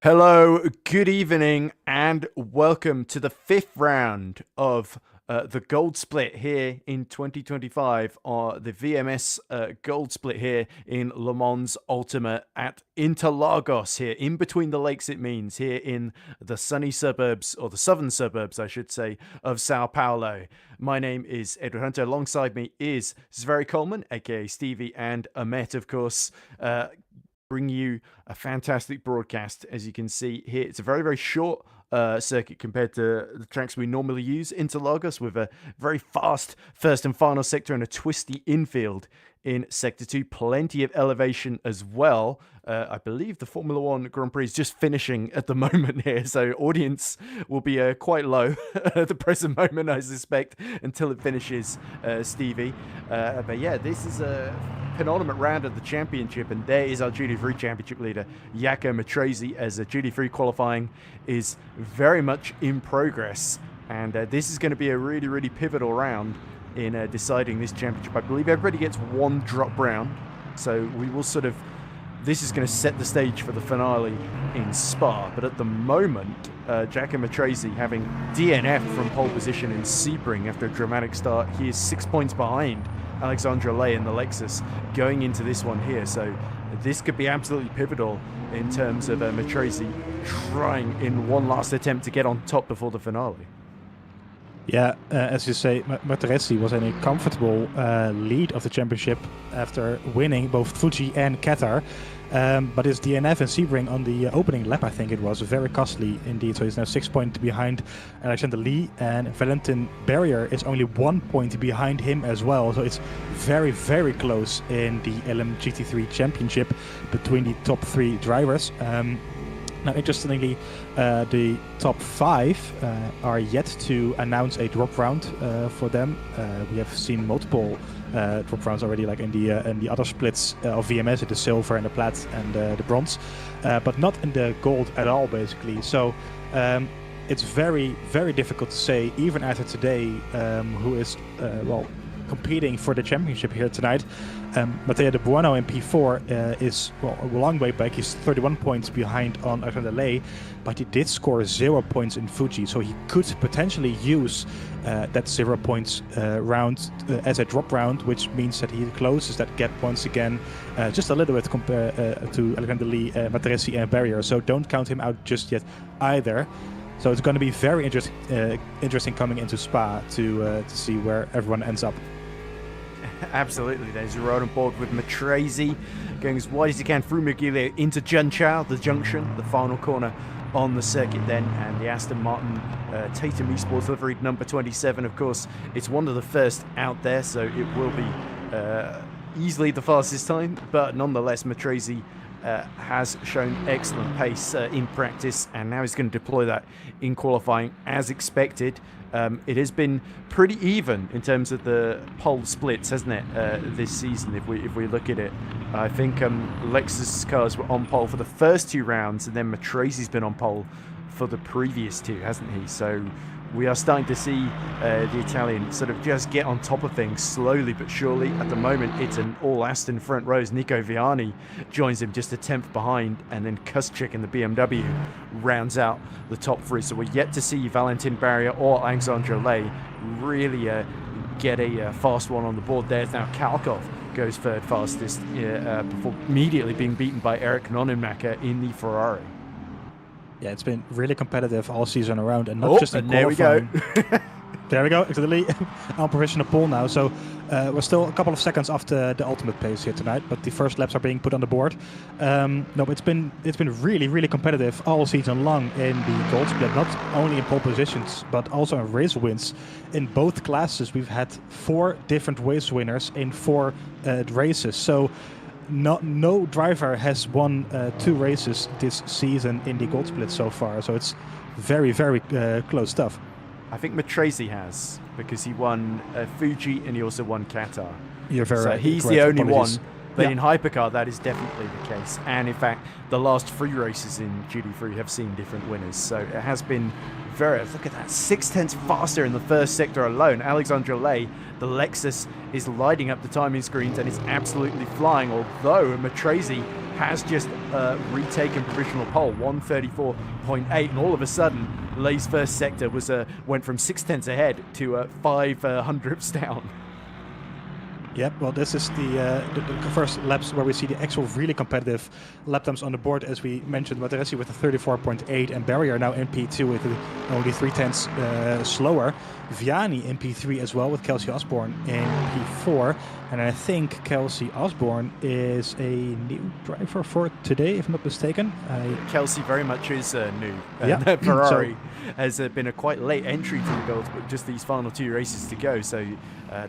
Hello, good evening, and welcome to the fifth round of the Gold Split here in 2025, or the VMS Gold Split here in Le Mans Ultimate at Interlagos, here in between the lakes, it means, here in the sunny suburbs, or the southern suburbs, I should say, of Sao Paulo. My name is Edward Hunter. Alongside me is Sverre Coleman, aka Stevie, and Ahmet, of course. Bring you a fantastic broadcast. As you can see here, it's a very, very short circuit compared to the tracks we normally use. Interlagos with a very fast first and final sector and a twisty infield in Sector 2. Plenty of elevation as well. I believe the Formula One Grand Prix is just finishing at the moment here, so audience will be quite low at the present moment, I suspect, until it finishes, Stevie. But yeah, this is a penultimate round of the championship, and there is our duty-free championship leader, Jaco Matrese, as a duty-free qualifying is very much in progress. And this is going to be a really, really pivotal round in deciding this championship. I believe everybody gets one drop round, so we will this is going to set the stage for the finale in Spa. But at the moment, Jaco Matrese having DNF from pole position in Sebring after a dramatic start. He is 6 points behind Alexandre Lay in the Lexus going into this one here. So this could be absolutely pivotal in terms of Matrese trying in one last attempt to get on top before the finale. Yeah, as you say, Matrese was in a comfortable lead of the championship after winning both Fuji and Qatar. But his DNF and Sebring on the opening lap, I think it was, very costly indeed. So he's now 6 points behind Alexander Lee, and Valentin Barrier is only 1 point behind him as well. So it's very, very close in the LMGT3 championship between the top three drivers. Now, interestingly, the top five are yet to announce a drop round for them. We have seen multiple drop rounds already, like in the other splits of VMS, the silver and the plat and the bronze, but not in the gold at all, basically. So it's very, very difficult to say, even after today, who is competing for the championship here tonight. Matteo De Buono in P4 is a long way back. He's 31 points behind on Alexander Lay, but he did score 0 points in Fuji, so he could potentially use that 0 points round as a drop round, which means that he closes that gap once again, just a little bit compared to Alexander Lee, Matrese and Barrier. So don't count him out just yet either. So it's going to be very interesting coming into Spa to see where everyone ends up. Absolutely, there's a road on board with Matrese going as wide as he can through Mugilio into Junchao, the junction, the final corner on the circuit then, and the Aston Martin VMS eSports livery number 27. Of course, it's one of the first out there, so it will be easily the fastest time, but nonetheless, Matrese has shown excellent pace in practice, and now he's going to deploy that in qualifying as expected. It has been pretty even in terms of the pole splits, hasn't it, this season, if we look at it. I think Lexus cars were on pole for the first two rounds, and then Matrese's been on pole for the previous two, hasn't he? So we are starting to see the Italian sort of just get on top of things slowly but surely. At the moment, it's an all Aston front rows. Nico Viani joins him just a 10th behind, and then Kuschik in the BMW rounds out the top three. So we're yet to see Valentin Barrier or Alexandre Lay really get a fast one on the board. There's now Kalkov goes third fastest before immediately being beaten by Eric Nonenmacher in the Ferrari. Yeah, it's been really competitive all season around, and not just in qualifying. There we go. There we go, exactly. On provisional pole now. So we're still a couple of seconds off the ultimate pace here tonight, but the first laps are being put on the board. No, it's been really, really competitive all season long in the gold split, not only in pole positions, but also in race wins. In both classes, we've had 4 different race winners in 4 races. So no driver has won 2 races this season in the gold split so far. So it's very, very close stuff. I think Matrese has, because he won Fuji and he also won Qatar. You're very right. So he's the only one. But in Hypercar, that is definitely the case. And in fact, the last 3 races in GT3 have seen different winners. So it has been very, look at that, 0.6 faster in the first sector alone. Alexandre Lay, the Lexus, is lighting up the timing screens and is absolutely flying. Although Matrese has just retaken provisional pole, 134.8, and all of a sudden, Leigh's first sector went from 6/10 ahead to 500ths down. Yep, well, this is the first laps where we see the actual really competitive lap times on the board. As we mentioned, Materazzi with a 34.8 and Barrier now in P2 with only 3/10 slower. Vianney in P3 as well with Kelsey Osborne in P4. And I think Kelsey Osborne is a new driver for today, if I'm not mistaken. Kelsey very much is new. Yeah. Ferrari has been a quite late entry to the Golds, but just these final 2 races to go. So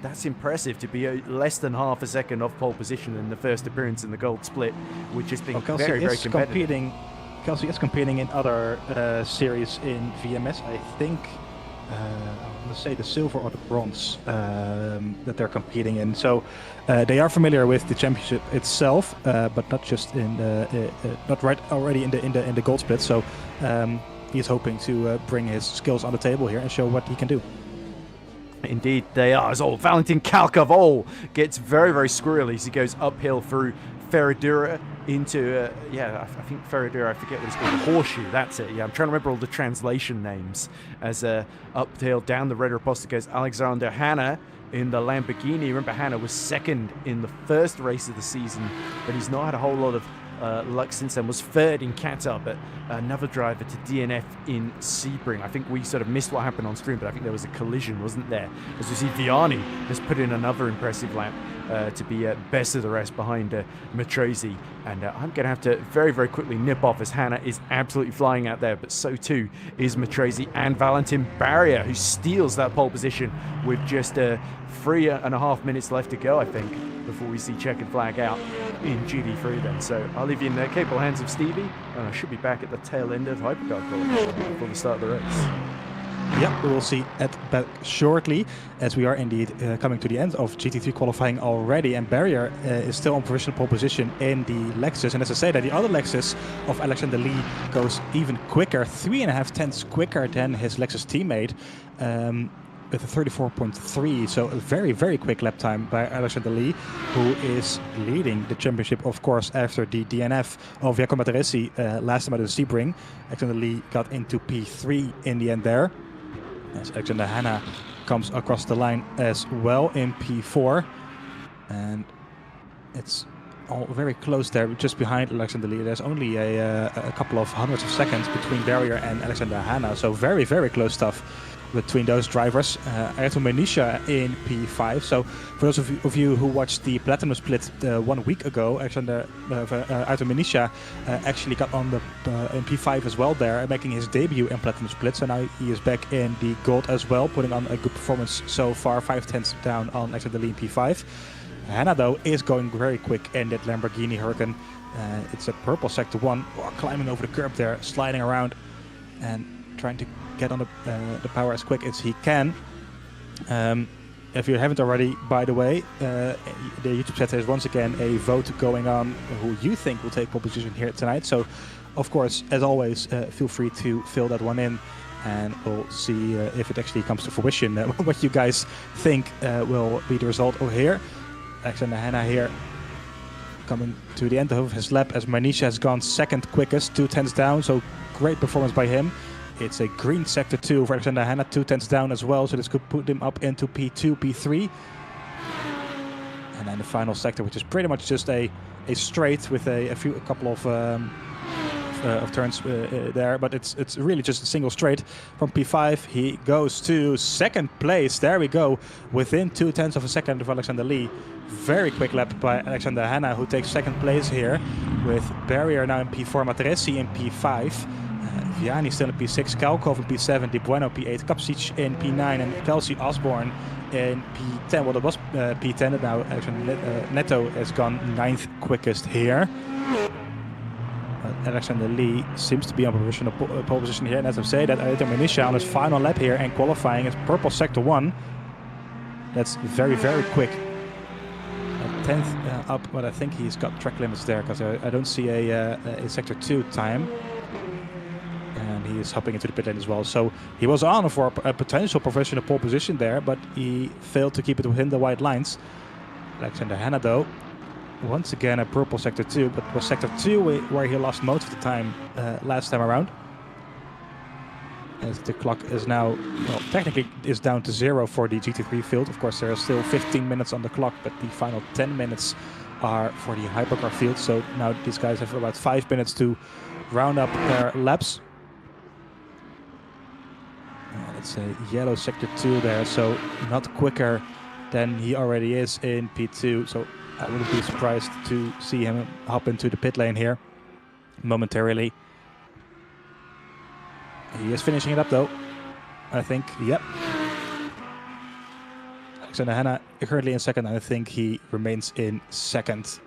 that's impressive to be less than half a second off pole position in the first appearance in the Gold Split, which has been very, very competitive. Kelsey is competing in other series in VMS. I think, I'm going to say the silver or the bronze that they're competing in. So they are familiar with the championship itself, but not just not right already in the Gold Split. So he's hoping to bring his skills on the table here and show what he can do. Indeed, they are. As old Valentin Kalkavol gets very, very squirrely as he goes uphill through Ferradura into, I think Ferradura, I forget what it's called, Horseshoe, that's it. Yeah, I'm trying to remember all the translation names. As uphill down the Red Raposta goes Alexander Hanna in the Lamborghini. Remember, Hanna was second in the first race of the season, but he's not had a whole lot of luck since then. Was third in Qatar, but another driver to DNF in Sebring. I think we sort of missed what happened on stream, but I think there was a collision, wasn't there? As we see, Vianney has put in another impressive lap to be best of the rest behind Matrese. And I'm going to have to very, very quickly nip off as Hanna is absolutely flying out there, but so too is Matrese and Valentin Barrier, who steals that pole position with just 3.5 minutes left to go, I think, before we see checkered flag out in GD3 then. So I'll leave you in the capable hands of Stevie, and I should be back at the tail end of Hypercar qualification before the start of the race. Yeah, we will see that back shortly, as we are indeed coming to the end of GT3 qualifying already, and Barrier is still on provisional pole position in the Lexus. And as I say, that the other Lexus of Alexander Lee goes even quicker, 3.5 quicker than his Lexus teammate, with a 34.3, so a very, very quick lap time by Alexander Lee, who is leading the championship, of course, after the DNF of Jacob Materesi last time at the Sebring. Alexander Lee got into P3 in the end there, as Alexander Hanna comes across the line as well in P4, and it's all very close there, just behind Alexander Lee. There's only a couple of hundreds of seconds between Barrier and Alexander Hanna, so very, very close stuff between those drivers. Ayrton Menisha in P5. So for those of you who watched the Platinum Split 1 week ago, Ayrton Menisha actually got on in P5 as well there, making his debut in Platinum Split. So now he is back in the Gold as well, putting on a good performance so far, 5/10 down on Alexander Lee in P5. Hanna, though, is going very quick in that Lamborghini Huracan. It's a purple Sector 1, climbing over the curb there, sliding around and trying to get on the power as quick as he can. If you haven't already, by the way, the YouTube chat has once again a vote going on who you think will take pole position here tonight. So, of course, as always, feel free to fill that one in, and we'll see if it actually comes to fruition, what you guys think will be the result over here. Alexander Hanna here coming to the end of his lap, as Manisha has gone second quickest, 2/10 down, so great performance by him. It's a green Sector 2 for Alexander Hanna, 2/10 down as well, so this could put him up into P2, P3. And then the final sector, which is pretty much just a straight with a couple of turns there, but it's really just a single straight. From P5 he goes to second place. There we go, within 2/10 of a second of Alexander Lee. Very quick lap by Alexander Hanna, who takes second place here, with Barrier now in P4, Materesi in P5, Vianney still in P6, Kalkov in P7, Di Bueno P8, Kapsic in P9, and Kelsey Osborne in P10. Well, it was P10, and now actually Neto has gone 9th quickest here. Alexander Lee seems to be on pole position here, and as I say, that Ayrton Menisha on his final lap here and qualifying is purple Sector 1. That's very, very quick. 10th up, but I think he's got track limits there, because I don't see a Sector 2 time. And he is hopping into the pit lane as well. So he was on for a potential professional pole position there, but he failed to keep it within the white lines. Alexander Hanna, though, once again a purple sector 2, but it was sector 2 where he lost most of the time last time around. As the clock is now, well, technically is down to 0 for the GT3 field. Of course, there are still 15 minutes on the clock, but the final 10 minutes are for the hypercar field. So now these guys have about 5 minutes to round up their laps. Let's say yellow sector 2 there, so not quicker than he already is in P2. So I wouldn't be surprised to see him hop into the pit lane here momentarily. He is finishing it up though, I think. Yep. Alexander Hanna currently in second. I think he remains in second.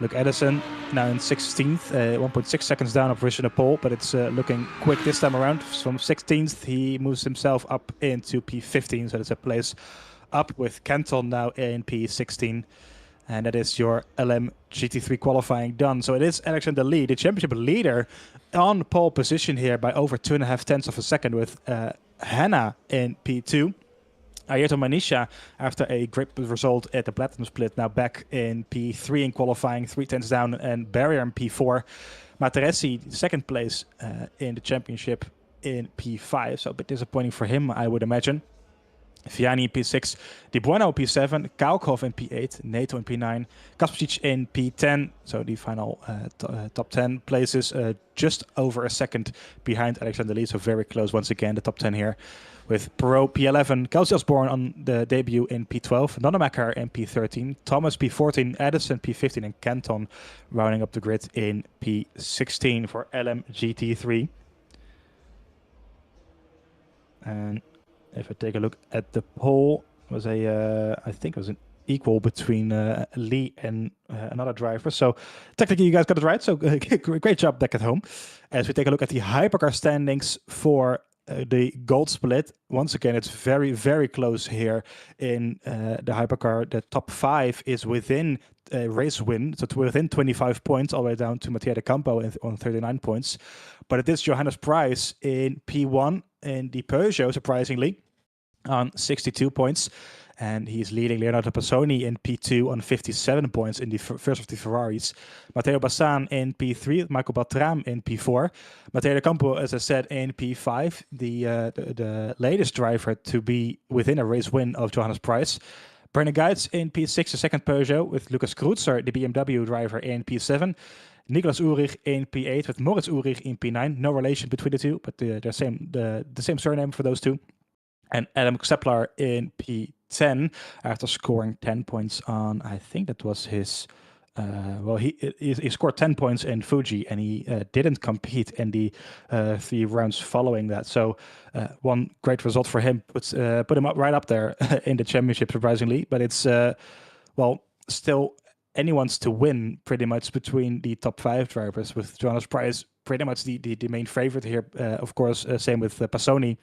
Luke Edison now in 16th, 1.6 seconds down of original pole, but it's looking quick this time around. From 16th, he moves himself up into P15, so that's a place up with Kenton now in P16. And that is your LM GT3 qualifying done. So it is Alexander Lee, the championship leader, on pole position here by over 2.5 tenths of a second with Hanna in P2. Ayrton Manisha, after a great result at the Platinum Split, now back in P3 in qualifying, 3 tenths down, and barrier in P4. Materesi, second place in the championship in P5, so a bit disappointing for him, I would imagine. Vianney in P6, Di Buono P7, Kaukov in P8, Neto in P9, Kaspercic in P10. So the final top 10 places, just over a second behind Alexander Lee. So very close once again, the top 10 here. With Perot P11, Kelsey Osborne on the debut in P12, Nonemaker in P13, Thomas P14, Edison P15, and Kenton rounding up the grid in P16 for LMGT3. And if I take a look at the pole, it was I think it was an equal between Lee and another driver. So technically you guys got it right. So great job back at home. As we take a look at the hypercar standings for the gold split, once again, it's very, very close here in the hypercar. The top 5 is within a race win, so within 25 points, all the way down to Mattia de Campo on 39 points. But it is Johannes Pryce in P1 in the Peugeot, surprisingly, on 62 points. And he's leading Leonardo Passoni in P2 on 57 points in the first of the Ferraris. Matteo Bassan in P3, Michael Beltram in P4. Mattia de Campo, as I said, in P5, the latest driver to be within a race win of Johannes Pryce. Bernard Geitz in P6, the second Peugeot, with Lucas Kreutzer, the BMW driver, in P7. Niklas Ulrich in P8 with Moritz Ulrich in P9. No relation between the two, but the same surname for those two. And Adam Seplar in P10 after scoring 10 points on, I think that was his, he scored 10 points in Fuji, and he didn't compete in the 3 rounds following that. So one great result for him, put him up right up there in the championship, surprisingly. But it's, still anyone's to win pretty much between the top 5 drivers, with Johannes Pryce pretty much the main favorite here. Of course, same with Passoni,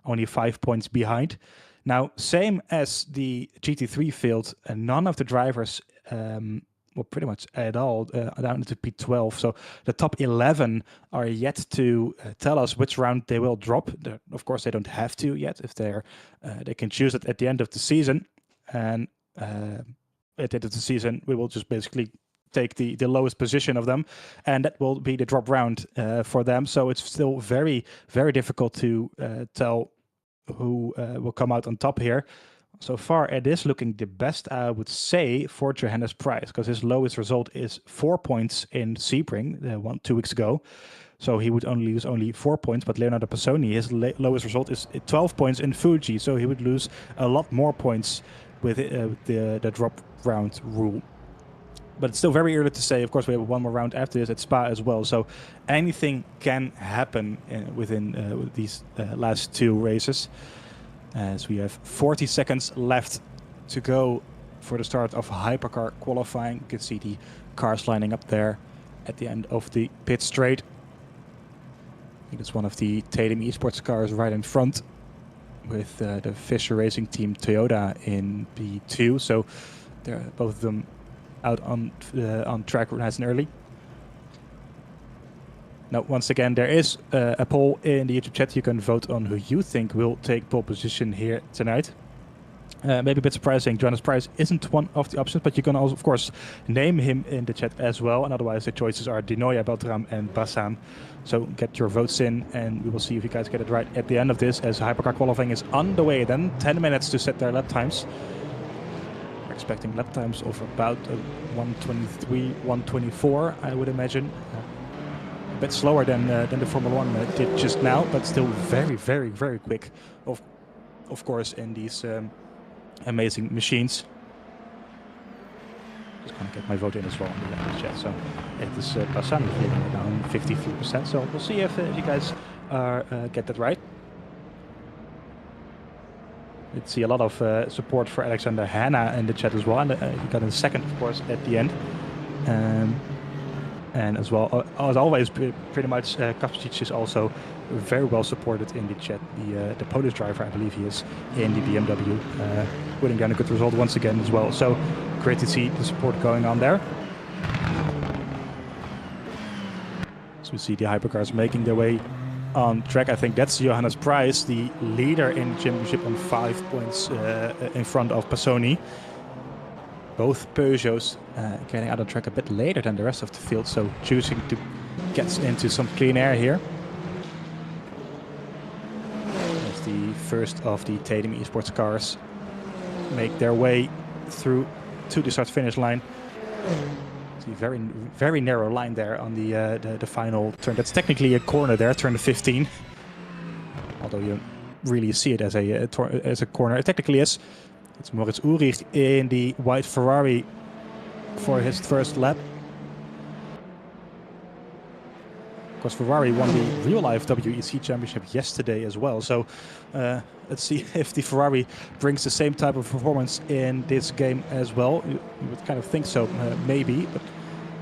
only 5 points behind. Now, same as the GT3 field, none of the drivers, pretty much at all, down to P12. So the top 11 are yet to tell us which round they will drop. Of course, they don't have to yet. If they can choose it at the end of the season. And at the end of the season, we will just basically take the lowest position of them, and that will be the drop round for them. So it's still very, very difficult to tell who will come out on top here. So far, it is looking the best, I would say, for Johannes Pryce, because his lowest result is 4 points in Sebring 2 weeks ago. So he would only lose 4 points, but Leonardo Passoni, his lowest result is 12 points in Fuji, so he would lose a lot more points with the drop round rule. But it's still very early to say. Of course, we have one more round after this at Spa as well. So anything can happen within these last 2 races. As we have 40 seconds left to go for the start of hypercar qualifying. You can see the cars lining up there at the end of the pit straight. I think it's one of the Tatum eSports cars right in front, with the Fisher Racing Team Toyota in P2. So they're both of them out on track nice and early. Now, once again, there is a poll in the YouTube chat. You can vote on who you think will take pole position here tonight. Maybe a bit surprising, Johannes Price isn't one of the options, but you can also, of course, name him in the chat as well. And otherwise, the choices are Dinoya, Beltram, and Bassan. So get your votes in, and we will see if you guys get it right at the end of this, as hypercar qualifying is on the way. Then 10 minutes to set their lap times. We're expecting lap times of about 1:23, 1:24, I would imagine. A bit slower than the Formula 1 did just now, but still very, very, very quick. Of course, in these amazing machines. Just gonna get my vote in as well in the chat. So it is Bassan leading it down 53%. So we'll see if you guys get that right. Let's see a lot of support for Alexander Hanna in the chat as well, and he got in second, of course, at the end. And as well, as always, pretty much Kapcic is also very well supported in the chat. The Polish driver, I believe he is, in the BMW, putting down a good result once again as well. So great to see the support going on there. So we see the hypercars making their way on track. I think that's Johannes Price, the leader in the championship, on 5 points in front of Passoni. Both Peugeots getting out of track a bit later than the rest of the field, so choosing to get into some clean air here. As the first of the Tatum eSports cars make their way through to the start-finish line. See, very, very narrow line there on the final turn. That's technically a corner there, turn 15. Although you don't really see it as a corner. It technically is. It's Moritz Ulrich in the white Ferrari for his first lap. Of course, Ferrari won the real-life WEC Championship yesterday as well. So let's see if the Ferrari brings the same type of performance in this game as well. You would kind of think so, maybe. But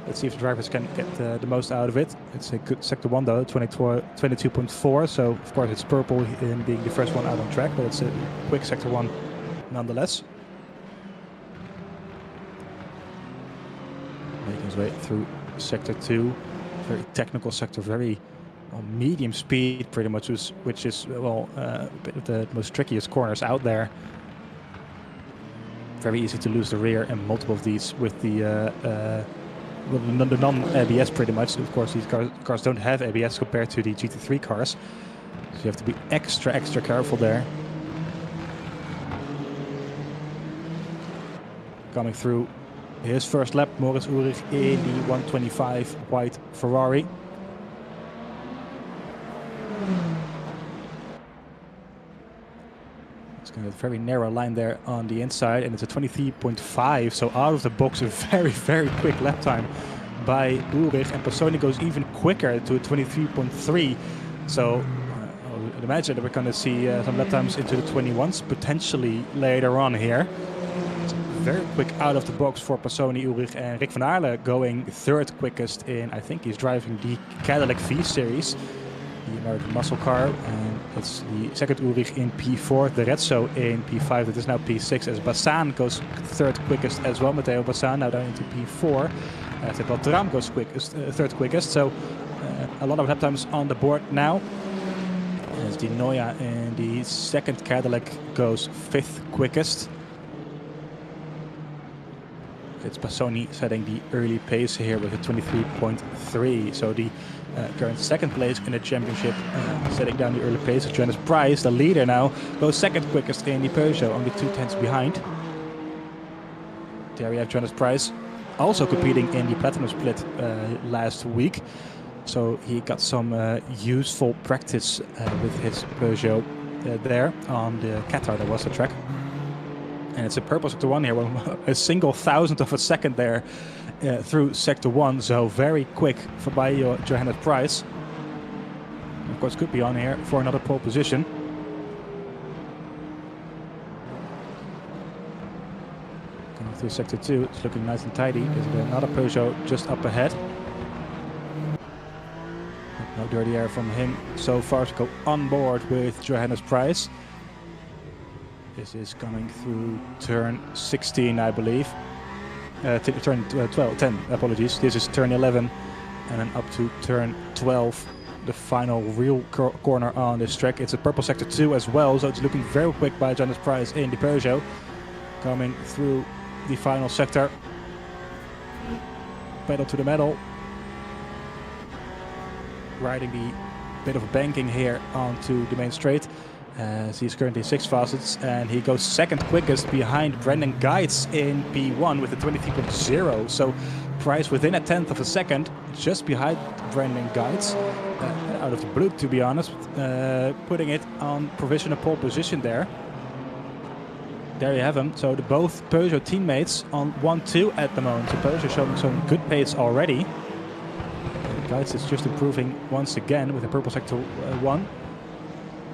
let's see if the drivers can get the most out of it. It's a good Sector 1 though, 22.4. So, of course, it's purple in being the first one out on track. But it's a quick Sector 1. Nonetheless, making his way through Sector 2, very technical sector, very medium speed pretty much, which is a bit of the most trickiest corners out there. Very easy to lose the rear in multiple of these with the non-ABS pretty much. Of course, these cars don't have ABS compared to the GT3 cars, so you have to be extra careful there. Coming through his first lap, Moritz Ulrich in the 125 white Ferrari. It's going to be a very narrow line there on the inside, and it's a 23.5, so out of the box a very, very quick lap time by Ulrich, and Passoni goes even quicker to a 23.3. So I would imagine that we're going to see some lap times into the 21s potentially later on here. Very quick out of the box for Passoni, Ulrich, and Rick van Aarle going third quickest in, I think he's driving the Cadillac V Series, the American muscle car, and it's the second Ulrich in P4, the Rezzo in P5, that is now P6, as Bassan goes third quickest as well. Matteo Bassan now down into P4, as Beltram goes third quickest, so a lot of lap times on the board now. As the Noya in the second Cadillac goes fifth quickest. It's Passoni setting the early pace here with a 23.3. So the current second place in the championship, setting down the early pace. Johannes Price, the leader now, goes second quickest in the Peugeot, only 2/10 behind. There we have Johannes Price, also competing in the Platinum Split last week. So he got some useful practice with his Peugeot there on the Qatar, that was the track. And it's a purple Sector 1 here, a single thousandth of a second there through Sector 1. So very quick for by Johannes Price. Of course, could be on here for another pole position. Coming through Sector 2, it's looking nice and tidy. There's another Peugeot just up ahead. No dirty air from him so far to go on board with Johannes Price. This is coming through turn 16, I believe. Turn 10, apologies. This is turn 11, and then up to turn 12, the final real corner on this track. It's a purple Sector 2 as well, so it's looking very quick by Johannes Price in the Peugeot. coming through the final sector. Pedal to the metal. Riding the bit of a banking here onto the main straight. He's currently 6th fastest, and he goes 2nd quickest behind Brendan Guides in P1 with a 23.0. So Price within a 10th of a second, just behind Brendan Guides. Out of the blue, to be honest, putting it on provisional pole position there. There you have him. So both Peugeot teammates on 1-2 at the moment. So Peugeot showing some good pace already. Guides is just improving once again with a purple sector 1.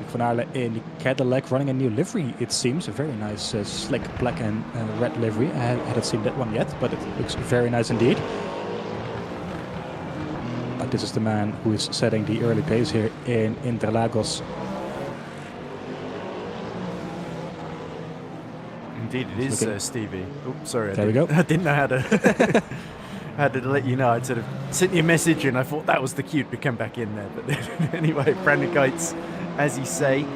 Van Aerle in the Cadillac running a new livery, it seems. A very nice slick black and red livery. I hadn't seen that one yet, but it looks very nice indeed. But this is the man who is setting the early pace here in Interlagos. Indeed it is, Stevie. Oops, sorry. There we go. I didn't know how to... I had to let you know. I'd sort of sent you a message and I thought that was the cue to come back in there. But anyway, Brandon Guides, as you say,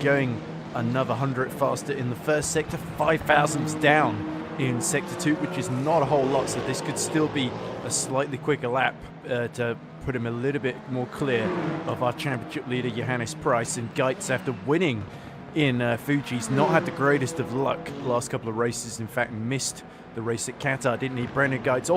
going another 100 faster in the first sector, 5 thousandths down in sector 2, which is not a whole lot. So this could still be a slightly quicker lap to put him a little bit more clear of our championship leader, Johannes Price. And Guides, after winning in Fuji's, not had the greatest of luck last couple of races. In fact, missed the race at Qatar, didn't he? Brendan Guides,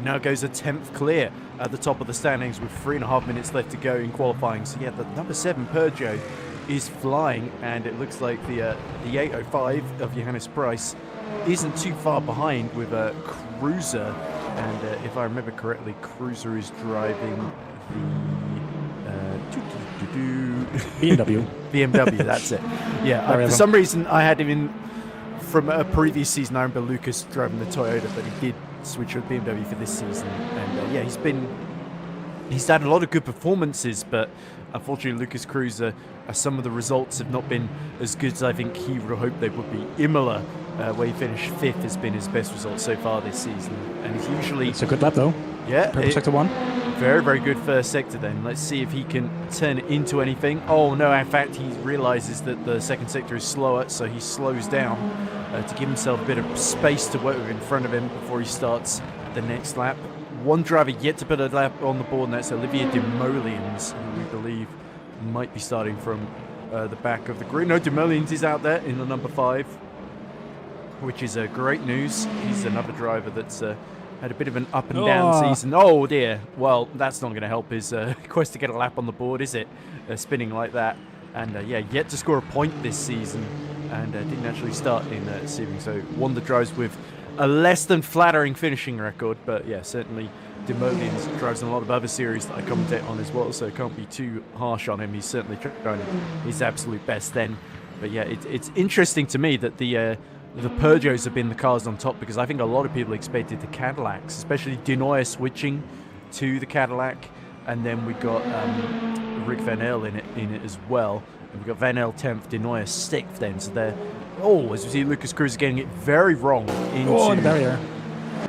now goes a 10th clear at the top of the standings with 3.5 minutes left to go in qualifying. So yeah, the number 7 Peugeot is flying, and it looks like the 805 of Johannes Price isn't too far behind with a Cruiser. And if I remember correctly, Cruiser is driving the BMW. BMW, that's it. Yeah, for some reason I had him in from a previous season. I remember Lucas driving the Toyota, but he did switch to BMW for this season. And yeah, he's had a lot of good performances, but unfortunately Lucas Cruiser, some of the results have not been as good as I think he would have hoped they would be. Imola, where he finished 5th, has been his best result so far this season, and he's usually... It's a good lap though. Yeah. Purple sector 1. Very, very good first sector then. Let's see if he can turn it into anything. Oh no, in fact he realises that the second sector is slower, so he slows down to give himself a bit of space to work with in front of him before he starts the next lap. One driver yet to put a lap on the board, and that's Olivier Demoliens, who we believe might be starting from the back of the grid. No, Demoliens is out there in the number 5, which is great news. He's another driver that's had a bit of an up and down season. Oh dear. Well, that's not going to help his quest to get a lap on the board, is it? Spinning like that. And yeah, yet to score a point this season, and didn't actually start in Sebring. So one that drives with a less than flattering finishing record. But yeah, certainly Demoliens drives in a lot of other series that I commentate on as well, so can't be too harsh on him. He's certainly trying his absolute best then. But yeah, it's interesting to me that the Peugeots have been the cars on top, because I think a lot of people expected the Cadillacs, especially Denoyer switching to the Cadillac, and then we got Rick Van Aerle in it as well. And we got Van Aerle 10th, Denoyer 6th then. So they're as we see Lucas Cruiser getting it very wrong into the barrier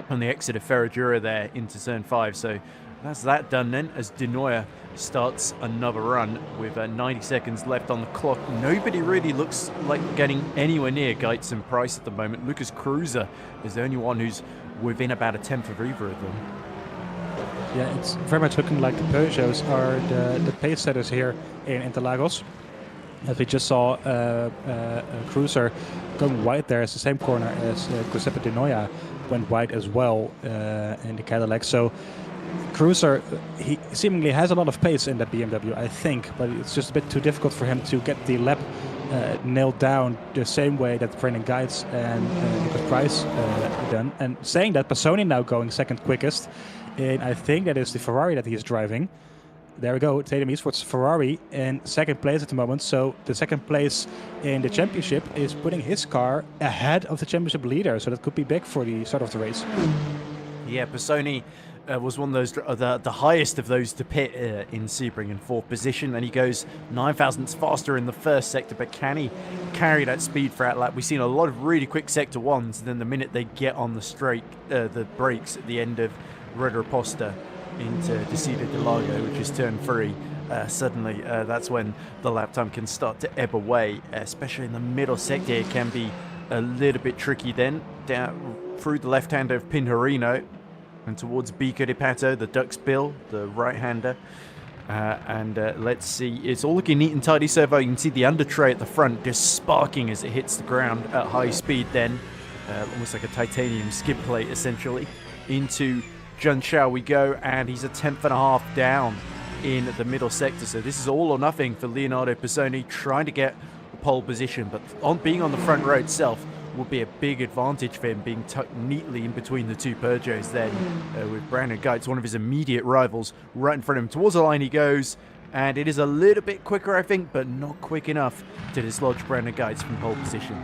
on the exit of Ferradura there into turn 5. So that's that done then, as Denoyer starts another run with 90 seconds left on the clock. Nobody really looks like getting anywhere near Guides and Price at the moment. Lucas Cruiser is the only one who's within about a 10th of either of them. Yeah, it's very much looking like the Peugeots are the pace setters here in Interlagos. As we just saw Cruiser going wide there, it's the same corner as Giuseppe Denoyer went wide as well in the Cadillac. So Cruiser, he seemingly has a lot of pace in that BMW, I think, but it's just a bit too difficult for him to get the lap nailed down the same way that Brendan Guides and Lucas Price done. And saying that, Passoni now going 2nd quickest, and I think that is the Ferrari that he is driving. There we go, Tatum eSports Ferrari in 2nd place at the moment. So the 2nd place in the championship is putting his car ahead of the championship leader. So that could be big for the start of the race. Yeah, Passoni was one of those, the highest of those to pit in Sebring in 4th position, and he goes 9 thousandths faster in the first sector. But can he carry that speed for that lap? We've seen a lot of really quick sector 1s, and then the minute they get on the straight, the brakes at the end of Rederaposta into Interlagos, which is turn 3, suddenly that's when the lap time can start to ebb away, especially in the middle sector. It can be a little bit tricky then. Down through the left-hander of Pinjarino and towards Bico de Pato, the Duck's Bill, the right-hander. Let's see, it's all looking neat and tidy so far. You can see the under tray at the front just sparking as it hits the ground at high speed then. Almost like a titanium skid plate essentially. Into Junshao we go, and he's a 10th and a half down in the middle sector. So this is all or nothing for Leonardo Pisoni, trying to get the pole position, but being on the front row itself will be a big advantage for him, being tucked neatly in between the two Peugeots then, with Brandon Geitz, one of his immediate rivals, right in front of him. Towards the line he goes, and it is a little bit quicker, I think, but not quick enough to dislodge Brandon Geitz from pole position.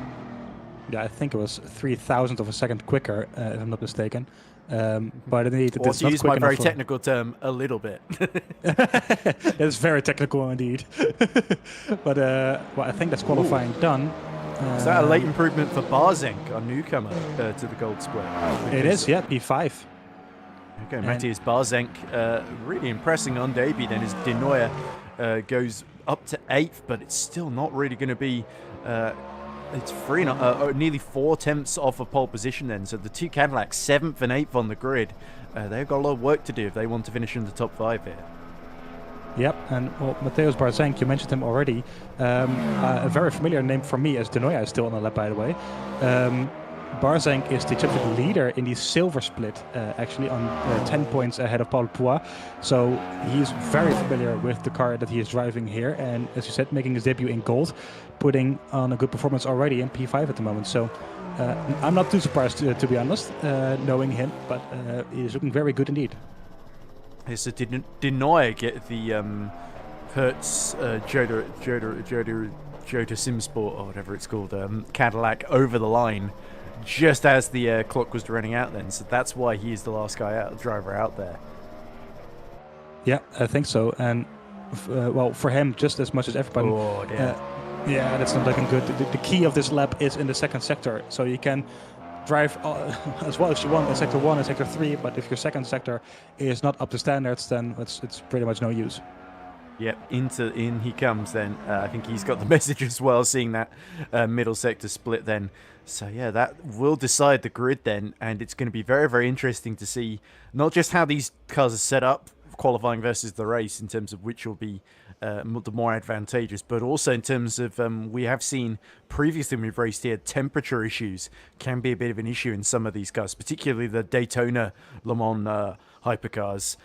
Yeah, I think it was 3,000 of a second quicker, if I'm not mistaken. But indeed, or to use my very technical term, a little bit. It's very technical indeed. But well, I think that's qualifying done. Is that a late improvement for Barzenk, our newcomer to the Gold Split? It is, yeah, P5. Okay, Matthias Barzenk really impressing on debut then as De Nooijer goes up to 8th, but it's still not really going to be... it's nearly 4 tenths off of pole position then. So the two Cadillacs, 7th and 8th on the grid, they've got a lot of work to do if they want to finish in the top 5 here. Yep, and well, Mateusz Barzenk, you mentioned him already. A very familiar name for me, as De Nooijer is still on the lap, by the way. Barzenk is the championship leader in the silver split, actually on 10 points ahead of Paul Poix. So he's very familiar with the car that he is driving here, and as you said, making his debut in gold, putting on a good performance already in P5 at the moment. So I'm not too surprised, to be honest, knowing him, but he's looking very good indeed. So did De Nooijer get the Hertz Jota Simsport, or whatever it's called, Cadillac over the line just as the clock was running out then? So that's why he is the last driver out there. Yeah, I think so. And well, for him, just as much as everybody. Oh, yeah, that's not looking good. The key of this lap is in the second sector, so you can drive as well as you want in sector 1 and sector 3, but if your second sector is not up to standards, then it's pretty much no use. Yep, in he comes then. I think he's got the message as well, seeing that middle sector split then. So yeah, that will decide the grid then, and it's going to be very, very interesting to see not just how these cars are set up, qualifying versus the race, in terms of which will be the more advantageous, but also in terms of we have seen previously when we've raced here, temperature issues can be a bit of an issue in some of these cars, particularly the Daytona Le Mans hypercars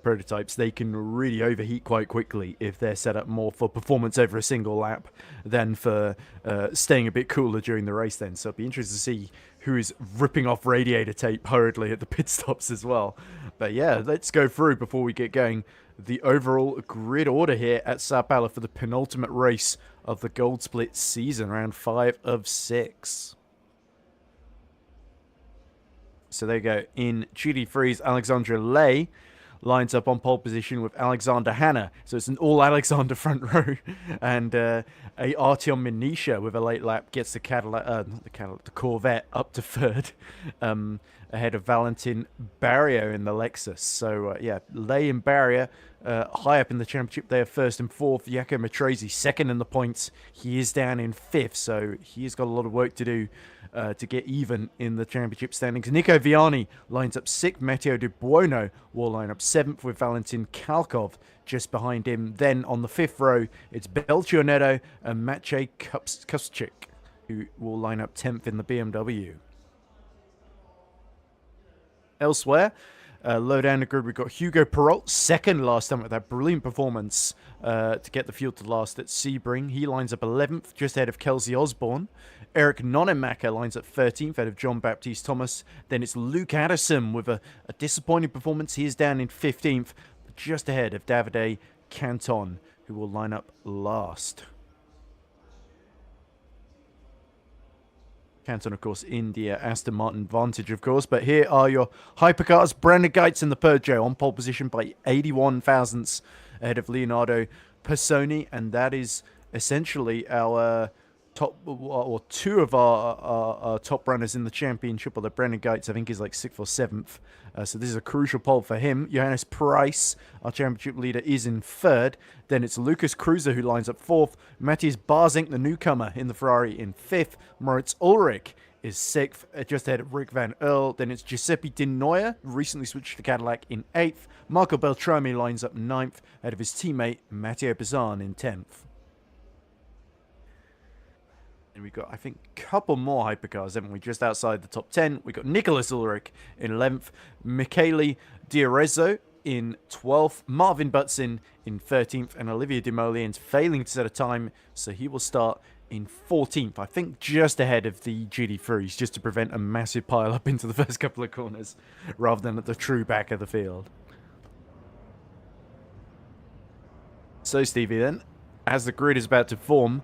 prototypes. They can really overheat quite quickly if they're set up more for performance over a single lap than for staying a bit cooler during the race then. So it'll be interesting to see who is ripping off radiator tape hurriedly at the pit stops as well. But yeah, let's go through before we get going the overall grid order here at Sao Paulo for the penultimate race of the Gold Split season, round 5 of 6. So there you go. In GT3's Alexandre Lay lines up on pole position with Alexander Hanna. So it's an all Alexander front row. And Artyom Minisha with a late lap gets the the Corvette up to 3rd. Ahead of Valentin Barrio in the Lexus. So yeah, Lay and Barrio high up in the championship. They are 1st and 4th. Jaco Matrese 2nd in the points. He is down in 5th, so he's got a lot of work to do to get even in the championship standings. Nico Viani lines up 6th. Matteo De Buono will line up 7th with Valentin Kalkov just behind him. Then on the 5th row, it's Belchio Neto and Maciej Kupczyk, who will line up 10th in the BMW. Elsewhere, low down the grid, we've got Hugo Perrault, 2nd last time with that brilliant performance to get the field to last at Sebring. He lines up 11th, just ahead of Kelsey Osborne. Eric Nonemaker lines up 13th, ahead of John Baptiste Thomas. Then it's Luke Addison with a disappointing performance. He is down in 15th, just ahead of Davide Canton, who will line up last. Canton, of course, in the Aston Martin Vantage, of course. But here are your hypercars. Brandon Geitz in the Peugeot on pole position by 81 thousandths ahead of Leonardo Pisoni. And that is essentially our top or two of our top runners in the championship, although Brendan Gates I think is like 6th or 7th, so this is a crucial pole for him. Johannes Price, our championship leader, is in 3rd. Then it's Lucas Kreuzer who lines up 4th. Matthias Barzink, the newcomer in the Ferrari, in 5th. Moritz Ulrich is 6th, just ahead of Rick Van Earl. Then it's Giuseppe Di Noia, recently switched to Cadillac, in 8th. Marco Beltrami lines up 9th, ahead of his teammate Matteo Bazan in 10th. And we've got, I think, a couple more hypercars, haven't we? Just outside the top 10. We've got Nicholas Ulrich in 11th. Michele Diarezzo in 12th. Marvin Butson in 13th. And Olivier Demoliens failing to set a time, so he will start in 14th. I think just ahead of the GD3s, just to prevent a massive pile-up into the first couple of corners, rather than at the true back of the field. So, Stevie, then, as the grid is about to form,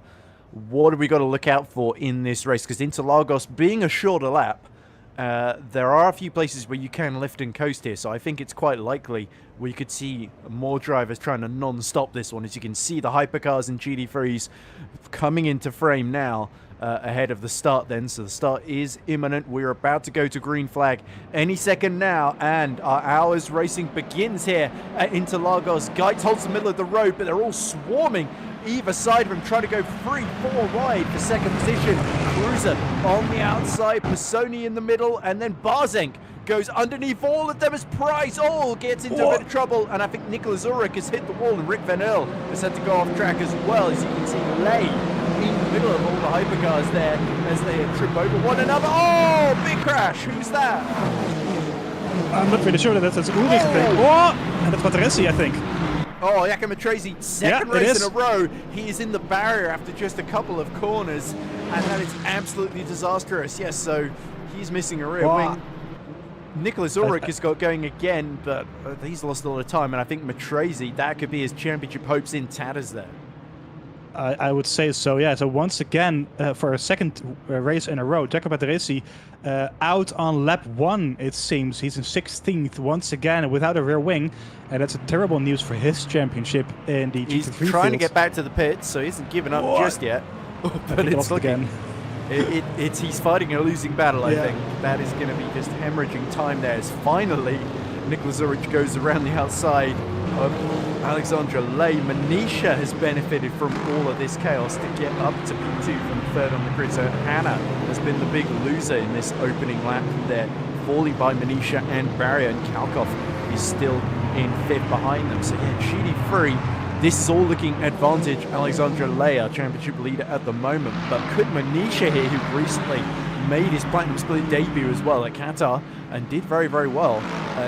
what have we got to look out for in this race? Because Interlagos being a shorter lap, there are a few places where you can lift and coast here. So I think it's quite likely we could see more drivers trying to non-stop this one. As you can see, the hypercars and GD3s coming into frame now ahead of the start then. So the start is imminent. We're about to go to green flag any second now. And our hours racing begins here at Interlagos. Geitz holds the middle of the road, but they're all swarming either side of him, trying to go 3-4 wide for second position. Kreuzer on the outside, Pisoni in the middle, and then Barzink goes underneath all of them as Price gets into a bit of trouble, and I think Nicholas Ulrich has hit the wall, and Rick Van Earl has had to go off track as well. As you can see, Lay in the middle of all the hypercars there as they trip over one another. Oh, big crash. Who's that? I'm not really sure that that's Ulrich. And that's Materesi, I think. Oh, Jakob Matrese, second race in a row. He is in the barrier after just a couple of corners, and that is absolutely disastrous. Yes, so he's missing a rear wing. Nicholas Ulrich has got going again, but he's lost a lot of time, and I think Matrese, that could be his championship hopes in tatters there. I would say so, yeah. So once again, for a second race in a row, Jakob Materesi out on lap 1, it seems. He's in 16th once again without a rear wing, and that's a terrible news for his championship in the GT3 He's trying field. to get back to the pits, so he isn't giving up just yet. But it's looking... He's fighting a losing battle, I think. That is going to be just hemorrhaging time there as finally Nicholas Ulrich goes around the outside of Alexandra Lay. Manisha has benefited from all of this chaos to get up to P2 from 3rd on the grid. So Hannah has been the big loser in this opening lap there, falling by Manisha and Barrier, and Kalkov is still in 5th behind them. So yeah, GD3, this is all looking advantage Alexandra Lay, our championship leader at the moment. But could Manisha here, who recently made his Platinum Split debut as well at Qatar and did very, very well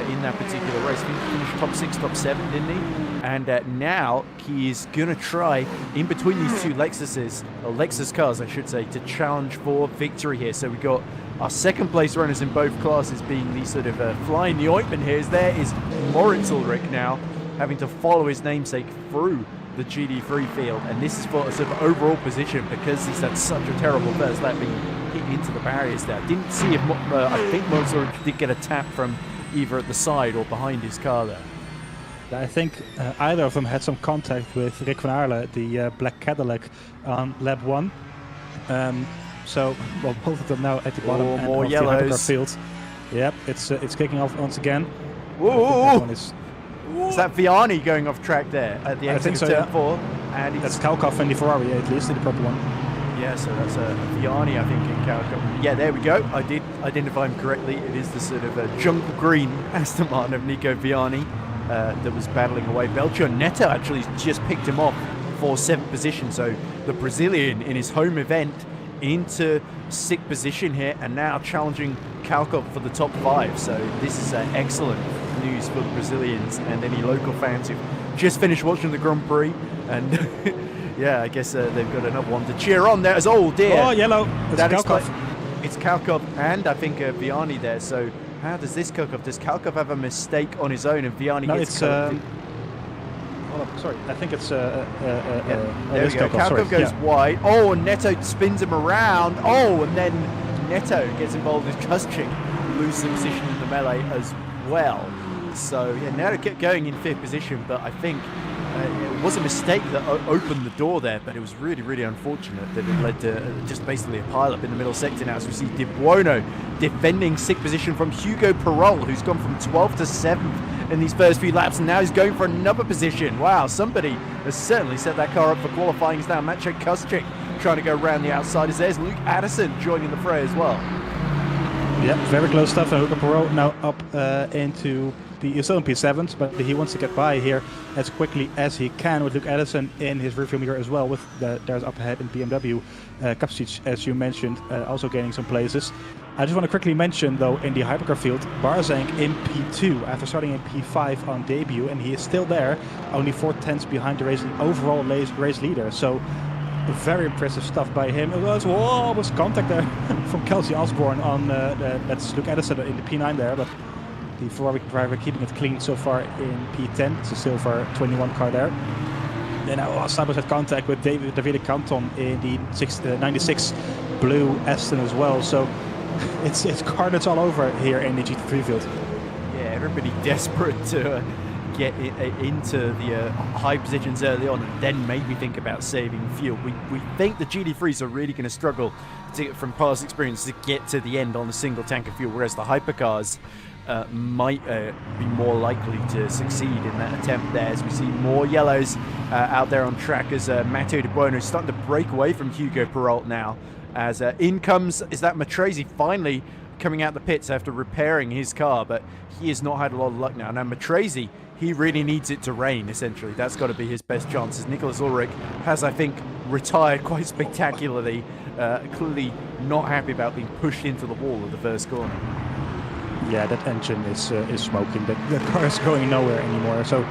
in that particular race. He finished top 6, top 7, didn't he? And now he is going to try, in between these two Lexus cars, I should say, to challenge for victory here. So we've got our second place runners in both classes being the sort of fly in the ointment here. As there is Moritz Ulrich now, having to follow his namesake through the GD3 field, and this is for a sort of overall position because he's had such a terrible first lap being hit into the barriers there. Didn't see if I think Moritz did get a tap from either at the side or behind his car there. I think either of them had some contact with Rick van Aerle, the black Cadillac, on lap 1. So, well, both of them now at the bottom end of the hypercar field. Yep, it's kicking off once again. Whoa! Is that Vianney going off track there at the exit of turn 4? And that's Kalkov in the Ferrari, at least in the purple one. Yeah, so that's a Vianney, I think, in Kalkov. Yeah, there we go. I did identify him correctly. It is the sort of jungle green Aston Martin of Nico Vianney that was battling away. Belchor Neto actually just picked him off for 7th position. So the Brazilian in his home event into 6th position here, and now challenging Kalkov for the top 5. So this is excellent news for the Brazilians and any local fans who've just finished watching the Grand Prix. And yeah, I guess they've got another one to cheer on there. As oh dear, oh yellow, that's Kalkov. It's Kalkov and I think Vianney there. So how does this Kalkov? Does Kalkov have a mistake on his own and Vianney gets it's sorry, I think it's there we go. Kalkov goes wide. Oh, and Neto spins him around. Oh, and then Neto gets involved with Kuschik, loses the position in the melee as well. So yeah, Neto kept going in 5th position, but I think it was a mistake that opened the door there, but it was really, really unfortunate that it led to just basically a pile-up in the middle sector now, as we see De Buono defending sick position from Hugo Perol, who's gone from 12th to 7th in these first few laps, and now he's going for another position. Wow, somebody has certainly set that car up for qualifying. It's now Maciej Kuszczyk trying to go around the outsiders. There's Luke Addison joining the fray as well. Yeah, very close stuff. And Hugo Perot now up into he's still in P7, but he wants to get by here as quickly as he can with Luke Addison in his rearview mirror as well. With there's up ahead in BMW, Kuszczyk, as you mentioned, also gaining some places. I just want to quickly mention, though, in the hypercar field, Barzank in P2 after starting in P5 on debut, and he is still there, only 4/10 behind the overall race leader. So very impressive stuff by him. It was contact there from Kelsey Osborne on that's Luke Addison in the P9 there, but the Ferrari driver keeping it clean so far in P10. It's a silver 21 car there. Then Sabas had contact with Davide Canton in the 96 blue Aston as well. So it's carnage all over here in the GT3 field. Yeah, everybody desperate to get into the high positions early on, and then maybe think about saving fuel. We think the GT3s are really going to struggle from past experience to get to the end on a single tank of fuel, whereas the hypercars might be more likely to succeed in that attempt there, as we see more yellows out there on track as Matteo De Buono is starting to break away from Hugo Peralt now, as in comes is that Matrese finally coming out the pits after repairing his car, but he has not had a lot of luck now. Now Matrese, he really needs it to rain, essentially. That's got to be his best chances. Nicholas Ulrich has, I think, retired quite spectacularly, clearly not happy about being pushed into the wall of the first corner. Yeah, that engine is smoking. That car is going nowhere anymore. So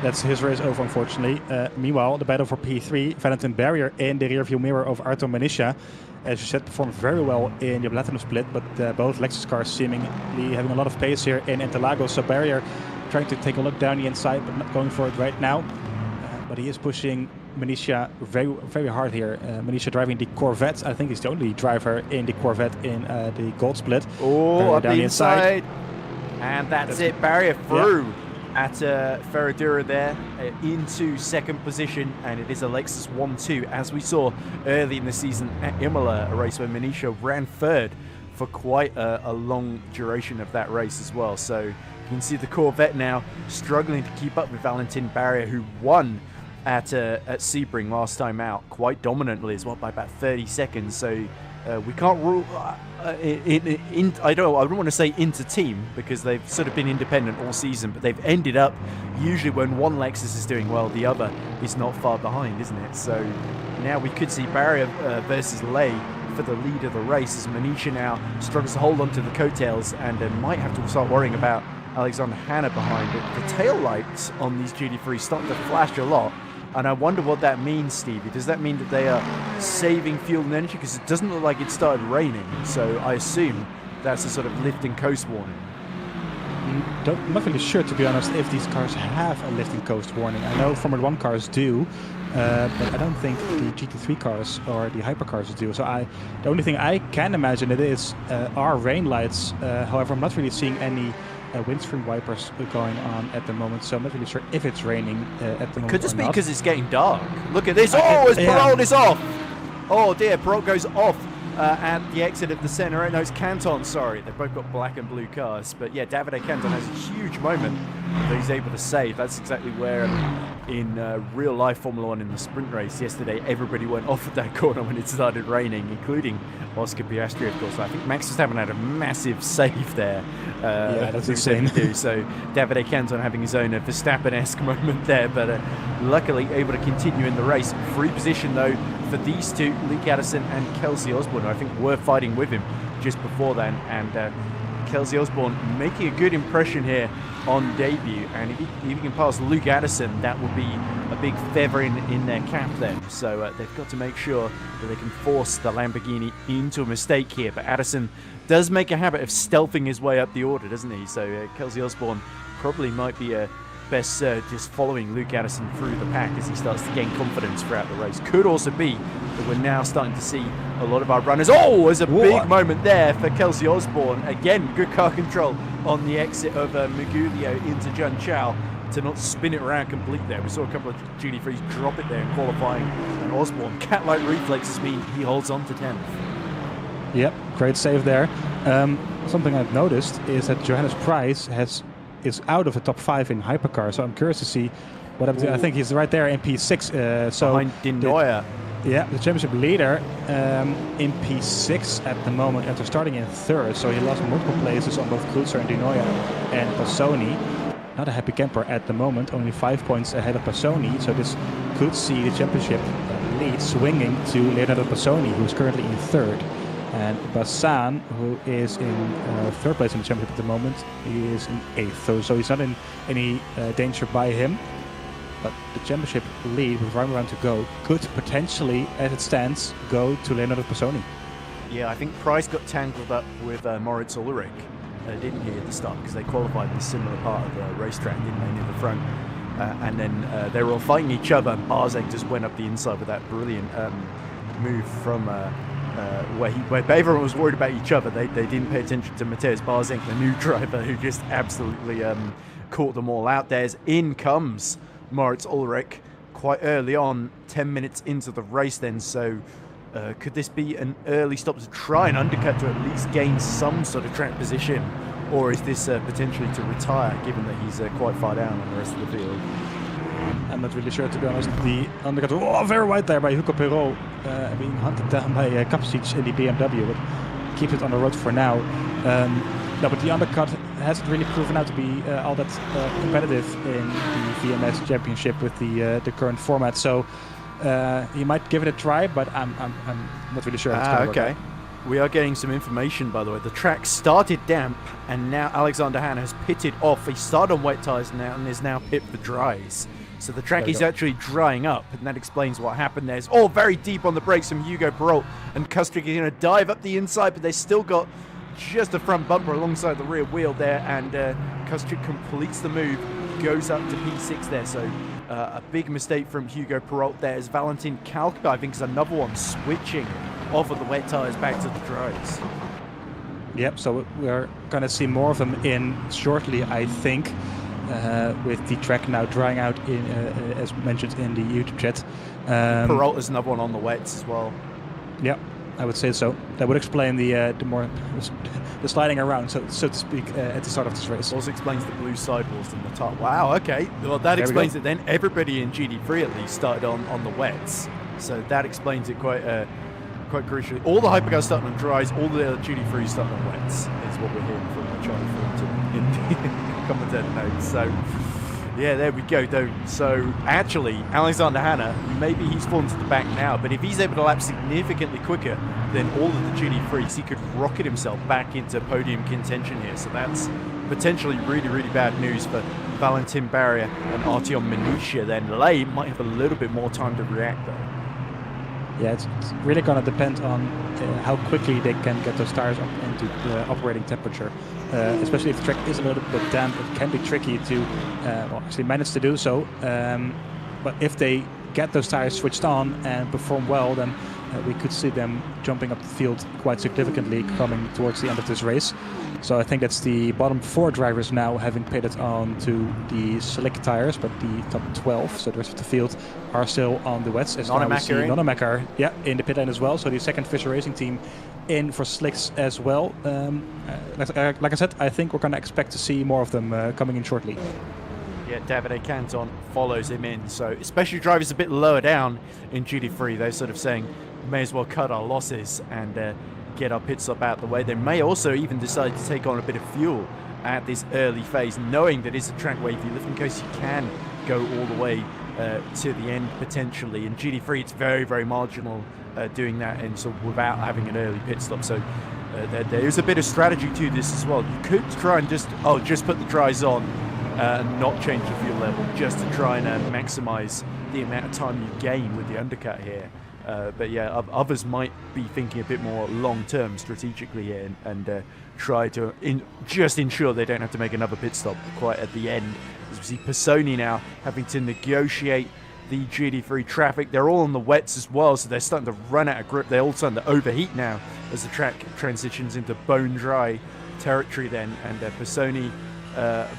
that's his race over, unfortunately. Meanwhile, the battle for P3, Valentin Barrier in the rearview mirror of Artur Manisha. As you said, performed very well in the Platinum split, but both Lexus cars seemingly having a lot of pace here in Interlagos. So Barrier trying to take a look down the inside, but not going for it right now. But he is pushing Manisha very, very hard here. Manisha driving the Corvette. I think he's the only driver in the Corvette in the Gold Split. Oh, up the inside. And that's it. Barrier through at Ferradura there into second position. And it is a Lexus 1-2, as we saw early in the season at Imola, a race where Manisha ran third for quite a long duration of that race as well. So you can see the Corvette now struggling to keep up with Valentin Barrier, who won at Sebring last time out quite dominantly as well by about 30 seconds. So we can't rule I don't want to say inter-team, because they've sort of been independent all season, but they've ended up usually when one Lexus is doing well, the other is not far behind, isn't it? So now we could see Barrier versus Lay for the lead of the race, as Manisha now struggles to hold on to the coattails and might have to start worrying about Alexander Hanna behind it. The tail lights on these GT3s starting to flash a lot, and I wonder what that means, Stevie. Does that mean that they are saving fuel and energy? Because it doesn't look like it started raining, so I assume that's a sort of lift and coast warning. I'm not really sure, to be honest, if these cars have a lift and coast warning. I know Formula 1 cars do, but I don't think the GT3 cars or the hypercars do. So the only thing I can imagine it is are rain lights. However, I'm not really seeing any windscreen wipers going on at the moment, so I'm not really sure if it's raining at the moment. Could this be because it's getting dark? Look at this. Perrault is off. Oh dear, Perrault goes off at the exit of the centre. No, it's Canton, sorry. They've both got black and blue cars. But yeah, Davide Canton has a huge moment that he's able to save. That's exactly where in real life Formula 1 in the sprint race yesterday, everybody went off at that corner when it started raining, including Oscar Piastri, of course. So I think Max Verstappen had a massive save there. Yeah, that's insane. So Davide Canton having his own Verstappen-esque moment there, but luckily able to continue in the race. Free position, though, for these two, Luke Addison and Kelsey Osborne, who I think were fighting with him just before then. And Kelsey Osborne making a good impression here on debut, and if he can pass Luke Addison, that would be a big feather in their cap then. So they've got to make sure that they can force the Lamborghini into a mistake here. But Addison does make a habit of stealthing his way up the order, doesn't he? So Kelsey Osborne probably might be best just following Luke Addison through the pack as he starts to gain confidence throughout the race. Could also be that we're now starting to see a lot of our runners. Oh, there's a big moment there for Kelsey Osborne. Again, good car control on the exit of Magulio into Junchal. to not spin it around completely there. We saw a couple of GT3s drop it there in qualifying, and Osborne, cat-like reflexes mean he holds on to 10th. Yep, great save there. Something I've noticed is that Johannes Price is out of the top 5 in hypercar, so I'm curious to see what happens. I think he's right there in P6. So behind Dinoya. The championship leader in P6 at the moment, after starting in 3rd, so he lost multiple places on both Kreutzer and Dinoya and Passoni. Not a happy camper at the moment, only 5 points ahead of Passoni, so this could see the championship lead swinging to Leonardo Passoni, who is currently in 3rd. And Bassan, who is in 3rd place in the championship at the moment, he is in 8th. So he's not in any danger by him. But the championship lead with 1 round to go could potentially, as it stands, go to Leonardo Passoni. Yeah, I think Price got tangled up with Moritz Ulrich, didn't he, at the start? Because they qualified in a similar part of the racetrack, didn't they, near the front? And then they were all fighting each other, and Barzeg just went up the inside with that brilliant move from where everyone was worried about each other. They didn't pay attention to Mateusz Barzeg, the new driver, who just absolutely caught them all out. In comes Moritz Ulrich quite early on, 10 minutes into the race then, so could this be an early stop to try and undercut to at least gain some sort of track position, or is this potentially to retire, given that he's quite far down on the rest of the field? I'm not really sure, to be honest. The undercut, very wide there by Hugo Perrault, being hunted down by Kapicic in the BMW, but keeps it on the road for now. No, but the undercut hasn't really proven out to be all that competitive in the VMS Championship with the current format. So he might give it a try, but I'm not really sure. Okay. We are getting some information, by the way. The track started damp, and now Alexander Hanna has pitted off. He started on wet tyres now and is now pit for dries. So the track is actually drying up, and that explains what happened there. It's all very deep on the brakes from Hugo Perrault, and Kustrick is going to dive up the inside, but they've still got just a front bumper alongside the rear wheel there, and Kustrick completes the move, goes up to P6 there. So a big mistake from Hugo Perrault there, as Valentin Kalka, I think, is another one switching off of the wet tyres back to the dries. Yep, so we're going to see more of them in shortly, I think, with the track now drying out, as mentioned in the YouTube chat. Perrault is another one on the wets as well. Yep, I would say so. That would explain the sliding around, so to speak, at the start of this race. Also explains the blue sidewalls in the top. Wow, okay. Well, that explains it then. Everybody in GT3 at least started on the wets, so that explains it quite crucially. All the hypercars starting on dries, all the GT3s starting on wets, is what we're hearing from Charlie Thornton in the commentator notes. So, yeah, there we go, though. So, actually, Alexander Hanna, maybe he's fallen to the back now, but if he's able to lap significantly quicker than all of the GT3s, he could rocket himself back into podium contention here. So that's potentially really, really bad news for Valentin Barrier and Artyom Minutia. Then Lay might have a little bit more time to react, though. Yeah, it's really going to depend on how quickly they can get those tires up into the operating temperature. Especially if the track is a little bit damp, it can be tricky to actually manage to do so. But if they get those tires switched on and perform well, then we could see them jumping up the field quite significantly coming towards the end of this race. So I think that's the bottom 4 drivers now having pitted on to the slick tires, but the top 12, so the rest of the field, are still on the wets. As now we see Nonemaker, in the pit lane as well. So the second Fisher Racing team in for slicks as well. Like I said, I think we're going to expect to see more of them coming in shortly. Yeah, Davide Canton follows him in. So especially drivers a bit lower down in GT3, they're sort of saying, may as well cut our losses and get our pit stop out the way. They may also even decide to take on a bit of fuel at this early phase, knowing that it's a track where if you lift in case you can go all the way to the end potentially. In GT3 it's very, very marginal doing that, and so without having an early pit stop. So there is a bit of strategy to this as well. You could try and just put the dries on and not change the fuel level, just to try and maximize the amount of time you gain with the undercut here. But yeah, others might be thinking a bit more long-term strategically here and try to just ensure they don't have to make another pit stop quite at the end. As we see Passoni now having to negotiate the GT3 traffic. They're all on the wets as well, so they're starting to run out of grip. They're all starting to overheat now as the track transitions into bone dry territory then. And Passoni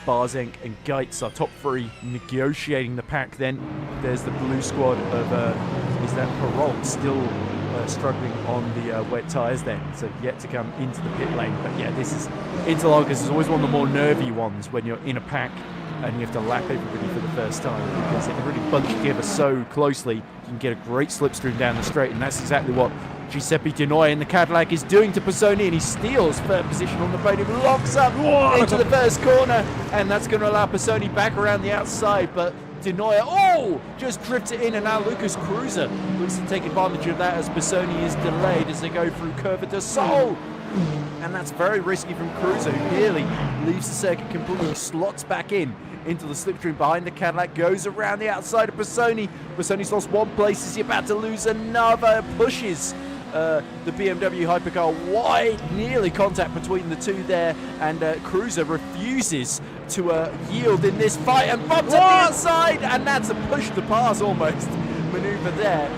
Barzenk and Geitz are top 3 negotiating the pack. Then there's the blue squad of is that Perrault still struggling on the wet tyres then, so yet to come into the pit lane. But yeah, this is Interlagos is always one of the more nervy ones when you're in a pack and you have to lap everybody for the first time, because if you really bunch together so closely, you can get a great slipstream down the straight, and that's exactly what Giuseppe Di Noia in the Cadillac is doing to Pisoni, and he steals third position on the podium, locks up into the first corner, and that's going to allow Pisoni back around the outside, but Di Noia, just drifts it in, and now Lucas Cruiser looks to take advantage of that as Pisoni is delayed as they go through Curva de Sol. And that's very risky from Cruiser, who nearly leaves the circuit completely, slots back into the slipstream behind the Cadillac, goes around the outside of Pisoni. Pisoni's lost one place, is he about to lose another? Pushes the BMW hypercar wide, nearly contact between the two there, and Cruiser refuses to yield in this fight and bumps at the inside, and that's a push to pass almost maneuver there.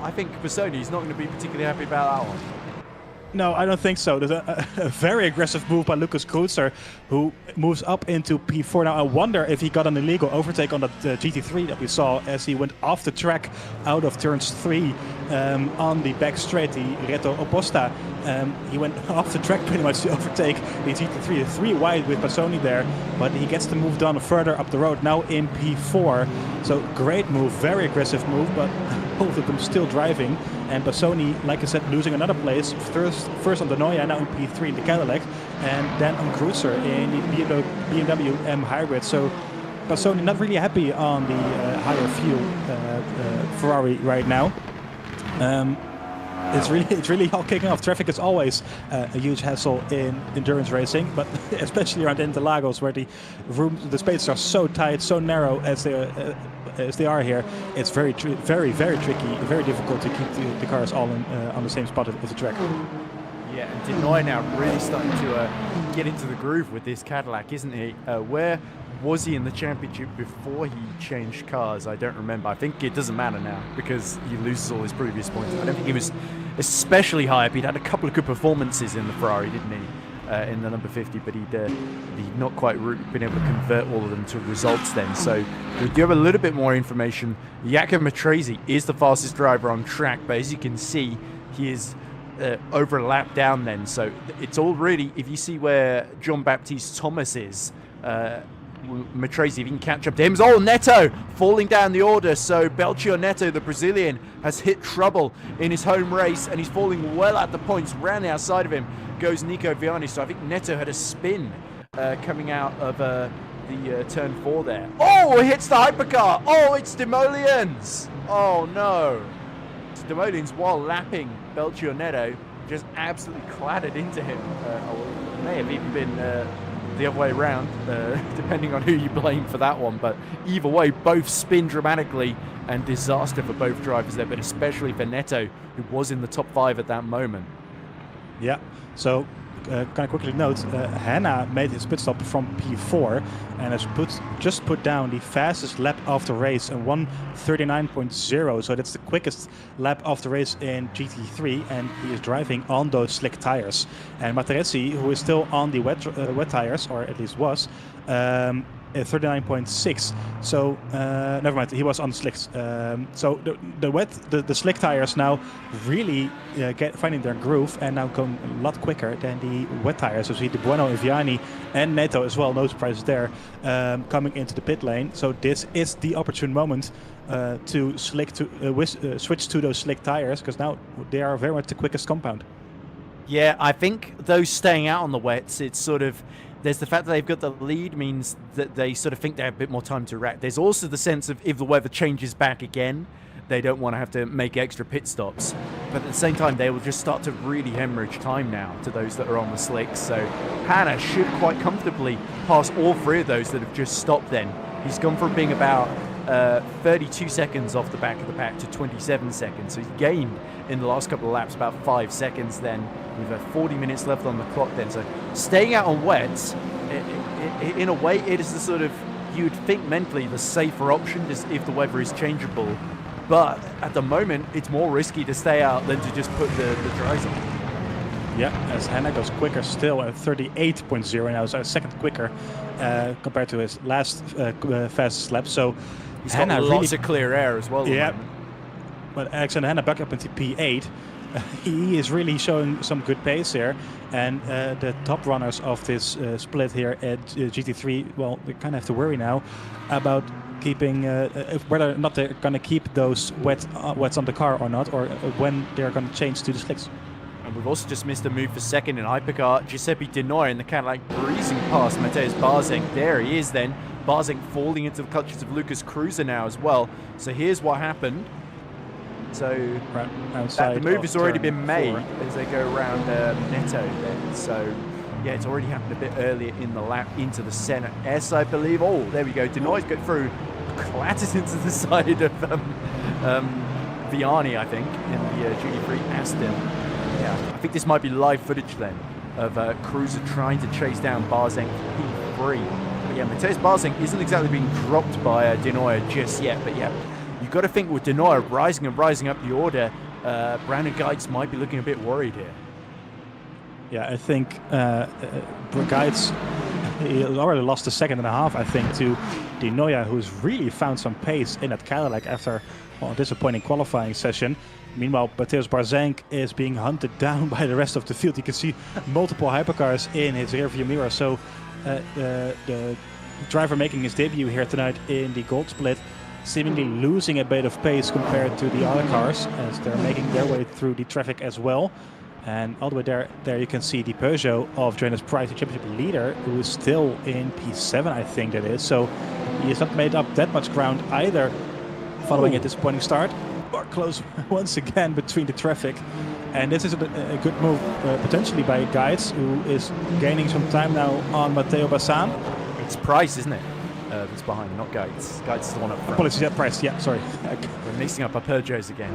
I think Pisoni's not going to be particularly happy about that one. No, I don't think so. There's a very aggressive move by Lucas Cruiser, who moves up into P4. Now, I wonder if he got an illegal overtake on that GT3 that we saw as he went off the track out of turns 3 on the back straight, the Reto Opposta. He went off the track pretty much to overtake the GT3, 3 wide with Pisoni there, but he gets to move down further up the road, now in P4. So great move, very aggressive move, but both of them still driving. And Pisoni, like I said, losing another place, first on Di Noia, now in P3 in the Cadillac, and then on Cruiser in the BMW M Hybrid. So Pisoni not really happy on the higher fuel Ferrari right now. It's really all kicking off. Traffic is always a huge hassle in endurance racing, but especially around Interlagos, where the spaces are so tight, so narrow as they are here. It's very tricky, very difficult to keep the cars all on the same spot of the track. Yeah, and Di Noia now really starting to get into the groove with this Cadillac, isn't he? Where was he in the championship before he changed cars? I don't remember. I think it doesn't matter now because he loses all his previous points. I don't think he was especially high up. He'd had a couple of good performances in the Ferrari, didn't he? In the number 50, but he'd not quite been able to convert all of them to results then. So we do have a little bit more information. Jakob Matrese is the fastest driver on track, but as you can see, he is over a lap down then. So it's all really, if you see where John Baptiste Thomas is, Matrese, if you can catch up to him. Oh, Neto falling down the order. So Belchio Neto, the Brazilian, has hit trouble in his home race, and he's falling well at the points. Round the outside of him goes Nico Viani. So I think Neto had a spin coming out of the turn 4 there. Oh, it hits the hypercar. Oh, it's Demolians. Oh no. It's Demolians, while lapping Belchio Neto, just absolutely clattered into him. It may have even been the other way around, depending on who you blame for that one. But either way, both spin dramatically, and disaster for both drivers there, but especially for Neto, who was in the top 5 at that moment. Yeah, so can I quickly note, Hanna made his pit stop from P4 and has just put down the fastest lap of the race in 1:39.0, so that's the quickest lap of the race in GT3, and he is driving on those slick tires. And Materesi, who is still on the wet tires, or at least was, 39.6. So never mind, he was on slicks. So the slick tires now really finding their groove and now going a lot quicker than the wet tires. So see the Bueno and Viani and Neto as well, no surprises there, coming into the pit lane. So this is the opportune moment to switch to those slick tires, because now they are very much the quickest compound. Yeah, I think those staying out on the wets, it's sort of, there's the fact that they've got the lead means that they sort of think they have a bit more time to react. There's also the sense of if the weather changes back again, they don't want to have to make extra pit stops. But at the same time, they will just start to really hemorrhage time now to those that are on the slicks. So Hanna should quite comfortably pass all 3 of those that have just stopped then. He's gone from being about 32 seconds off the back of the pack to 27 seconds. So he's gained in the last couple of laps about 5 seconds then. We've got 40 minutes left on the clock then. So staying out on wets, in a way, it is the sort of, you'd think mentally, the safer option just if the weather is changeable. But at the moment, it's more risky to stay out than to just put the dries on. Yeah, as Hanna goes quicker still at 38.0 now, so a second quicker compared to his last fastest lap. So he's Hanna got lots of clear air as well. Yeah, but Alexander Hanna back up into P8. He is really showing some good pace here, and the top runners of this split here at GT3, well, we kind of have to worry now about keeping whether or not they're going to keep those wets on the car or not, or when they're going to change to the slicks. And we've also just missed a move for second in hypercar. Giuseppe Di Noia in the Cadillac breezing past Mateusz Barzeng. There he is then. Barzeng falling into the clutches of Lucas Cruiser now as well. So here's what happened. So right outside the move has already been made 4. as they go around Neto then. So yeah, it's already happened a bit earlier in the lap into the center S, I believe. Oh, there we go. Di Noia's got through, clatters into the side of Vianney, I think, in the GT3 Aston. Yeah, I think this might be live footage then of Cruiser trying to chase down Barzeng for P3. But yeah, Mateusz Barzeng isn't exactly being dropped by Di Noia just yet. But yeah, you've got to think with Di Noia rising and rising up the order, Brandon Geitz might be looking a bit worried here. Yeah, I think Geitz, he already lost a second and a half, I think, to Di Noia, who's really found some pace in that Cadillac after a disappointing qualifying session. Meanwhile, Mateusz Barzeng is being hunted down by the rest of the field. You can see multiple hypercars in his rearview mirror. So the driver making his debut here tonight in the Gold Split, seemingly losing a bit of pace compared to the other cars as they're making their way through the traffic as well. And all the way there you can see the Peugeot of Johannes Price, the championship leader, who is still in P7, I think that is. So he has not made up that much ground either, following a disappointing start. Or close once again between the traffic. And this is a good move potentially by Geitz, who is gaining some time now on Matteo Bassan. It's Price, isn't it? That's behind, not Geitz. Geitz is the one up front. Apologies, yeah, Price, yeah, sorry. We're mixing up our Peugeots again.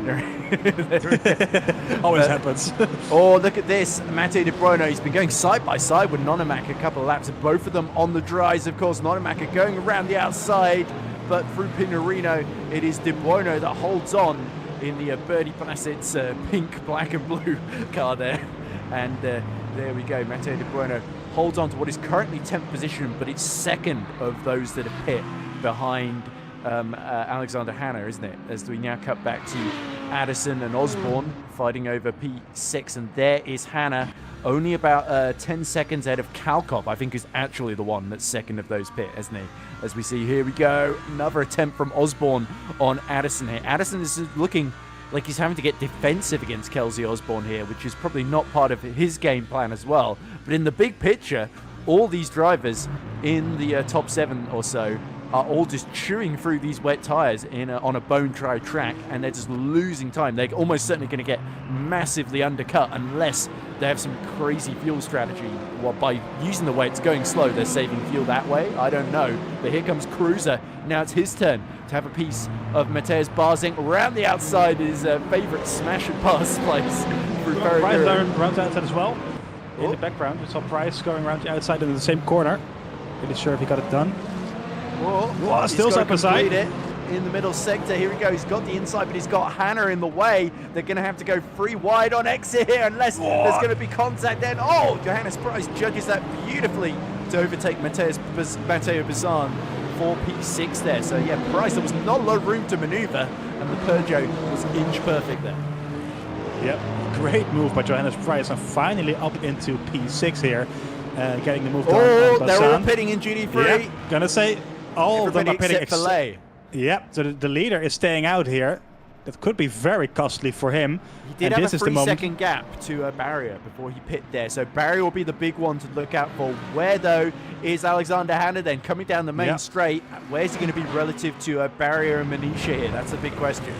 Always happens. Oh, look at this. Matteo De Bruyne, he's been going side by side with Nonomac a couple of laps, both of them on the dries, of course. Nonomac going around the outside, but through Pinarino, it is De Bruyne that holds on in the Birdie Placet's pink, black and blue car there. And there we go. Matteo De Bruyne holds on to what is currently 10th position, but it's second of those that are pit behind Alexander Hanna, isn't it? As we now cut back to Addison and Osborne fighting over P6, and there is Hanna, only about 10 seconds ahead of Kalkop, I think is actually the one that's second of those pit, isn't he? As we see, here we go, another attempt from Osborne on Addison here. Addison is looking like he's having to get defensive against Kelsey Osborne here, which is probably not part of his game plan as well. But in the big picture, all these drivers in the top 7 or so are all just chewing through these wet tires on a bone-dry track, and they're just losing time. They're almost certainly going to get massively undercut unless they have some crazy fuel strategy. Well, by using the wets, going slow, they're saving fuel that way. I don't know. But here comes Cruiser. Now it's his turn to have a piece of Mateusz Barzeng around the outside, his favourite smash and pass place. Price around the outside as well. In the background, we saw Price going around the outside in the same corner. Really sure if he got it done. Whoa, still side by side. It in the middle sector. Here he goes. He's got the inside, but he's got Hanna in the way. They're going to have to go 3 wide on exit here unless there's going to be contact then. Oh, Johannes Price judges that beautifully to overtake Matteo Bazan for P6 there. So yeah, Price, there was not a lot of room to maneuver, and the Peugeot was inch perfect there. Yep, great move by Johannes Price, and finally up into P6 here, getting the move done. Oh, they're all pitting in GT3. Yep, gonna say all everybody of them are pitting except for Lay. Yep, so the leader is staying out here. That could be very costly for him. He did have a 3-second gap to a barrier before he pit there. So barrier will be the big one to look out for. Where, though, is Alexander Hanna then coming down the main straight? Where's he going to be relative to a barrier and Manisha here? That's a big question.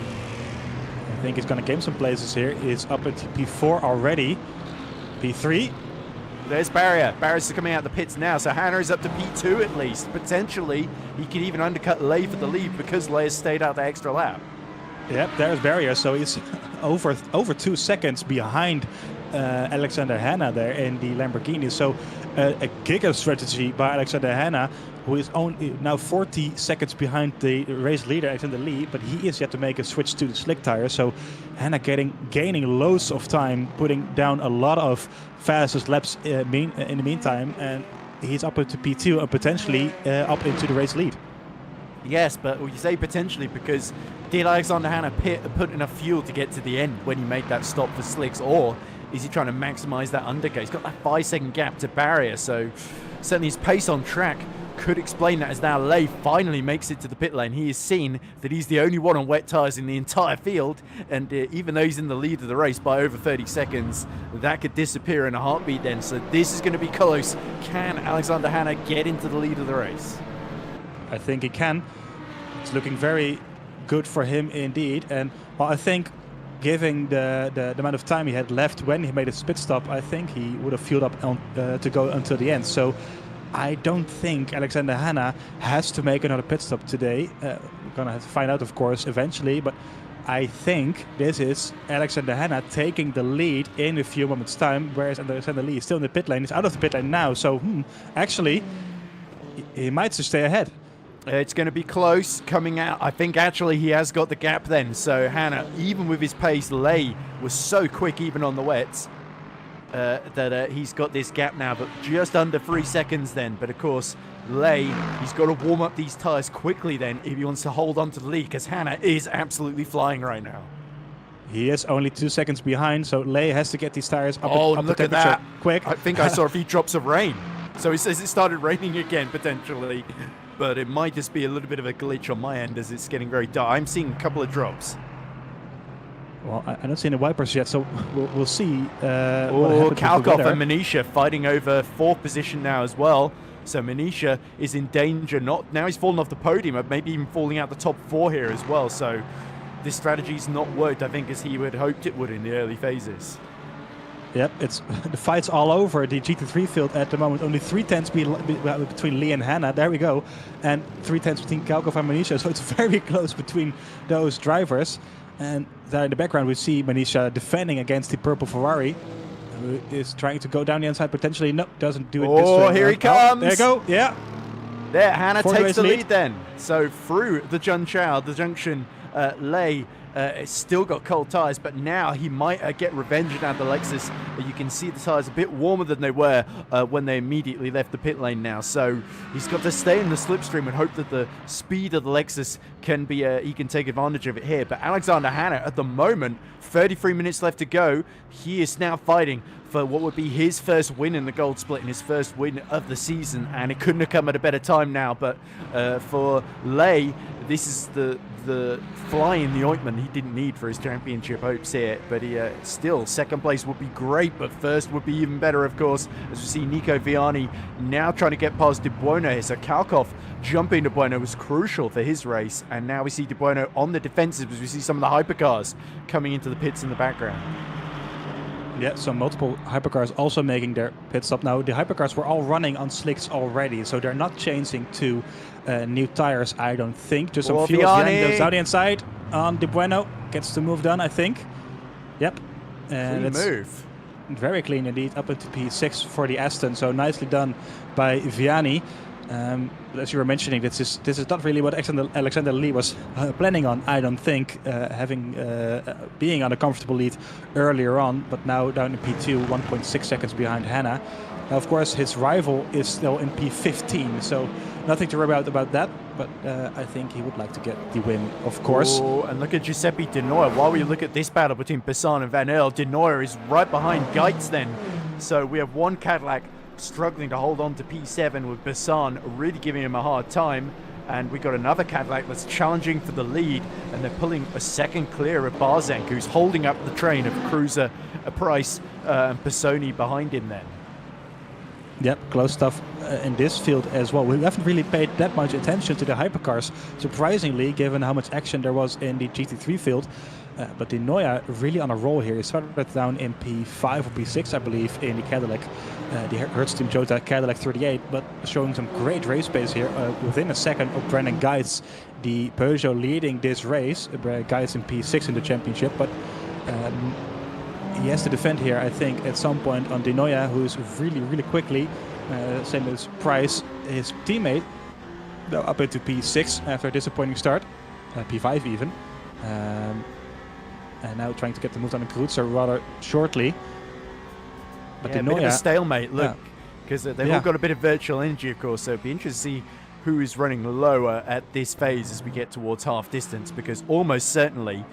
I think he's going to gain some places here. He's up at P4 already. P3. There's Barrier. Barrier's coming out the pits now, so Hanna is up to P2 at least. Potentially, he could even undercut Lay for the lead because Lay has stayed out the extra lap. Yep, there's Barrier, so he's over 2 seconds behind Alexander Hanna there in the Lamborghini. So a giga strategy by Alexander Hanna, who is only now 40 seconds behind the race leader Alexander Lee, but he is yet to make a switch to the slick tire. So Hanna gaining loads of time, putting down a lot of fastest laps in the meantime, and he's up into P2 and potentially up into the race lead. Yes, but you say potentially because did Alexander Hanna put enough fuel to get to the end when he made that stop for slicks, or is he trying to maximize that undercut? He's got that 5-second gap to barrier, so certainly his pace on track could explain that, as now Lay finally makes it to the pit lane. He has seen that he's the only one on wet tyres in the entire field, and even though he's in the lead of the race by over 30 seconds, that could disappear in a heartbeat then. So this is going to be close. Can Alexander Hanna get into the lead of the race? I think he can. It's looking very good for him indeed. And well, I think given the amount of time he had left when he made his pit stop, I think he would have fueled up to go until the end. So I don't think Alexander Hanna has to make another pit stop today. We're going to have to find out, of course, eventually. But I think this is Alexander Hanna taking the lead in a few moments' time, whereas Alexander Lee is still in the pit lane. He's out of the pit lane now. So actually, he might just stay ahead. It's going to be close coming out. I think actually he has got the gap then. So Hanna, even with his pace, Lay was so quick even on the wets that he's got this gap now, but just under 3 seconds then. But of course, Lay, he's got to warm up these tyres quickly then if he wants to hold on to the lead, because Hanna is absolutely flying right now. He is only 2 seconds behind, so Lay has to get these tyres up, up the look at temperature that. quick. I think I saw a few drops of rain. So he says it started raining again, potentially. But it might just be a little bit of a glitch on my end as it's getting very dark. I'm seeing a couple of drops. Well, I don't see any wipers yet, so we'll see. Kalkov and Manisha fighting over 4th position now as well. So Manisha is in danger. Now he's fallen off the podium, maybe even falling out the top 4 here as well. So this strategy's not worked, I think, as he would hoped it would in the early phases. Yep, it's the fight's all over the GT3 field at the moment. Only 3/10 between Lee and Hanna. There we go. And 3/10 between Kalkov and Manisha. So it's very close between those drivers. And there in the background we see Manisha defending against the purple Ferrari, who is trying to go down the inside potentially. No, doesn't do it this way. Oh, here he comes. There you go. Yeah. There, Hanna takes the lead then. So through the junction, Lay still got cold tyres, but now he might get revenge now the Lexus. You can see the tyres a bit warmer than they were when they immediately left the pit lane now. So he's got to stay in the slipstream and hope that the speed of the Lexus can be, he can take advantage of it here. But Alexander Hanna, at the moment, 33 minutes left to go. He is now fighting for what would be his first win in the gold split and his first win of the season, and it couldn't have come at a better time now. But for Lay, this is the fly in the ointment he didn't need for his championship hopes here. But he still, second place would be great, but first would be even better, of course, as we see Nico Viani now trying to get past De Buono here. So Kalkov jumping De Buono was crucial for his race, and now we see De Buono on the defensive as we see some of the hypercars coming into the pits in the background. Yeah, so multiple hypercars also making their pit stop. Now, the hypercars were all running on slicks already, so they're not changing to new tires, I don't think. Just some fuel goes down the inside. De Buono gets the move done, I think. Yep. And it's move. Very clean indeed, up into P6 for the Aston, so nicely done by Viani. But as you were mentioning, this is not really what Alexander Lee was planning on, I don't think, being on a comfortable lead earlier on, but now down in P2, 1.6 seconds behind Hanna. Now, of course, his rival is still in P15, so nothing to worry about that, but I think he would like to get the win, of course. Oh, and look at Giuseppe De Noia. While we look at this battle between Besson and Van Earl, De Noia is right behind Geitz then. So we have one Cadillac struggling to hold on to P7 with Besson really giving him a hard time, and we got another Cadillac that's challenging for the lead, and they're pulling a second clear of Barzenk, who's holding up the train of Cruiser, Price and Pisoni behind him then. Yep, close stuff in this field as well. We haven't really paid that much attention to the hypercars, surprisingly, given how much action there was in the GT3 field. But De Noia really on a roll here. He started down in P5 or P6, I believe, in the Cadillac, the Hertz Team Jota Cadillac 38, but showing some great race pace here within a second of Brandon Geitz, the Peugeot leading this race. Geitz in P6 in the championship, but he has to defend here, I think, at some point on De Noia, who's really, really quickly, same as Price, his teammate, Now up into P6 after a disappointing start. P5 even. And now trying to get the move on the Kreutzer rather shortly. But yeah, a bit of a stalemate, look. Because they've all got a bit of virtual energy, of course, so it'd be interesting to see who is running lower at this phase as we get towards half distance, because almost certainly,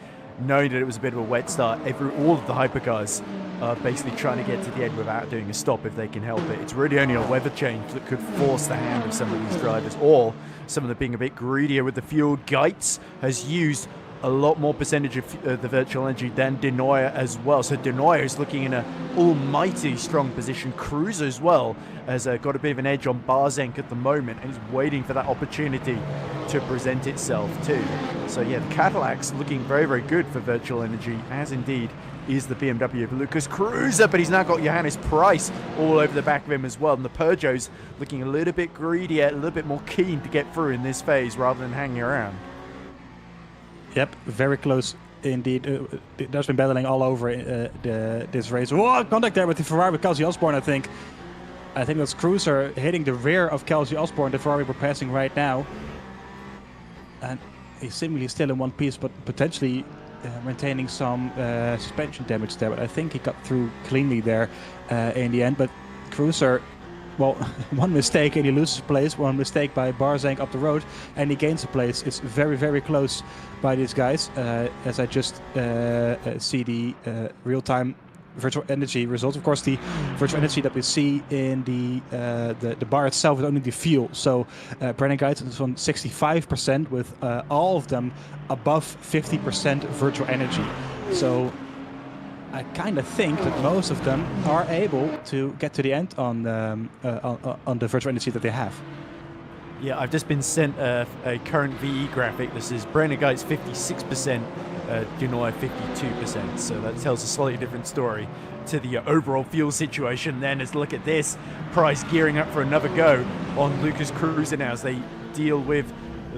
knowing that it was a bit of a wet start, all of the hypercars are basically trying to get to the end without doing a stop if they can help it. It's really only a weather change that could force the hand of some of these drivers, or some of them being a bit greedier with the fuel. Geitz has used a lot more percentage of the virtual energy than De Nooijer as well. So De Nooijer is looking in an almighty strong position. Cruz as well has got a bit of an edge on Barzenk at the moment and is waiting for that opportunity to present itself too. So yeah, the Cadillac's looking very, very good for virtual energy, as indeed is the BMW of Lucas Kruse, but he's now got Johannes Price all over the back of him as well. And the Peugeot's looking a little bit greedier, a little bit more keen to get through in this phase rather than hanging around. Yep, very close indeed. There's been battling all over this race. Whoa, contact there with the Ferrari with Kelsey Osborne, I think. I think that's Cruiser hitting the rear of Kelsey Osborne, the Ferrari we're passing right now. And he's seemingly still in one piece, but potentially maintaining some suspension damage there. But I think he got through cleanly there in the end. But Cruiser, well, one mistake and he loses place, one mistake by Barzenk up the road and he gains a place. It's very, very close by these guys. As I just see the real-time virtual energy results. Of course, the virtual energy that we see in the bar itself is only the fuel. So Brennan Geitz is on 65% with all of them above 50% virtual energy. So I kind of think that most of them are able to get to the end on the virtual energy that they have. Yeah, I've just been sent a current VE graphic. This is Brennan Geitz 56%, De Nooijer 52%. So that tells a slightly different story to the overall fuel situation. Then as look at this, Price gearing up for another go on Lucas Kruse now as they deal with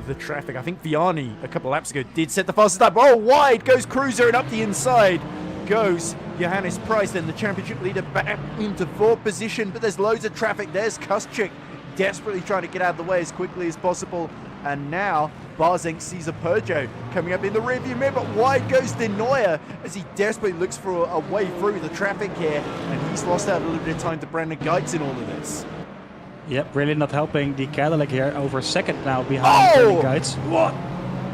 the traffic. I think Vianney a couple of laps ago did set the fastest lap. Oh, wide goes Kruse and up the inside goes Johannes Price, then the championship leader back into fourth position, but there's loads of traffic. There's Kuschik desperately trying to get out of the way as quickly as possible, and now Barzenk sees a Peugeot coming up in the rearview mirror, but wide goes De Nooijer as he desperately looks for a way through the traffic here, and he's lost out a little bit of time to Brennan Geitz in all of this. Yep, really not helping the Cadillac here, over second now behind Brennan Geitz. What?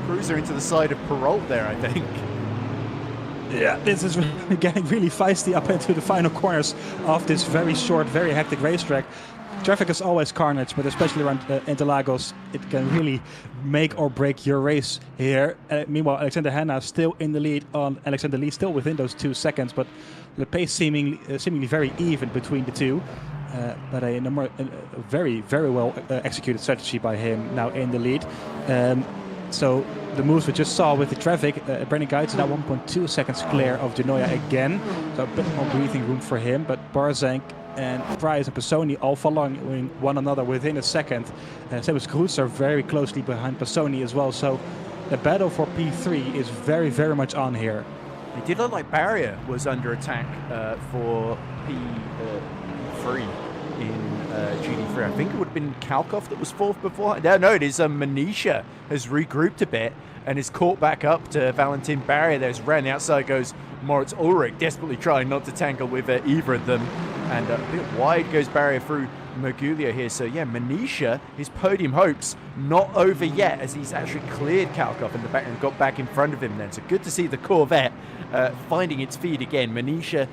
Cruiser into the side of Perrault there, I think. Yeah, this is getting really feisty up into the final corners of this very short, very hectic racetrack. Traffic is always carnage, but especially around Interlagos, it can really make or break your race here. Meanwhile, Alexander Hanna still in the lead on Alexander Lee, still within those 2 seconds, but the pace seemingly very even between the two. But a very, very well executed strategy by him now in the lead. So the moves we just saw with the traffic, Brennan Geitz is now 1.2 seconds clear of De Nooijer again. So a bit more breathing room for him. But Barzenk and Price and Passoni all following one another within a second. Same as Cruz are very closely behind Passoni as well. So the battle for P3 is very, very much on here. It did look like Barrier was under attack for P3 in GD3. I think it would have been Kalkov that was fourth before. No, it is Manisha has regrouped a bit and is caught back up to Valentin Barrier. There's round the outside goes Moritz Ulrich, desperately trying not to tangle with either of them. And a bit wide goes Barrier through Mergulio here. So yeah, Manisha, his podium hopes not over yet as he's actually cleared Kalkov in the back and got back in front of him then. So good to see the Corvette finding its feet again. Manisha,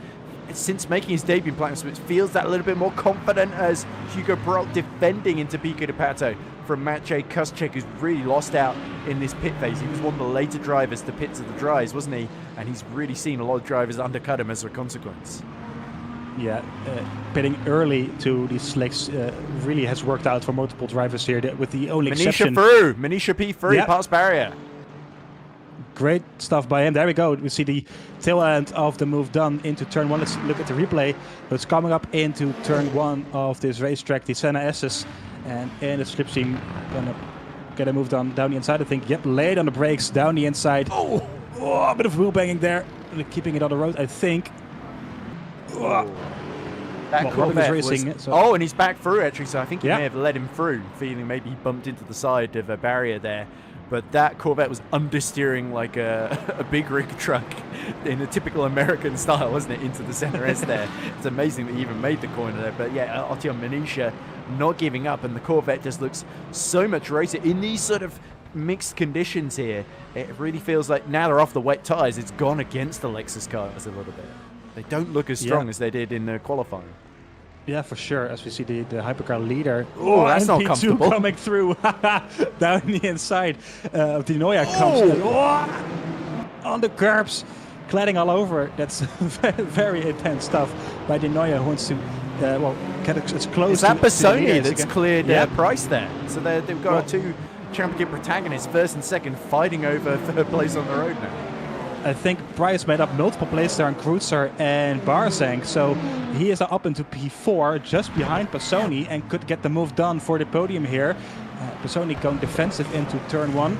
since making his debut in Platinum, feels that a little bit more confident as Hugo Perrault defending into Pico de Pato from Maciej Kuschik, who's really lost out in this pit phase. He was one of the later drivers to pits of the dries, wasn't he? And he's really seen a lot of drivers undercut him as a consequence. Yeah, pitting early to these slicks really has worked out for multiple drivers here, with the only exception. Manisha P3, past Barrier. Great stuff by him. There we go. We see the tail end of the move done into turn one. Let's look at the replay. So it's coming up into turn one of this racetrack, the Senna S's. And in the slipstream, gonna get a move done down the inside, I think. Yep, late on the brakes, down the inside. Oh, a bit of wheel banging there. Keeping it on the road, I think. That well, Robin Corvette was racing. Oh, and he's back through actually, so I think he Yeah. may have let him through, feeling maybe he bumped into the side of a barrier there. But that Corvette was understeering like a big rig truck in a typical American style, wasn't it, into the center S there. It's amazing that he even made the corner there. But yeah, Artyom Manisha not giving up, and the Corvette just looks so much racer in these sort of mixed conditions here. It really feels like now they're off the wet tires, it's gone against the Lexus cars a little bit. They don't look as strong as they did in the qualifying. Yeah, for sure. As we see the hypercar leader. Oh, that's not comfortable. Coming through down the inside. Di Noia comes in. On the curbs, cladding all over. That's very intense stuff by Di Noia, who wants to get as close. Is that to Bassoni that's again. cleared Price there? So they've got two championship protagonists, first and second, fighting over third place on the road now. I think Price made up multiple places there on Kreutzer and Barzank, so he is up into P4, just behind Bassoni, and could get the move done for the podium here. Bassoni going defensive into turn 1,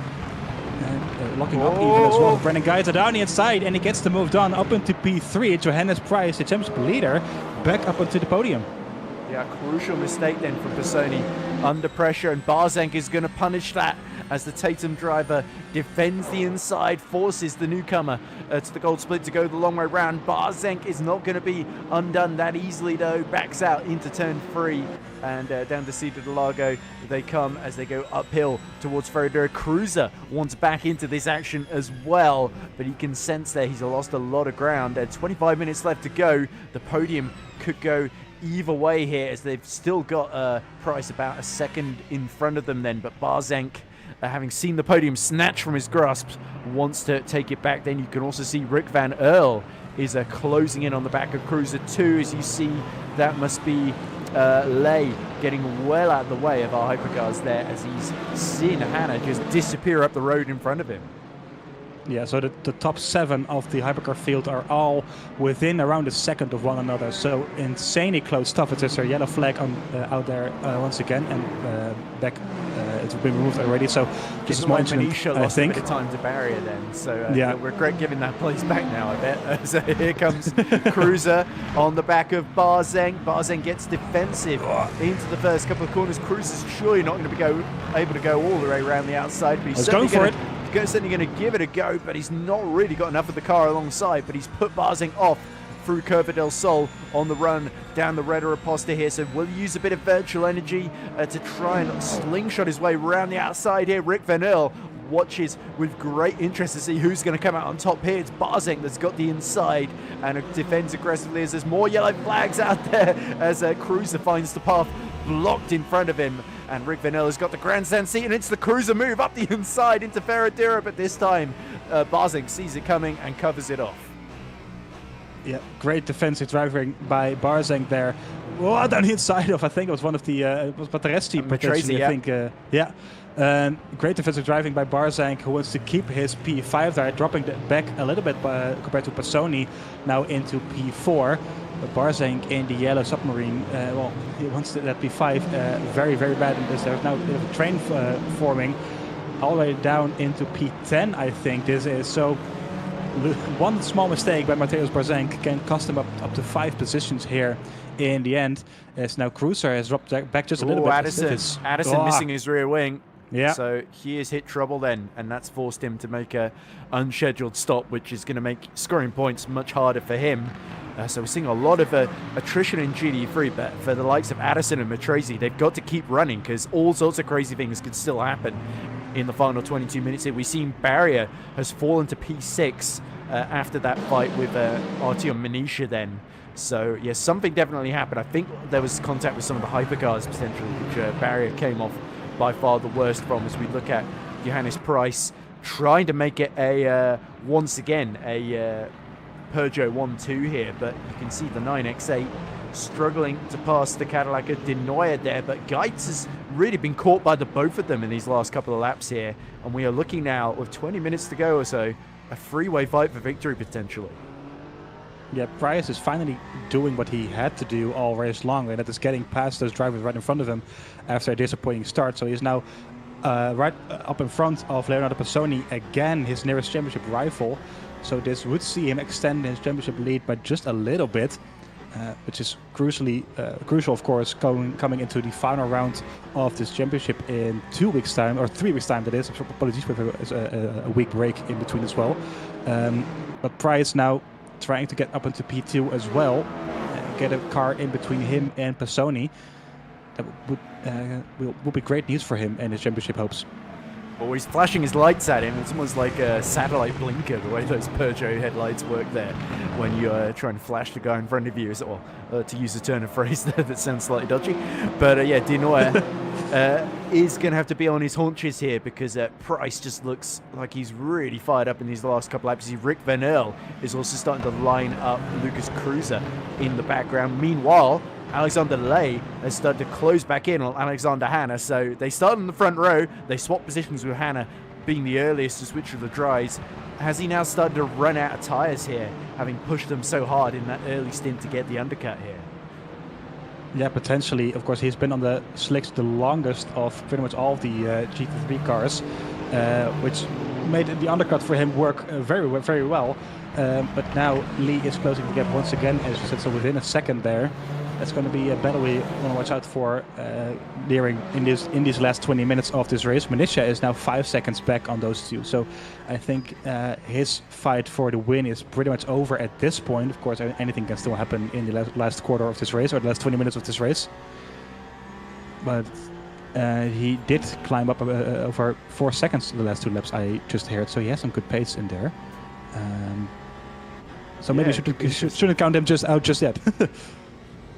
and locking up even as well. Brennan Geiser down the inside, and he gets the move done up into P3. Johannes Price, the championship leader, back up onto the podium. Yeah, crucial mistake then from Bassoni under pressure, and Barzank is going to punish that as the Tatum driver defends the inside, forces the newcomer to the gold split to go the long way round. Barzank is not going to be undone that easily though, backs out into turn 3 and down to Interlagos they come as they go uphill towards Ferradura. Cruiser wants back into this action as well, but he can sense there he's lost a lot of ground. 25 minutes left to go. The podium could go either way here as they've still got Price about a second in front of them then, but Barzank, having seen the podium snatched from his grasp, wants to take it back. Then you can also see Rick Van Earl is closing in on the back of Cruiser 2. As you see, that must be Lay getting well out of the way of our hypercars there as he's seen Hannah just disappear up the road in front of him. Yeah, so the top 7 of the hypercar field are all within around a second of one another. So insanely close stuff. It's a yellow flag on out there once again, and back it's been removed already. So just a small incident, I think. A bit of time to barrier then. So yeah, we're regret giving that place back now, I bet. So here comes Cruiser on the back of Barzank. Barzank gets defensive into the first couple of corners. Cruiser's surely not going to be able to go all the way around the outside, but he's going for it. Certainly going to give it a go, but he's not really got enough of the car alongside, but he's put Barzank off through Curva del Sol on the run down the Red Raposta here, so will use a bit of virtual energy to try and slingshot his way around the outside here. Rick Van Earl watches with great interest to see who's going to come out on top here. It's Barzank that's got the inside and defends aggressively as there's more yellow flags out there as Cruiser finds the path blocked in front of him, and Rick Van Earl has got the grandstand seat, and it's the Cruiser move up the inside into Ferradura, but this time Barzank sees it coming and covers it off. Yeah, great defensive driving by Barzank there. Oh, down the inside of, I think it was one of the it was Materesti potentially, I think. Yeah. Great defensive driving by Barzank, who wants to keep his P5 there, dropping back a little bit compared to Bassoni, now into P4. But Barzank in the yellow submarine, well, he wants that P5 very, very bad. And there's now a bit of a train forming all the way down into P10, I think this is. So one small mistake by Mateusz Barzank can cost him up to 5 positions here in the end. As now Cruiser has dropped back just a little bit. Addison missing his rear wing. Yeah. So he has hit trouble then, and that's forced him to make a unscheduled stop, which is going to make scoring points much harder for him. So we're seeing a lot of attrition in GD3, but for the likes of Addison and Matrese, they've got to keep running because all sorts of crazy things can still happen in the final 22 minutes here. We've seen Barrier has fallen to P6 after that fight with Artyom Manisha then. So, yeah, something definitely happened. I think there was contact with some of the hypercars potentially, which Barrier came off by far the worst from, as we look at Johannes Price trying to make it once again a Peugeot 1-2 here, but you can see the 9X8 struggling to pass the Cadillac of Di Noia there, but Geitz has really been caught by the both of them in these last couple of laps here, and we are looking now with 20 minutes to go or so, a three-way fight for victory potentially. Yeah, Price is finally doing what he had to do all race long, and that is getting past those drivers right in front of him after a disappointing start. So he's now right up in front of Leonardo Bassoni again, his nearest championship rival. So this would see him extend his championship lead by just a little bit. which is crucial, of course, coming into the final round of this championship in 2 weeks' time, or 3 weeks' time. That is. Apologies for a week break in between as well. But Price now trying to get up into P2 as well, get a car in between him and Passoni. That would be great news for him and his championship hopes. Well, he's flashing his lights at him. It's almost like a satellite blinker, the way those Peugeot headlights work there when you're trying to flash the guy in front of you. To use a turn of phrase there that sounds slightly dodgy. But yeah, De Nooijer is going to have to be on his haunches here because Price just looks like he's really fired up in these last couple laps. Rick Van Earl is also starting to line up Lucas Cruiser in the background. Meanwhile, Alexander Ley has started to close back in on Alexander Hanna. So they start in the front row. They swap positions with Hanna being the earliest to switch to the dries. Has he now started to run out of tyres here, having pushed them so hard in that early stint to get the undercut here? Yeah, potentially. Of course, he's been on the slicks the longest of pretty much all of the GT3 cars, which made the undercut for him work very well. But now Lee is closing the gap once again, as you said, so within a second there. That's going to be a battle we want to watch out for nearing in these last 20 minutes of this race. Manisha is now 5 seconds back on those two, so I think his fight for the win is pretty much over at this point. Of course, anything can still happen in the last quarter of this race or the last 20 minutes of this race. But he did climb up over 4 seconds in the last 2 laps, I just heard, so he has some good pace in there. So maybe shouldn't count him out just yet.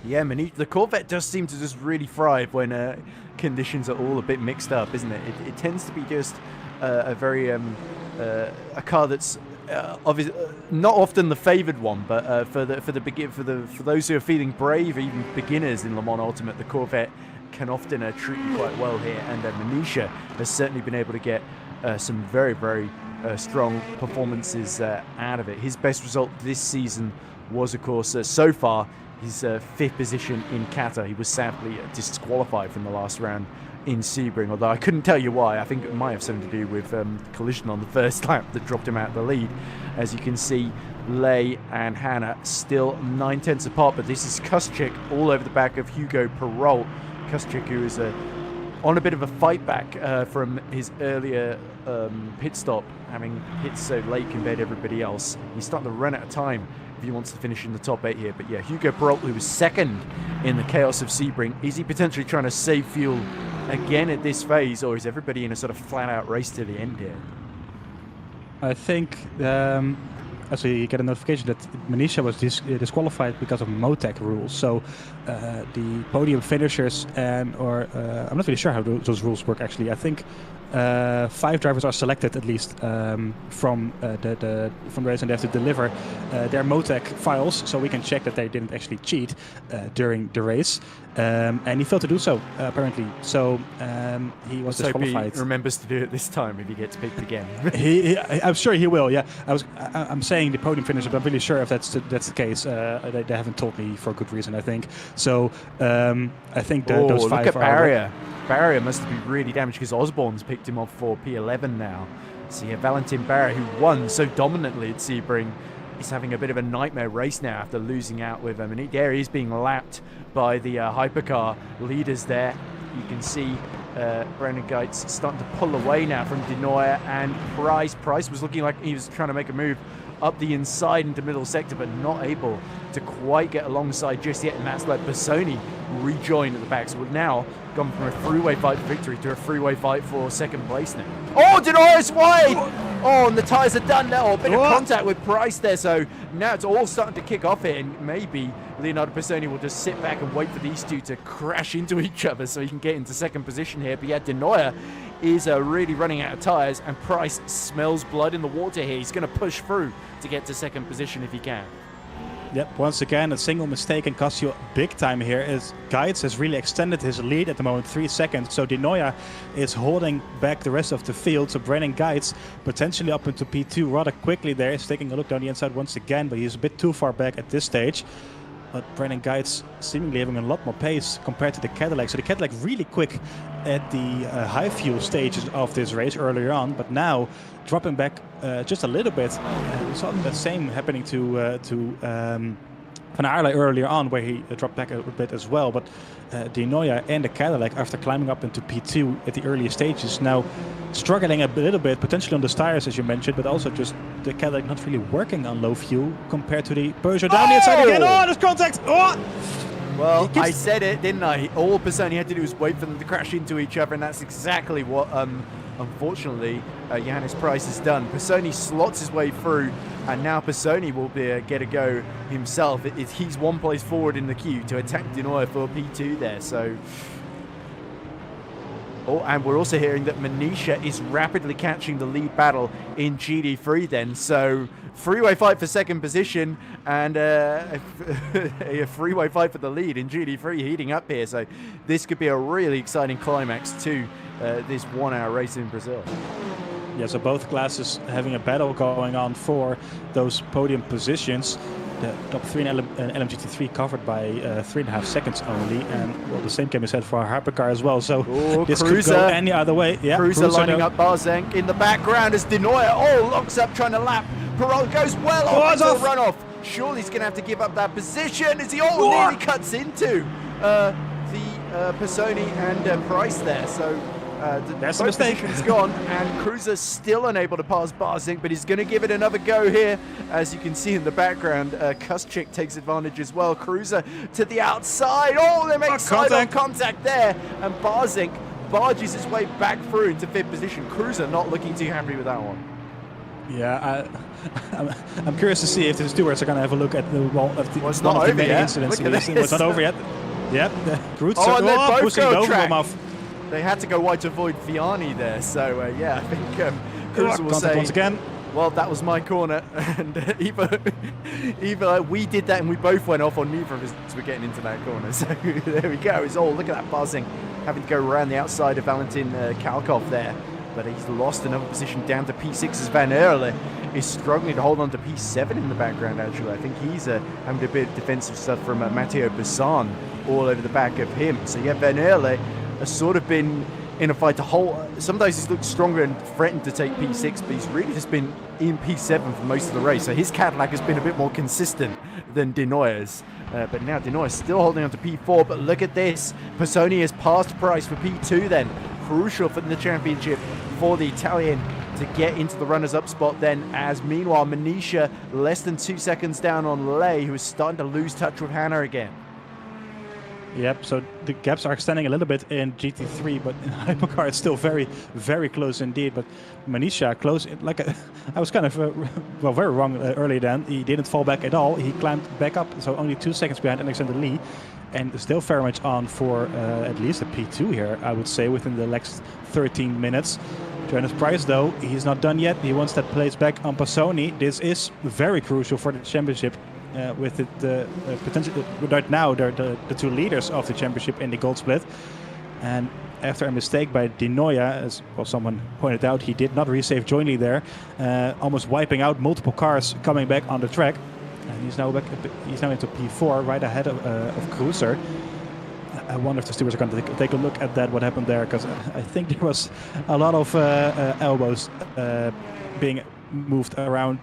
Yeah, the Corvette does seem to just really thrive when conditions are all a bit mixed up, isn't it? It tends to be just a very a car that's obviously not often the favoured one, but for those who are feeling brave, even beginners in Le Mans Ultimate, the Corvette can often treat you quite well here. And Manisha has certainly been able to get some very, very strong performances out of it. His best result this season was, of course, so far, his 5th position in Qatar. He was sadly disqualified from the last round in Sebring, although I couldn't tell you why. I think it might have something to do with collision on the first lap that dropped him out of the lead. As you can see, Ley and Hanna still 9 tenths apart, but this is Kuschik all over the back of Hugo Perrault. Kuschik, who is on a bit of a fight back from his earlier pit stop, having hit so late compared to everybody else. He's starting to run out of time if he wants to finish in the top 8 here. But yeah, Hugo Perrault, who was second in the chaos of Sebring, is he potentially trying to save fuel again at this phase, or is everybody in a sort of flat-out race to the end here? I think as we get a notification that Manisha was disqualified because of Motec rules. So the podium finishers I'm not really sure how those rules work actually. I think 5 drivers are selected at least from the race, and they have to deliver their Motec files, so we can check that they didn't actually cheat during the race. And he failed to do so apparently. So he was disqualified. He remembers to do it this time if he gets picked again. I'm sure he will. Yeah, I'm saying the podium finisher, but I'm really sure if that's the case. They haven't told me for a good reason, I think. So I think those 5 look at are. Barrier. Barrier must be really damaged because Osborne's picked him off for P11 now. So yeah, Valentin Barrier, who won so dominantly at Sebring, is having a bit of a nightmare race now after losing out with him. And there he is being lapped by the hypercar leaders there. You can see Brandon Geitz starting to pull away now from De Nooijer and Price. Price was looking like he was trying to make a move up the inside into middle sector, but not able to quite get alongside just yet, and that's let Bassoni rejoin at the back. So we've now gone from a freeway fight for victory to a freeway fight for second place now. Oh, De Nooijer's wide! Oh, and the tyres are done now. A bit of contact with Price there, so now it's all starting to kick off here, and maybe Leonardo Bassoni will just sit back and wait for these two to crash into each other so he can get into second position here. But yeah, De Nooijer is really running out of tyres, and Price smells blood in the water here. He's going to push through to get to second position if he can. Yep, once again, a single mistake can cost you big time here, as Geitz has really extended his lead at the moment, 3 seconds. So De Nooijer is holding back the rest of the field. So Brandon Geitz potentially up into P2 rather quickly there. He's taking a look down the inside once again, but he's a bit too far back at this stage. But Brandon Geitz seemingly having a lot more pace compared to the Cadillac. So the Cadillac really quick at the high fuel stages of this race earlier on, but now dropping back just a little bit. We saw the same happening to Van Aerle earlier on, where he dropped back a bit as well. But De Nooijer and the Cadillac, after climbing up into P2 at the earlier stages, now struggling a little bit, potentially on the tires, as you mentioned, but also just the Cadillac not really working on low fuel compared to the Peugeot down the inside again. Oh, there's contact! Oh! Well, I said it, didn't I? All Pisoni had to do was wait for them to crash into each other, and that's exactly what, unfortunately, Johannes Pryce has done. Pisoni slots his way through, and now Pisoni will get a go himself. He's one place forward in the queue to attack De Nooijer for P2 there, so... Oh, and we're also hearing that Manisha is rapidly catching the lead battle in GD3 then, so freeway fight for second position and a freeway fight for the lead in GD3 heating up here, so this could be a really exciting climax to this 1 hour race in Brazil. Yeah, so both classes having a battle going on for those podium positions. The top 3 in LMGT3 covered by 3.5 seconds only, and well, the same can be said for our hypercar as well. So this could go any other way. Yeah, Cruiser lining up Barzenk in the background as De Nooijer locks up trying to lap. Perol goes well off into the runoff. Surely he's going to have to give up that position as he nearly cuts into the Pisoni and Pryce there. So there's a mistake. Position's gone, and Cruiser's still unable to pass Barzenk, but he's going to give it another go here. As you can see in the background, Kuschik takes advantage as well. Cruiser to the outside. Oh, they make side-on contact there, and Barzenk barges his way back through into 5th position. Cruiser not looking too happy with that one. Yeah, I'm curious to see if the stewards are going to have a look at the it's not over yet. Incidents. It's not over yet. Yep, Cruiser and they both pushing go over track. them off. They had to go wide to avoid Vianney there, so yeah, I think Cruiser will say, once again. Well, that was my corner, and either we did that and we both went off, or neither of us were getting into that corner. So there we go. Look at that buzzing, having to go around the outside of Valentin Kalkov there, but he's lost another position down to P6 as Van Aerle is struggling to hold on to P7 in the background. Actually, I think he's having a bit of defensive stuff from Matteo Bassan all over the back of him. So yeah, Van Aerle has sort of been in a fight to hold. Sometimes he's looked stronger and threatened to take P6, but he's really just been in P7 for most of the race. So his Cadillac has been a bit more consistent than De Nooijer's. But now De Nooijer's still holding on to P4, but look at this. Pisoni has passed Pryce for P2 then. Crucial for the championship for the Italian to get into the runners-up spot then, as meanwhile Manisha less than 2 seconds down on Lay, who is starting to lose touch with Hannah again. Yep, so the gaps are extending a little bit in GT3, but in Hypercar it's still very, very close indeed. But Manisha close, I was kind of, very wrong earlier then. He didn't fall back at all. He climbed back up, so only 2 seconds behind Alexander Lee. And still very much on for at least a P2 here, I would say, within the next 13 minutes. Johannes Pryce, though, he's not done yet. He wants that place back on Pisoni. This is very crucial for the championship. With it potentially right now, they're the 2 leaders of the championship in the gold split. And after a mistake by De Nooijer, as well, someone pointed out, he did not resave jointly there, almost wiping out multiple cars coming back on the track. And he's now into P4, right ahead of Cruiser. I wonder if the stewards are going to take a look at that, what happened there, because I think there was a lot of elbows being moved around.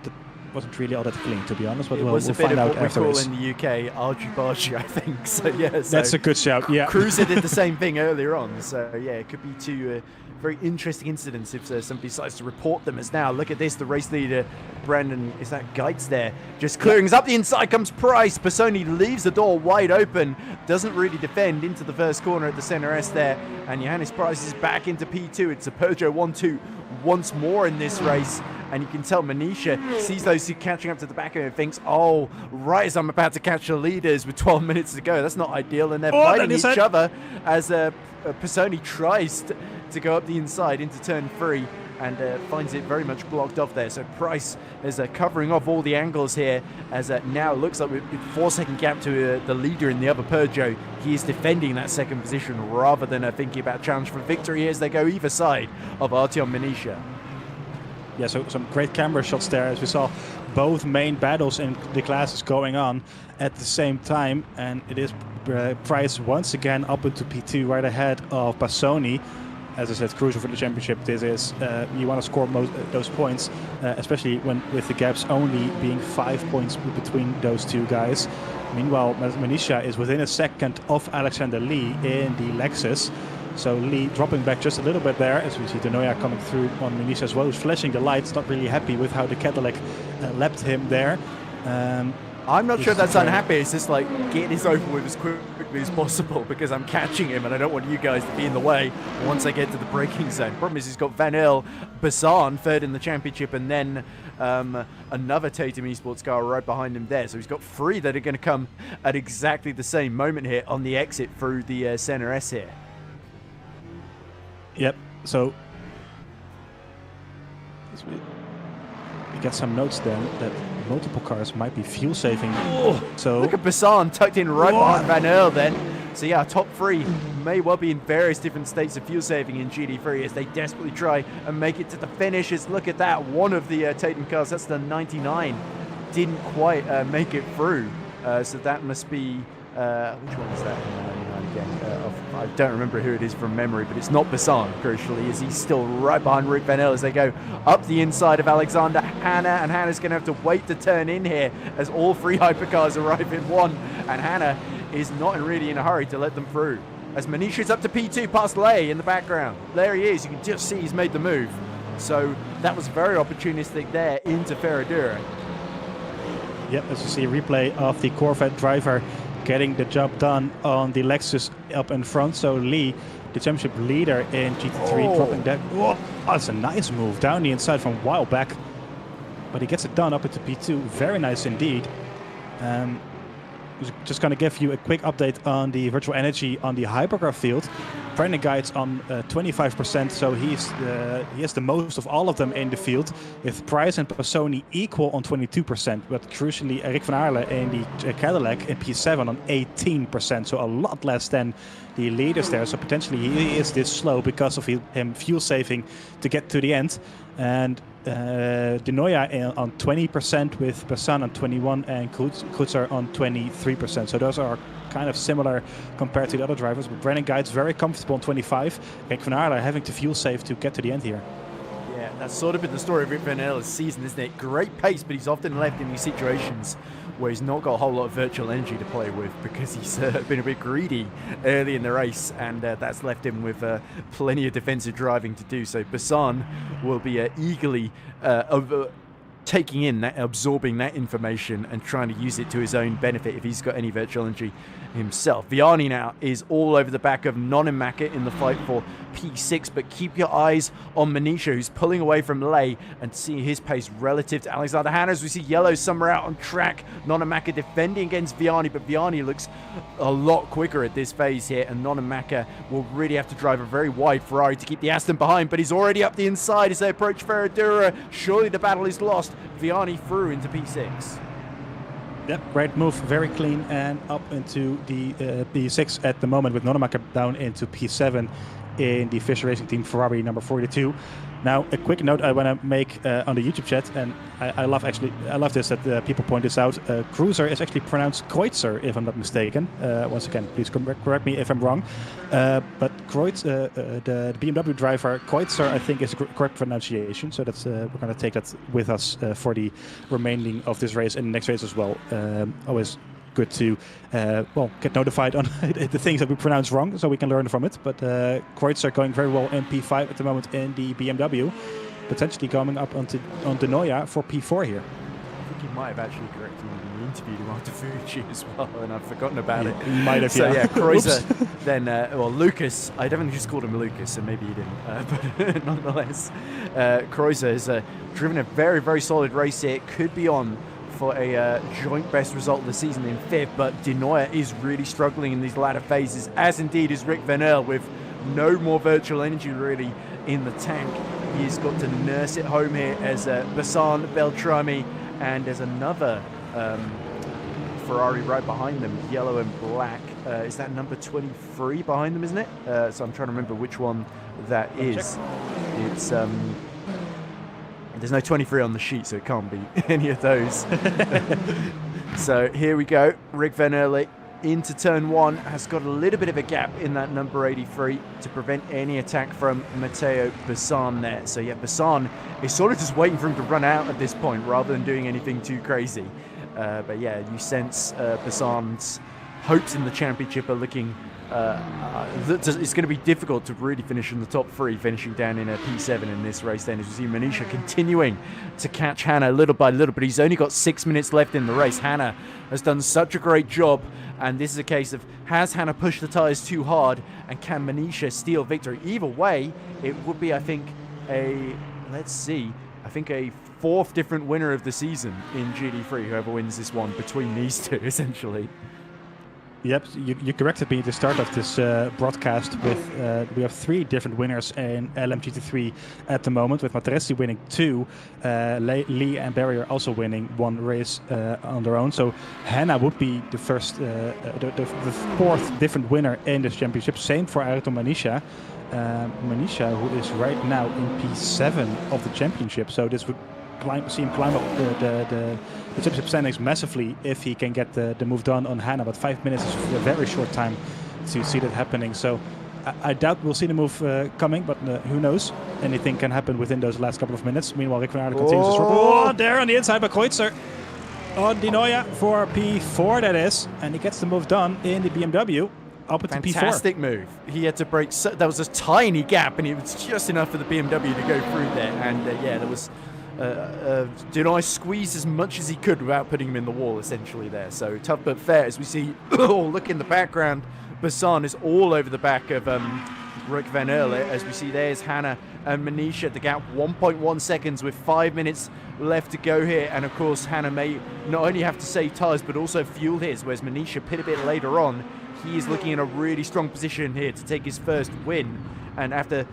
Wasn't really all that clean, to be honest, but we'll find out afterwards. It was a bit of what we call in the UK argy-bargy, I think. So yeah, that's a good shout. Yeah, Cruiser did the same thing earlier on. So yeah, it could be 2 very interesting incidents if somebody decides to report them. As now, look at this, the race leader, Brandon, is that Geitz there, just clearing us up the inside comes Pryce. Pisoni leaves the door wide open, doesn't really defend into the first corner at the center S there, and Johannes Pryce is back into P2. It's a Peugeot 1-2 once more in this race. And you can tell Manisha sees those 2 catching up to the back of him and thinks, oh, right as I'm about to catch the leaders with 12 minutes to go. That's not ideal. And they're fighting each other as Pisoni tries to go up the inside into turn 3 and finds it very much blocked off there. So Pryce is covering off all the angles here as now it looks like with 4-second gap to the leader in the other Peugeot. He is defending that second position rather than thinking about challenge for victory as they go either side of Artyom Manisha. Yeah, so some great camera shots there as we saw both main battles in the classes going on at the same time. And it is Pryce once again up into P2 right ahead of Pisoni. As I said, crucial for the championship. This is, you want to score those points, especially when with the gaps only being 5 points between those 2 guys. Meanwhile, Manisha is within a second of Alexander Lee in the Lexus. So Lee dropping back just a little bit there, as we see Denoya coming through on Manisha as well, who's flashing the lights, not really happy with how the Cadillac lapped him there. I'm not sure that's unhappy. It's just like getting this over with as quickly as possible because I'm catching him and I don't want you guys to be in the way once I get to the braking zone. Problem is he's got Van Earl, Bassan third in the championship, and then another Tatum eSports car right behind him there. So he's got three that are going to come at exactly the same moment here on the exit through the center S here. Yep, so we get some notes then that multiple cars might be fuel saving. Oh, so look at Bassan tucked in right behind Van Earl then. So yeah, top three may well be in various different states of fuel saving in GD3 as they desperately try and make it to the finishes. Look at that, one of the Tatum cars, that's the 99, didn't quite make it through. So that must be, which one is that? 99 again. I don't remember who it is from memory, but it's not Bassan, crucially, as he's still right behind Rick Van Earl as they go up the inside of Alexander Hanna, and Hanna's going to have to wait to turn in here as all three hypercars arrive in one, and Hanna is not really in a hurry to let them through. As Manisha's up to P2 past Lay in the background. There he is, you can just see he's made the move. So that was very opportunistic there into Ferradura. Yep, as you see a replay of the Corvette driver getting the job done on the Lexus up in front. So Lee, the championship leader in GT3, dropping that. Oh, that's a nice move down the inside from a while back. But he gets it done up into P2. Very nice indeed. Just going to give you a quick update on the virtual energy on the hypercar field. Brandon Guide's on 25%, so he has the most of all of them in the field, with Price and Passoni equal on 22%, but crucially Rick van Aarle in the Cadillac in P7 on 18%, so a lot less than the leaders there. So potentially he is this slow because of him fuel saving to get to the end. And Denoya on 20% with Bassan on 21 and Kutsar on 23%. So those are kind of similar compared to the other drivers. But Brandon Guide's very comfortable on 25. Rick van Aarle having to fuel save to get to the end here. Yeah, that's sort of been the story of Rick van Aarle's season, isn't it? Great pace, but he's often left in these situations where he's not got a whole lot of virtual energy to play with because he's been a bit greedy early in the race, and that's left him with plenty of defensive driving to do. So Bassan will be eagerly taking in that, absorbing that information and trying to use it to his own benefit if he's got any virtual energy himself. Vianney now is all over the back of Nonamaka in the fight for P6, but keep your eyes on Manisha, who's pulling away from Lay and see his pace relative to Alexander Hanna. As we see yellow somewhere out on track, Nonamaka defending against Vianney, but Vianney looks a lot quicker at this phase here, and Nonamaka will really have to drive a very wide Ferrari to keep the Aston behind, but he's already up the inside as they approach Ferradura. Surely the battle is lost. Vianney through into P6. Yep, great move, very clean, and up into the P6 at the moment, with Nonamaka down into P7 in the Fisher Racing Team Ferrari number 42. Now, a quick note I want to make on the YouTube chat, and I love this that people point this out. Cruiser is actually pronounced Kreutzer, if I'm not mistaken. Once again, please correct me if I'm wrong. But the BMW driver Kreutzer, I think, is the correct pronunciation. So that's we're going to take that with us for the remaining of this race and the next race as well. Always good to get notified on the things that we pronounce wrong, so we can learn from it. But Kreutzer going very well in P5 at the moment in the BMW, potentially coming up on Denoya for P4 here. I think he might have actually corrected me when we interviewed him after Fuji as well, and I've forgotten about it. He might have. So yeah, Kreutzer. Then Lucas. I definitely just called him Lucas, so maybe he didn't. But nonetheless, Kreutzer has driven a very, very solid race here. Could be on for a joint best result of the season in fifth, but Denoya is really struggling in these latter phases, as indeed is Rick van Aarle, with no more virtual energy really in the tank. He's got to nurse it home here as Bassan, Beltrami, and there's another Ferrari right behind them, yellow and black. Is that number 23 behind them, isn't it? So I'm trying to remember which one that is. It's there's no 23 on the sheet, so it can't be any of those. So here we go. Rick van Aarle into turn one, has got a little bit of a gap in that number 83 to prevent any attack from Matteo Bassan there. So yeah, Bassan is sort of just waiting for him to run out at this point rather than doing anything too crazy. But yeah, you sense Basan's hopes in the championship are looking. It's going to be difficult to really finish in the top 3, finishing down in a P7 in this race. Then as you see Manisha continuing to catch Hannah little by little, but he's only got 6 minutes left in the race. Hannah has done such a great job, and this is a case of, has Hannah pushed the tyres too hard, and can Manisha steal victory? Either way, it would be, I think, a 4th different winner of the season in GD3, whoever wins this one between these two, essentially. Yep, you corrected me at the start of this broadcast with we have 3 different winners in LMGT3 at the moment, with Materesi winning 2, Lee and Barry are also winning 1 race on their own. So Hannah would be the first, the 4th different winner in this championship. Same for Ayrton Manisha. Manisha, who is right now in P7 of the championship. So this would see him climb up the championship standings massively if he can get the move done on Hannah. But 5 minutes is a very short time to see that happening. So I doubt we'll see the move coming, but who knows? Anything can happen within those last couple of minutes. Meanwhile, Rick van Aarde continues to struggle. Oh, there on the inside by Kreutzer. On Di Noia for P4, that is. And he gets the move done in the BMW. Up at P4. Fantastic move. He had to break. That was a tiny gap, and it was just enough for the BMW to go through there. And yeah, there was. Denai squeezed as much as he could without putting him in the wall, essentially there. So tough but fair, as we see. Oh, look in the background. Basan is all over the back of Rick van Aarde. As we see, there's Hannah and Manisha. The gap 1.1 seconds with 5 minutes left to go here. And of course, Hannah may not only have to save tyres, but also fuel his, whereas Manisha pit a bit later on. He is looking in a really strong position here to take his first win. And after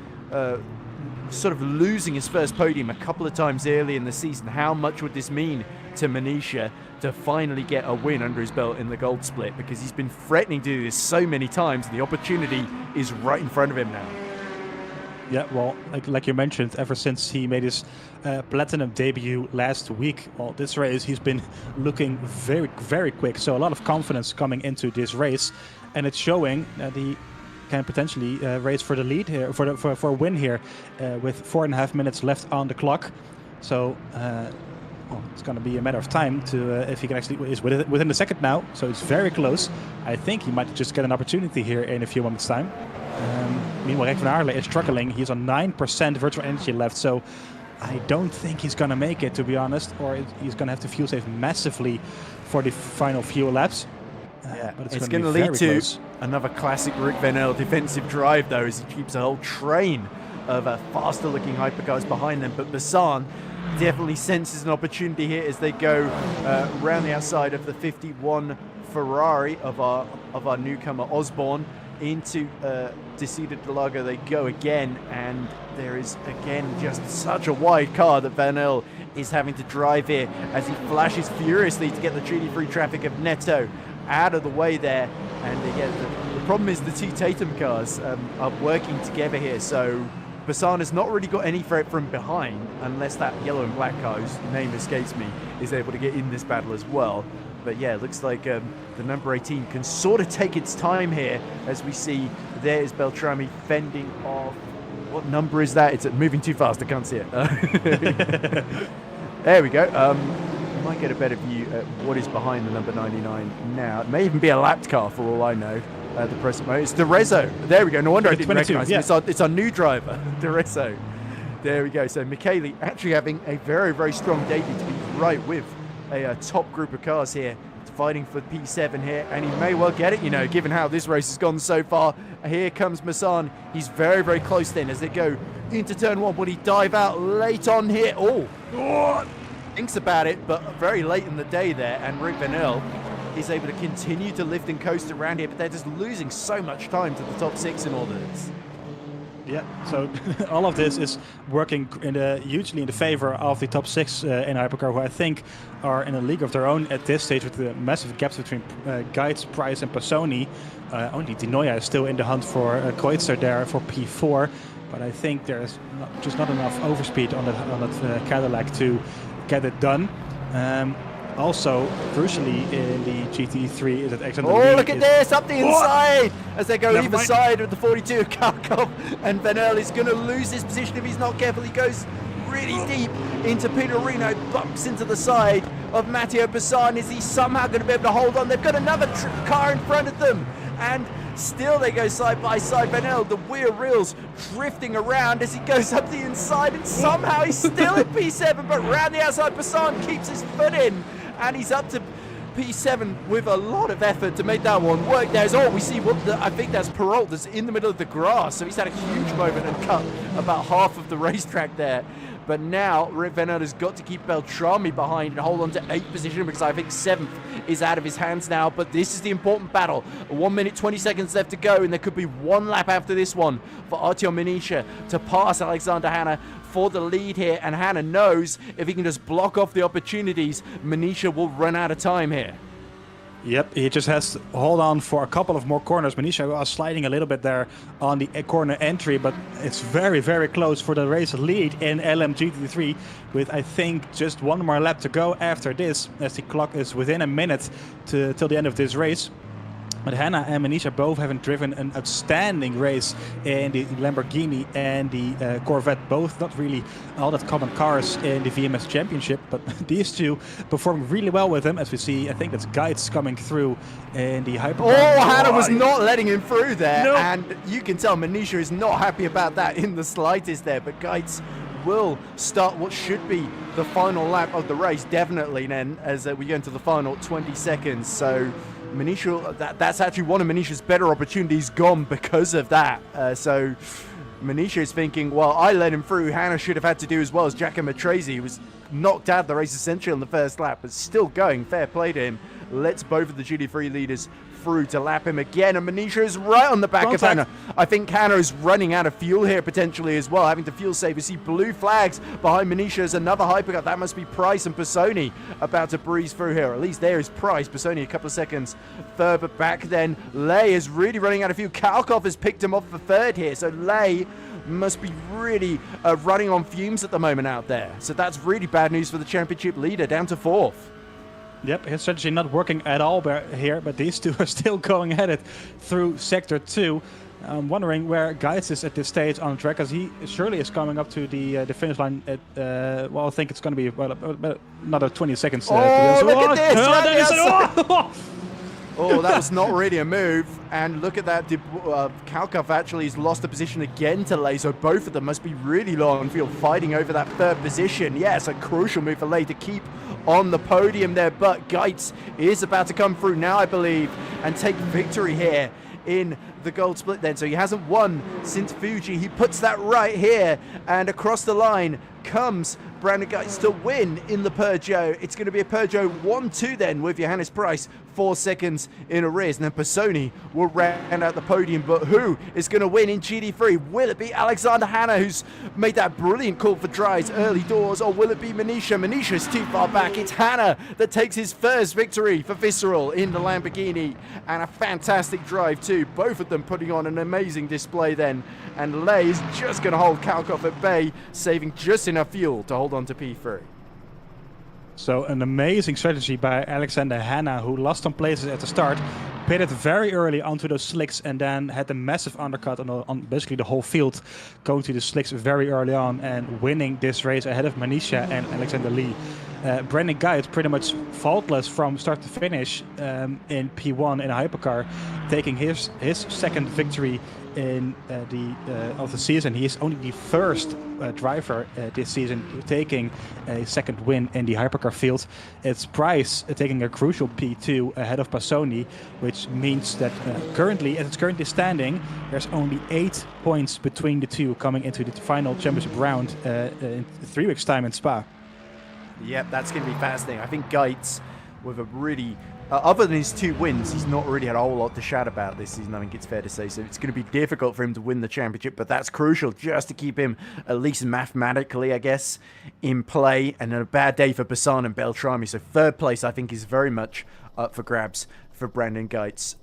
sort of losing his first podium a couple of times early in the season, how much would this mean to Manisha to finally get a win under his belt in the gold split? Because he's been threatening to do this so many times, and the opportunity is right in front of him now. Yeah, well, like you mentioned, ever since he made his platinum debut last week, well, this race he's been looking very, very quick. So a lot of confidence coming into this race, and it's showing that he can potentially race for the lead here, for a win here, with 4.5 minutes left on the clock. So it's going to be a matter of time to if he can actually is within the second now. So it's very close. I think he might just get an opportunity here in a few moments' time. Meanwhile, Rick van Aarde is struggling. He's on 9% virtual energy left. So I don't think he's going to make it, to be honest, or he's going to have to fuel save massively for the final few laps. Yeah, but it's going to lead to another classic Rick van Aarde defensive drive, though, as he keeps a whole train of faster-looking hypercars behind them. But Basan definitely senses an opportunity here as they go around the outside of the 51 Ferrari of our newcomer Osborne into Interlagos. They go again, and there is again just such a wide car that Van Aarde is having to drive here as he flashes furiously to get the GD3 traffic of Neto out of the way there. And again, the problem is the 2 Tatum cars are working together here, so Basan has not really got any threat from behind unless that yellow and black car, whose name escapes me, is able to get in this battle as well. But yeah, it looks like the number 18 can sort of take its time here, as we see there is Beltrami fending off. What number is that? It's moving too fast, I can't see it. There we go. Might get a better view at what is behind the number 99 now. It may even be a lapped car for all I know at the present moment. It's DeRezzo. There we go. No wonder I didn't recognise him. It's our new driver, DeRezzo. There we go. So Michele actually having a very, very strong debut to be right with a top group of cars here, fighting for P7 here, and he may well get it, you know, given how this race has gone so far. Here comes Basan. He's very, very close then as they go into turn 1. Will he dive out late on here? Oh, thinks about it, but very late in the day there, and Rick van Aarde is able to continue to lift and coast around here, but they're just losing so much time to the top 6 in all of this. Yeah, so all of this is working hugely in the favor of the top 6 in Hypercar, who I think are in a league of their own at this stage, with the massive gaps between Guides, Price and Passoni. Only Di Noia is still in the hunt for Kreutzer there for P4, but I think there's just not enough overspeed on that Cadillac to get it done. Also, crucially in the GT3 is that Alexander Lee look at this, up the inside! As they go either side of the 42 Kharkov, and Van Aarde is going to lose this position if he's not careful. He goes really deep into Peter Reno, bumps into the side of Matteo Passan. Is he somehow going to be able to hold on? They've got another car in front of them, and still they go side by side. Vanel, the rear wheels drifting around as he goes up the inside, and somehow he's still in P7, but round the outside, Passan keeps his foot in, and he's up to P7 with a lot of effort to make that one work. There's we see I think that's Perrault that's in the middle of the grass, so he's had a huge moment and cut about half of the racetrack there. But now Rick Venner has got to keep Beltrami behind and hold on to 8th position, because I think 7th is out of his hands now. But this is the important battle. 1 minute 20 seconds left to go, and there could be one lap after this one for Artyom Manisha to pass Alexander Hanna for the lead here. And Hanna knows if he can just block off the opportunities, Manisha will run out of time here. Yep, he just has to hold on for a couple of more corners. Manisha was sliding a little bit there on the corner entry, but it's very, very close for the race lead in LMGT3 with, I think, just one more lap to go after this, as the clock is within a minute till the end of this race. But Hanna and Manisha both haven't driven an outstanding race in the Lamborghini and the Corvette. Both not really all that common cars in the VMS Championship, but these two performing really well with them. As we see, I think that's Guides coming through in the hypercar. Oh, Hanna was not letting him through there, and you can tell Manisha is not happy about that in the slightest there. But Guides will start what should be the final lap of the race, definitely then, as we go into the final 20 seconds. So Manisha, that's actually one of Manisha's better opportunities gone because of that. So Manisha is thinking, well, I let him through. Hanna should have had to do as well as Giacomo Matrese, who was knocked out of the race essentially on the first lap, but still going. Fair play to him. Lets both of the GT3 leaders through to lap him again, and Manisha is right on the back of Hanna. I think Hanna is running out of fuel here potentially as well, having to fuel save. We see blue flags behind Manisha as another hypercar. That must be Price and Pisoni about to breeze through here. At least there is Price. Pisoni a couple of seconds further back then. Lay is really running out of fuel. Kalkov has picked him off for third here, so Lay must be really running on fumes at the moment out there. So that's really bad news for the championship leader, down to 4th. Yep, his strategy not working at all here, but these two are still going at it through Sector 2. I'm wondering where Guides is at this stage on the track, as he surely is coming up to the finish line at, well, I think it's going to be another 20 seconds. Look at this! Oh, that was not really a move. And look at that. Kalkov actually has lost the position again to Lay, so both of them must be really low on field, fighting over that third position. Yes, a crucial move for Lay to keep on the podium there, but Geitz is about to come through now, I believe, and take victory here in the gold split then. So he hasn't won since Fuji. He puts that right here, and across the line comes Brandon Geitz to win in the Peugeot. It's going to be a Peugeot 1-2 then, with Johannes Price 4 seconds in arrears, and then Pisoni will round out the podium. But who is going to win in GT3? Will it be Alexander Hanna, who's made that brilliant call for dries early doors, or will it be Manisha? Manisha's too far back. It's Hanna that takes his first victory for Visceral in the Lamborghini, and a fantastic drive too. Both of them putting on an amazing display then, and Lay is just going to hold Kalkov at bay, saving just enough fuel to hold on to P3. So an amazing strategy by Alexander Hanna, who lost some places at the start, pitted very early onto those slicks, and then had a massive undercut on basically the whole field, going to the slicks very early on and winning this race ahead of Manisha and Alexander Lee. Brandon Geitz pretty much faultless from start to finish in P1 in a hypercar, taking his second victory in of the season. He is only the first driver this season taking a second win in the hypercar field. It's Price taking a crucial P2 ahead of Pasoni, which means that currently, as it's currently standing, there's only 8 points between the two coming into the final championship round in 3 weeks' time in Spa. Yep, that's going to be fascinating. I think Geitz, with a really, other than his 2 wins, he's not really had a whole lot to shout about this season, I think it's fair to say. So it's going to be difficult for him to win the championship, but that's crucial just to keep him, at least mathematically, I guess, in play. And a bad day for Bassan and Beltrami. So 3rd place, I think, is very much up for grabs for Brandon Geitz.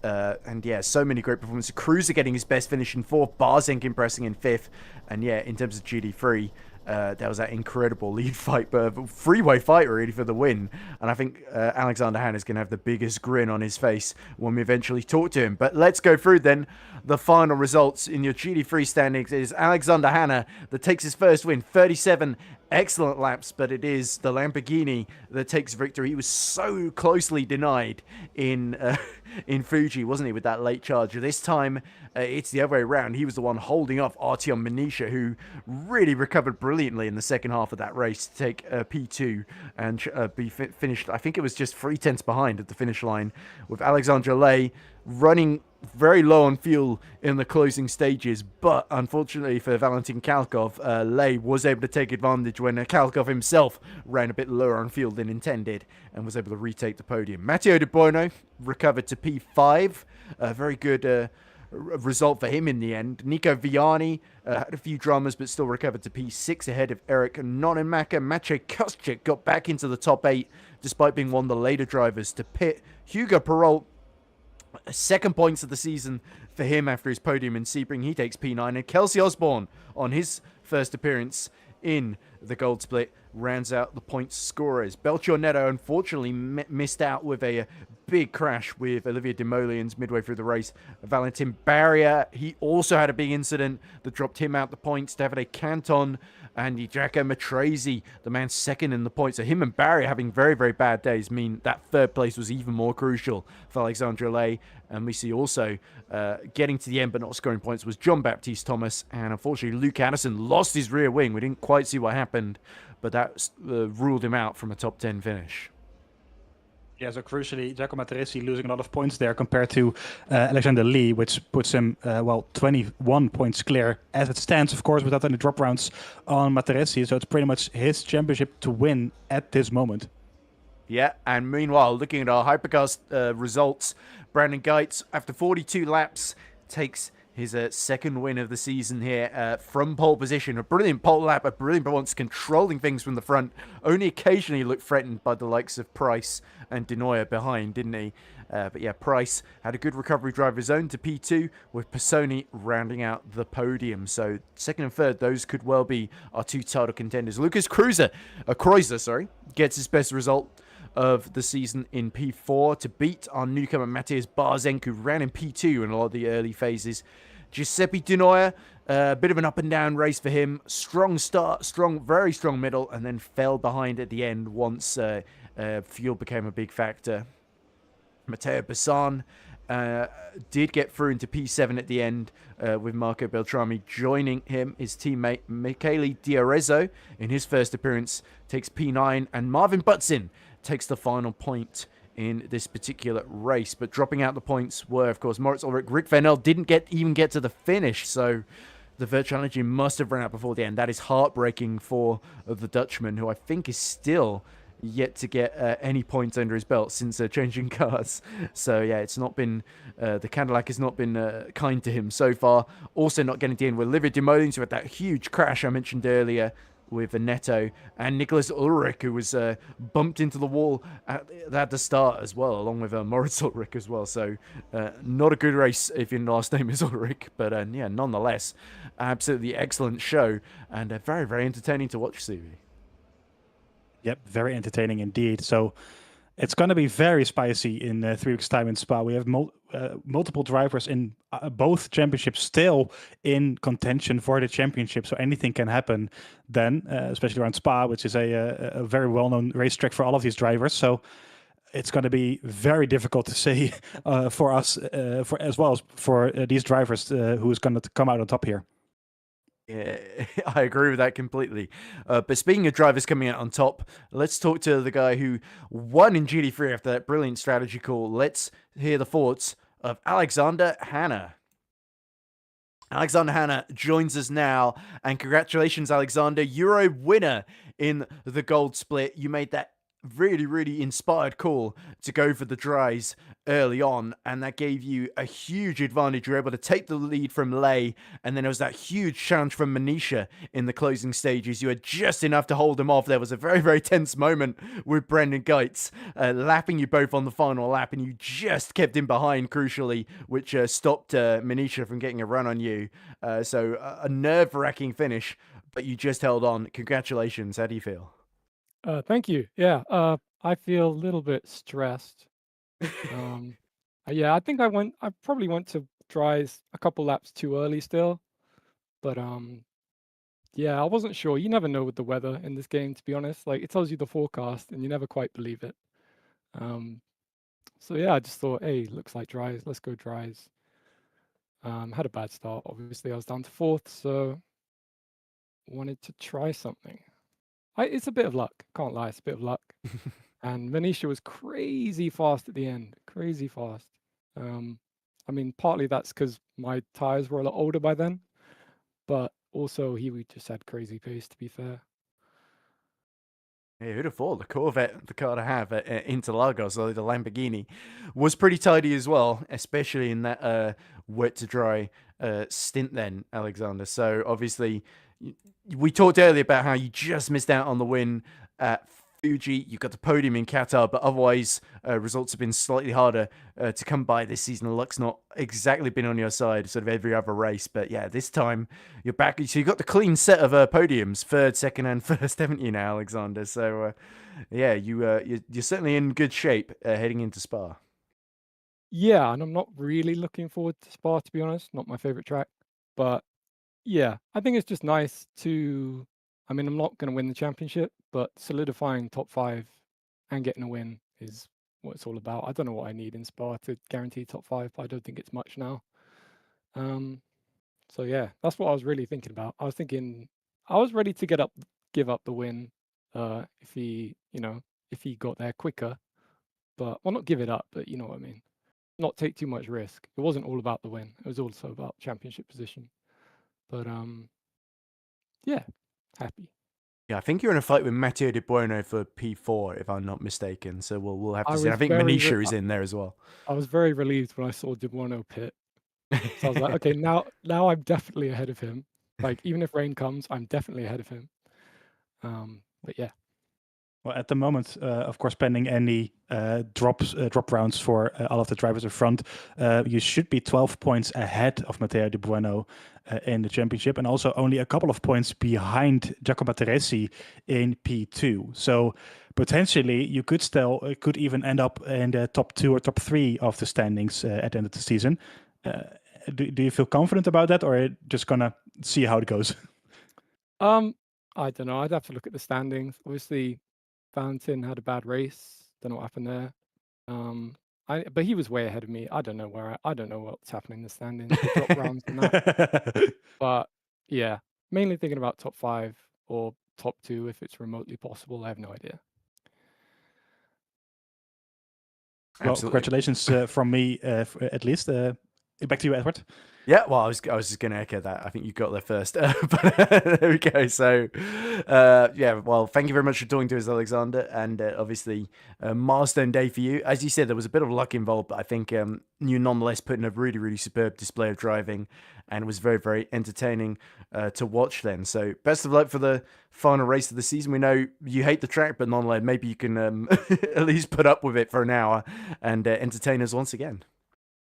And yeah, so many great performances. Cruiser getting his best finish in 4th, Barzenk impressing in 5th. And yeah, in terms of GT3, there was that incredible lead fight, but freeway fight really for the win. And I think Alexander Hanna is going to have the biggest grin on his face when we eventually talk to him. But let's go through then the final results in your GT3 standings. It is Alexander Hanna that takes his first win, 37 excellent laps, but it is the Lamborghini that takes victory. He was so closely denied in Fuji, wasn't he, with that late charge. This time, it's the other way around. He was the one holding off Artyom Manisha, who really recovered brilliantly in the second half of that race to take P2 and be finished. I think it was just 3/10 behind at the finish line, with Alexandre Lay running very low on fuel in the closing stages, but unfortunately for Valentin Kalkov, Lay was able to take advantage when Kalkov himself ran a bit lower on fuel than intended and was able to retake the podium. Matteo De Bono recovered to P5, a very good result for him in the end. Nico Viani had a few dramas but still recovered to P6 ahead of Eric Nonenmacher. Maciej Koscheck got back into the top 8 despite being one of the later drivers to pit. Hugo Perrault, second points of the season for him after his podium in Sebring. He takes P9. And Kelsey Osborne, on his first appearance in the Gold Split, rounds out the points scorers. Belchior Neto unfortunately missed out with a big crash with Olivier Demoliens midway through the race. Valentin Barrier, he also had a big incident that dropped him out the points. Davide Canton and Jaco Matrese, the man second in the points. So him and Barrier having very, very bad days mean that third place was even more crucial for Alexandre Lay. And we see also getting to the end but not scoring points was John Baptiste Thomas. And unfortunately, Luke Addison lost his rear wing. We didn't quite see what happened, but that ruled him out from a top 10 finish. Yeah, so crucially, Giacomo Matrese losing a lot of points there compared to Alexander Lee, which puts him, 21 points clear as it stands, of course, without any drop rounds on Matrese. So it's pretty much his championship to win at this moment. Yeah, and meanwhile, looking at our Hypercast results, Brandon Geitz, after 42 laps, takes his second win of the season here from pole position. A brilliant pole lap, a brilliant performance, controlling things from the front. Only occasionally looked threatened by the likes of Price and Denoyer behind, didn't he? But yeah, Price had a good recovery drive of his own to P2, with Pisoni rounding out the podium. So second and third, those could well be our two title contenders. Lucas Kreuzer, gets his best result of the season in P4 to beat our newcomer Matthias Barzenk, who ran in P2 in a lot of the early phases. Giuseppe Denoyer, a bit of an up and down race for him. Strong start, very strong middle, and then fell behind at the end once fuel became a big factor. Matteo Bassan did get through into P7 at the end, with Marco Beltrami joining him. His teammate Michele Diarezzo, in his first appearance, takes P9, and Marvin Butzin takes the final point in this particular race. But dropping out the points were, of course, Moritz Ulrich. Rick Venel didn't even get to the finish, so the Virtual Energy must have run out before the end. That is heartbreaking for the Dutchman, who I think is still yet to get any points under his belt since changing cars. So yeah, it's not been, the Cadillac has not been kind to him so far. Also not getting to the end with Olivier Demolins, who had that huge crash I mentioned earlier with Neto, and Nicholas Ulrich, who was bumped into the wall at the start as well, along with Moritz Ulrich as well. So not a good race if your last name is Ulrich, but yeah, nonetheless, absolutely excellent show, and very, very entertaining to watch, CV. Yep, very entertaining indeed. So it's going to be very spicy in 3 weeks' time in Spa. We have multiple drivers in both championships still in contention for the championship, so anything can happen then, especially around Spa, which is a very well-known racetrack for all of these drivers. So it's going to be very difficult to say for us, for as well as for these drivers, who is going to come out on top here. Yeah, I agree with that completely. But speaking of drivers coming out on top, let's talk to the guy who won in GT3 after that brilliant strategy call. Let's hear the thoughts of Alexander Hanna. Alexander Hanna joins us now, and congratulations, Alexander. You're a winner in the Gold Split. You made that really, really inspired call to go for the dries early on, and that gave you a huge advantage. You were able to take the lead from Lay, and then there was that huge challenge from Manisha in the closing stages. You had just enough to hold him off. There was a very, very tense moment with Brendan Geitz lapping you both on the final lap, and you just kept him behind, crucially, which stopped Manisha from getting a run on you. So a nerve-wracking finish. but you just held on. Congratulations. How do you feel? Thank you. Yeah, I feel a little bit stressed. Um, yeah, I think I probably went to dries a couple laps too early still, but yeah, I wasn't sure. You never know with the weather in this game, to be honest. Like it tells you the forecast, and you never quite believe it. Um, so yeah, I just thought, hey, looks like dries. Let's go dries. Had a bad start. Obviously, I was down to fourth, so wanted to try something. It's a bit of luck. Can't lie, it's a bit of luck. And Venetia was crazy fast at the end, crazy fast. I mean, partly that's because my tires were a lot older by then, but also we just had crazy pace, to be fair. Yeah, who'd have thought the Corvette, the car to have at Interlagos, or the Lamborghini, was pretty tidy as well, especially in that wet to dry stint then, Alexander. So obviously, we talked earlier about how you just missed out on the win at Fuji. You got the podium in Qatar, but otherwise, results have been slightly harder to come by this season. Luck's not exactly been on your side, sort of every other race. But yeah, this time you're back. So you got the clean set of podiums, third, second, and first, haven't you now, Alexander? So yeah, you're certainly in good shape heading into Spa. Yeah, and I'm not really looking forward to Spa, to be honest. Not my favorite track, but yeah, I think it's just nice to. I mean, I'm not going to win the championship, but solidifying top five and getting a win is what it's all about. I don't know what I need in Spa to guarantee top five, but I don't think it's much now. Um, so yeah, that's what I was really thinking about. I was thinking I was ready to give up the win, if he got there quicker. But well, not give it up, but you know what I mean. Not take too much risk. It wasn't all about the win. It was also about championship position. But yeah, happy. Yeah, I think you're in a fight with Matteo De Bueno for P4, if I'm not mistaken. So we'll have I to see. I was think very Manisha is in there as well. I was very relieved when I saw De Bono pit. So I was like, okay, now I'm definitely ahead of him. Like even if rain comes, I'm definitely ahead of him. But yeah. Well, at the moment, of course, pending any drop rounds for all of the drivers in front, you should be 12 points ahead of Matteo De Bueno in the championship, and also only a couple of points behind Giacomo Teresi in P2. So potentially, you could even end up in the top 2 or top 3 of the standings at the end of the season. Do you feel confident about that, or are you just gonna see how it goes? I don't know. I'd have to look at the standings. Obviously, Valentin had a bad race. Don't know what happened there. But he was way ahead of me. I don't know I don't know what's happening in the standings, the drop rounds and that. But yeah, mainly thinking about top 5 or top 2 if it's remotely possible. I have no idea. Well, Absolutely. congratulations from me, at least. Back to you, Edward. Yeah, well, I was just going to echo that. I think you got there first, but there we go. So, yeah, well, thank you very much for talking to us, Alexander, and obviously a milestone day for you. As you said, there was a bit of luck involved, but I think you nonetheless put in a really, really superb display of driving, and it was very, very entertaining to watch. Then, so best of luck for the final race of the season. We know you hate the track, but nonetheless, maybe you can at least put up with it for an hour and entertain us once again.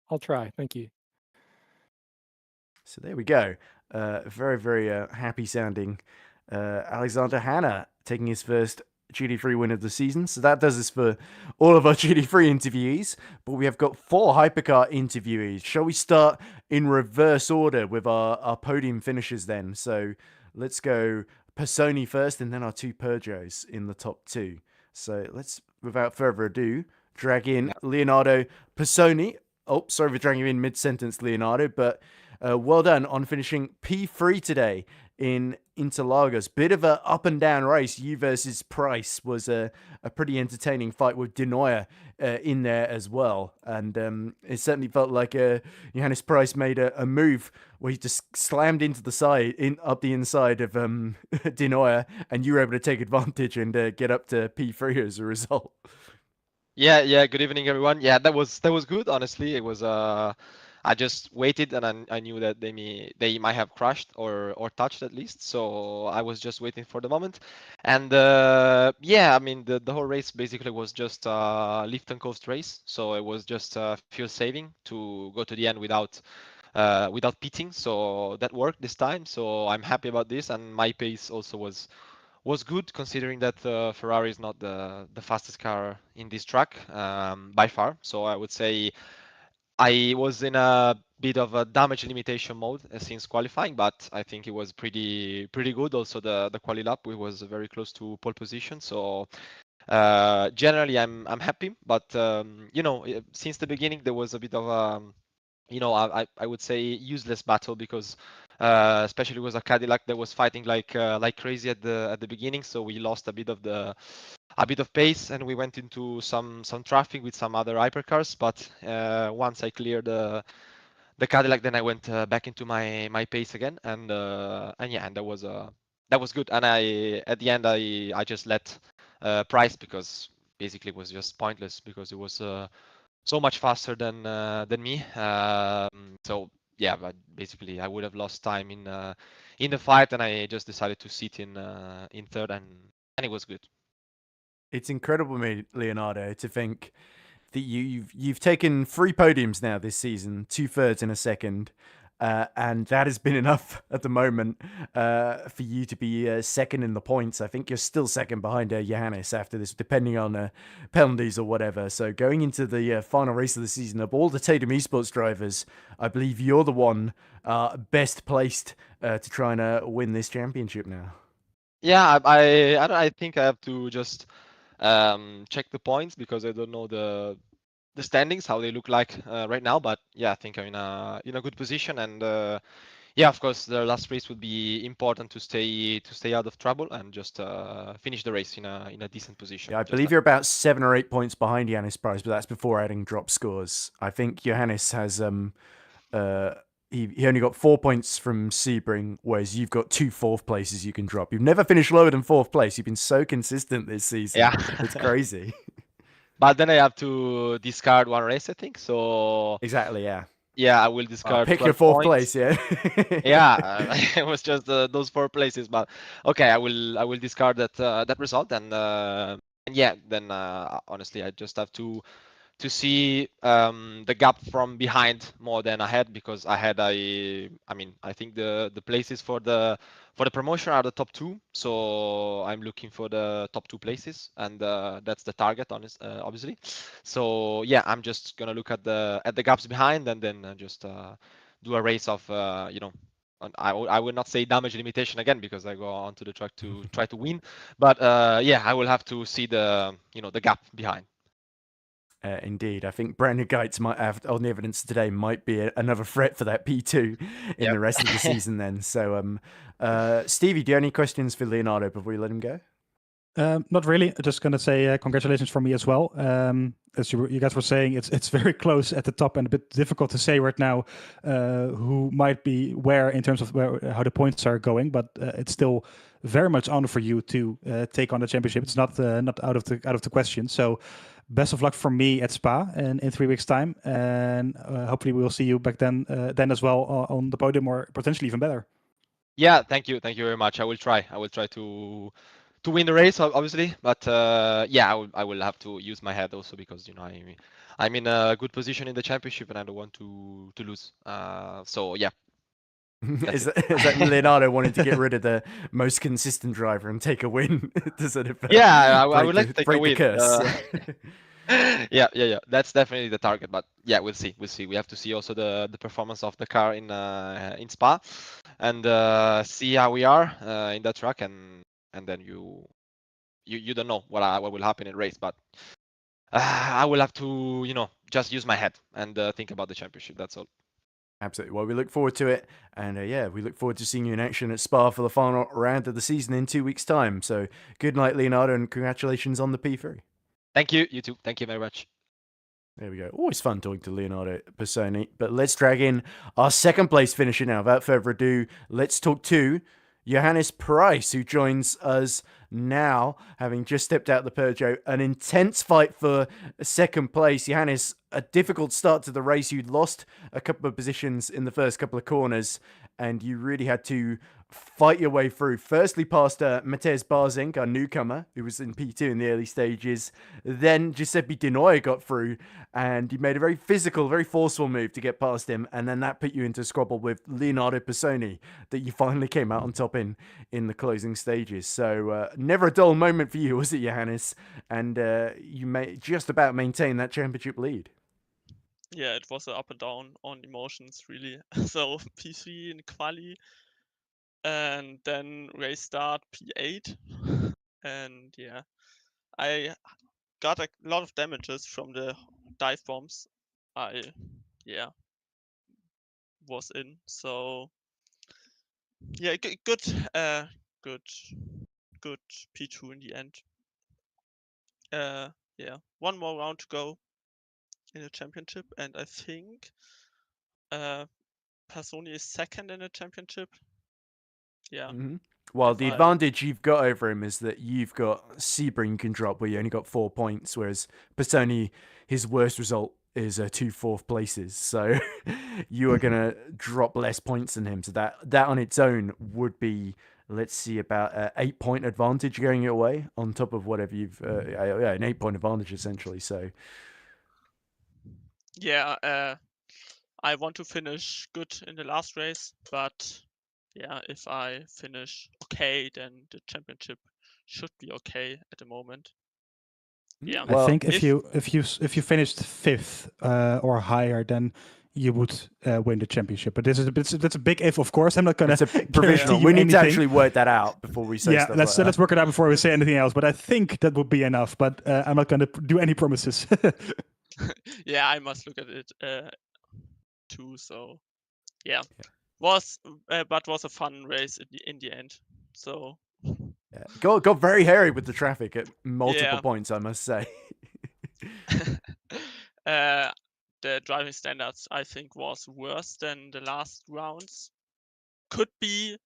I'll try. Thank you. So there we go. Very, very happy sounding Alexander Hanna taking his first GT3 win of the season. So that does this for all of our GT3 interviewees. But we have got 4 hypercar interviewees. Shall we start in reverse order with our podium finishers then? So let's go Personi first and then our 2 Peugeots in the top 2. So let's, without further ado, drag in Leonardo Personi. Oh, sorry for dragging you in mid-sentence, Leonardo, but well done on finishing P3 today in Interlagos. Bit of a up and down race. You versus Price was a pretty entertaining fight with Denoyer in there as well. And it certainly felt like Johannes Price made a move where he just slammed into the side, up the inside of Denoyer, and you were able to take advantage and get up to P3 as a result. Yeah. Good evening, everyone. Yeah, that was good. Honestly, it was. I just waited, and I knew that they might have crashed or touched at least. So I was just waiting for the moment. And yeah, I mean the whole race basically was just lift and coast race. So it was just fuel saving to go to the end without without pitting, so that worked this time. So I'm happy about this, and my pace also was good considering that Ferrari is not the fastest car in this track by far. So I would say I was in a bit of a damage limitation mode since qualifying, but I think it was pretty good. Also the quali lap, we was very close to pole position. So generally I'm happy, but since the beginning there was a bit of I would say useless battle because especially with a Cadillac that was fighting like crazy at the beginning, so we lost a bit of pace and we went into some traffic with some other hypercars. But once I cleared the Cadillac, then I went back into my pace again, and yeah, and that was good. And I at the end I just let Price, because basically it was just pointless because it was so much faster than me. So yeah, but basically I would have lost time in the fight, and I just decided to sit in third, and it was good. It's incredible, Leonardo, to think that you've taken 3 podiums now this season, 2/3 in a second, and that has been enough at the moment for you to be second in the points. I think you're still second behind Johannes after this, depending on penalties or whatever. So going into the final race of the season, of all the Tatum eSports drivers, I believe you're the one best placed to try and win this championship now. Yeah, I think I have to just check the points because I don't know the standings, how they look like right now. But yeah, I think I'm in a good position, and yeah, of course, the last race would be important to stay out of trouble and just finish the race in a decent position. Yeah, I Just believe that. you're about 7 or 8 points behind Johannes Price, but that's before adding drop scores. I think Johannes has he only got 4 points from Sebring, whereas you've got 2 fourth places you can drop. You've never finished lower than 4th place. You've been so consistent this season. Yeah. It's crazy. But then I have to discard one race, I think. So Exactly, yeah. yeah, I will discard Pick your 12 4th points. place, yeah. Yeah, it was just those 4 places. But okay, I will discard that result, and yeah, then honestly, I just have to see the gap from behind more than ahead, because ahead I mean I think the places for the promotion are the top 2, so I'm looking for the top 2 places, and that's the target, obviously. So yeah, I'm just gonna look at the gaps behind, and then just do a race of I will not say damage limitation again, because I go onto the track to try to win, but yeah, I will have to see the gap behind. Indeed, I think Brandon Geitz might have, on the evidence today, might be another threat for that P2 in the rest of the season then. So, Stevie, do you have any questions for Leonardo before you let him go? Not really. I'm just going to say congratulations from me as well. As you guys were saying, it's very close at the top and a bit difficult to say right now who might be where in terms of how the points are going. But it's still very much on for you to take on the championship. It's not out of the question. So best of luck from me at Spa in 3 weeks' time, and hopefully we will see you back then as well on the podium, or potentially even better. Yeah, thank you very much. I will try to win the race, obviously, but yeah, I will have to use my head also, because I'm in a good position in the championship and I don't want to lose. So yeah, Is that's it. that Leonardo wanting to get rid of the most consistent driver and take a win to sort of Yeah, I would like to take a break the win. curse? Yeah, that's definitely the target. But yeah, we'll see. We have to see also the performance of the car in Spa, and see how we are in that track, and then you don't know what will happen in race. But I will have to just use my head and think about the championship. That's all. Absolutely. Well, we look forward to it. And yeah, we look forward to seeing you in action at Spa for the final round of the season in 2 weeks' time. So good night, Leonardo, and congratulations on the P3. Thank you. You too. Thank you very much. There we go. Always fun talking to Leonardo Personi. But let's drag in our second place finisher now. Without further ado, let's talk to Johannes Price, who joins us now, having just stepped out the Peugeot. An intense fight for second place. Johannes, a difficult start to the race. You'd lost a couple of positions in the first couple of corners, and you really had to fight your way through. Firstly, past Matej Barzink, our newcomer, who was in P2 in the early stages. Then Giuseppe Di Noia got through, and he made a very physical, very forceful move to get past him. And then that put you into a squabble with Leonardo Pisoni that you finally came out on top in the closing stages. So never a dull moment for you, was it, Johannes? And you may just about maintain that championship lead. Yeah, it was up and down on emotions, really. So P3 in quali, and then race start P8. And yeah, I got a lot of damages from the dive bombs I, yeah, was in. So yeah, good, good P2 in the end. Yeah, one more round to go in the championship, and I think Personi is second in the championship. Yeah. Mm-hmm. Well, the advantage you've got over him is that you've got Sebring can drop where you only got 4 points, whereas Pisoni, his worst result is 2 fourth places. So you are going to drop less points than him. So that on its own would be, let's see, about 8 point advantage going your way on top of whatever you've, an 8 point advantage essentially. So yeah, I want to finish good in the last race, but yeah, if I finish okay, then the championship should be okay at the moment. Yeah. I think if you finished 5th or higher, then you would win the championship. But that's a big if, of course. I'm not gonna. It's a provisional. We need to actually work that out before we say stuff like that. Let's work it out before we say anything else. But I think that would be enough. But I'm not gonna do any promises. Yeah, I must look at it too. So yeah. Was a fun race in the end. So yeah. Got very hairy with the traffic at multiple points, I must say. The driving standards, I think, was worse than the last rounds. Could be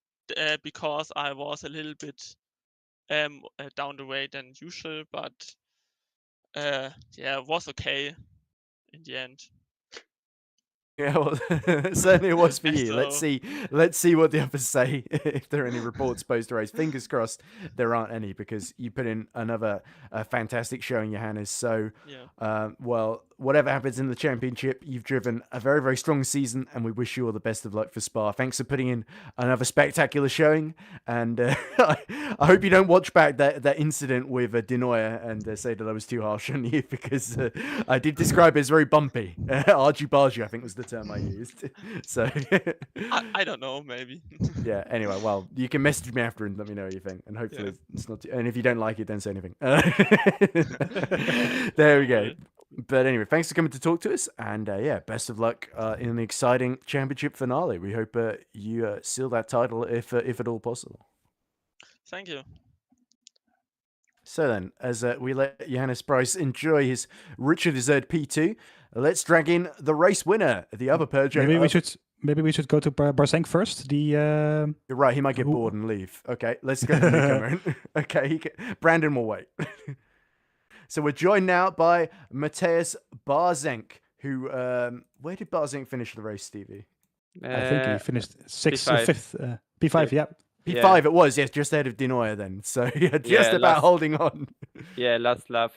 because I was a little bit down the way than usual, but yeah, it was okay in the end. Yeah, well, certainly it was for you. So, Let's see what the others say if there are any reports post race. Fingers crossed there aren't any because you put in another fantastic showing, Johannes. So, well, whatever happens in the championship, you've driven a very, very strong season, and we wish you all the best of luck for Spa. Thanks for putting in another spectacular showing, and I hope you don't watch back that incident with Di Noia and say that I was too harsh on you because I did describe it as very bumpy. Argy-bargy, I think was the term I used. So I don't know, maybe. Yeah. Anyway, well, you can message me after and let me know what you think, and hopefully it's not. And if you don't like it, don't say anything. There we go. But anyway, thanks for coming to talk to us, and best of luck in an exciting championship finale. We hope you seal that title if at all possible. Thank you. So then, as we let Johannes Bryce enjoy his richly deserved P2, let's drag in the race winner, the other Peugeot. Maybe we should go to Barzank first. You're right, he might get bored and leave. Okay, let's go to the newcomer. Okay, Brandon will wait. So we're joined now by Matej Barzank, who where did Barzank finish the race, Stevie? I think he finished 6th or 5th. P5, yeah. P5 it was, yes, just ahead of Di Noia then. So just about holding on. Yeah, last lap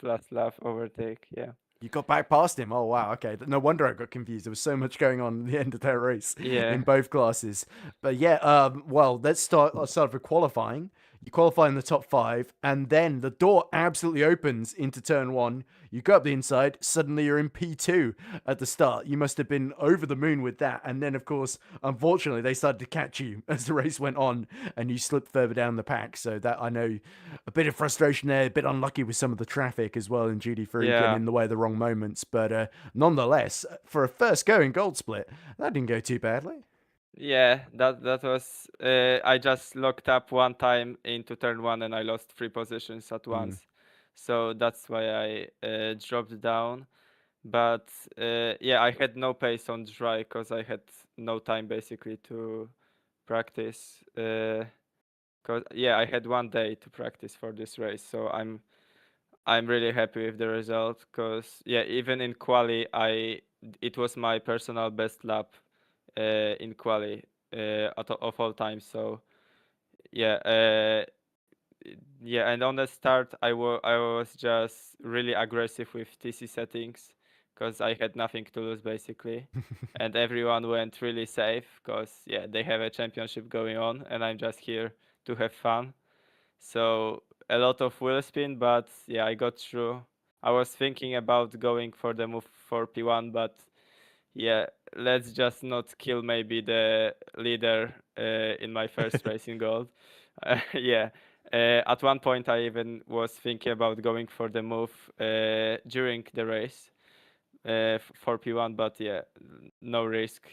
overtake, yeah. You got back past him. Oh, wow. Okay. No wonder I got confused. There was so much going on at the end of that race in both classes. But yeah, well, let's start with qualifying. You qualify in the top 5, and then the door absolutely opens into turn 1. You go up the inside, suddenly you're in P2 at the start. You must have been over the moon with that. And then, of course, unfortunately, they started to catch you as the race went on, and you slipped further down the pack. So that, I know, a bit of frustration there, a bit unlucky with some of the traffic as well in GD3, getting in the way of the wrong moments. But nonetheless, for a first go in Gold Split, that didn't go too badly. Yeah, that was. I just locked up one time into turn 1 and I lost 3 positions at once, so that's why I dropped down. But yeah, I had no pace on dry because I had no time basically to practice. Cause I had 1 day to practice for this race, so I'm really happy with the result. Cause even in quali, it was my personal best lap in quali of all time. So yeah, yeah, and on the start, I was just really aggressive with TC settings because I had nothing to lose basically, and everyone went really safe because yeah, they have a championship going on, and I'm just here to have fun. So a lot of wheel spin, but yeah, I got through. I was thinking about going for the move for P1, but yeah, let's just not kill maybe the leader in my first race in gold. Yeah. At one point, I even was thinking about going for the move during the race for P1, but yeah, no risk.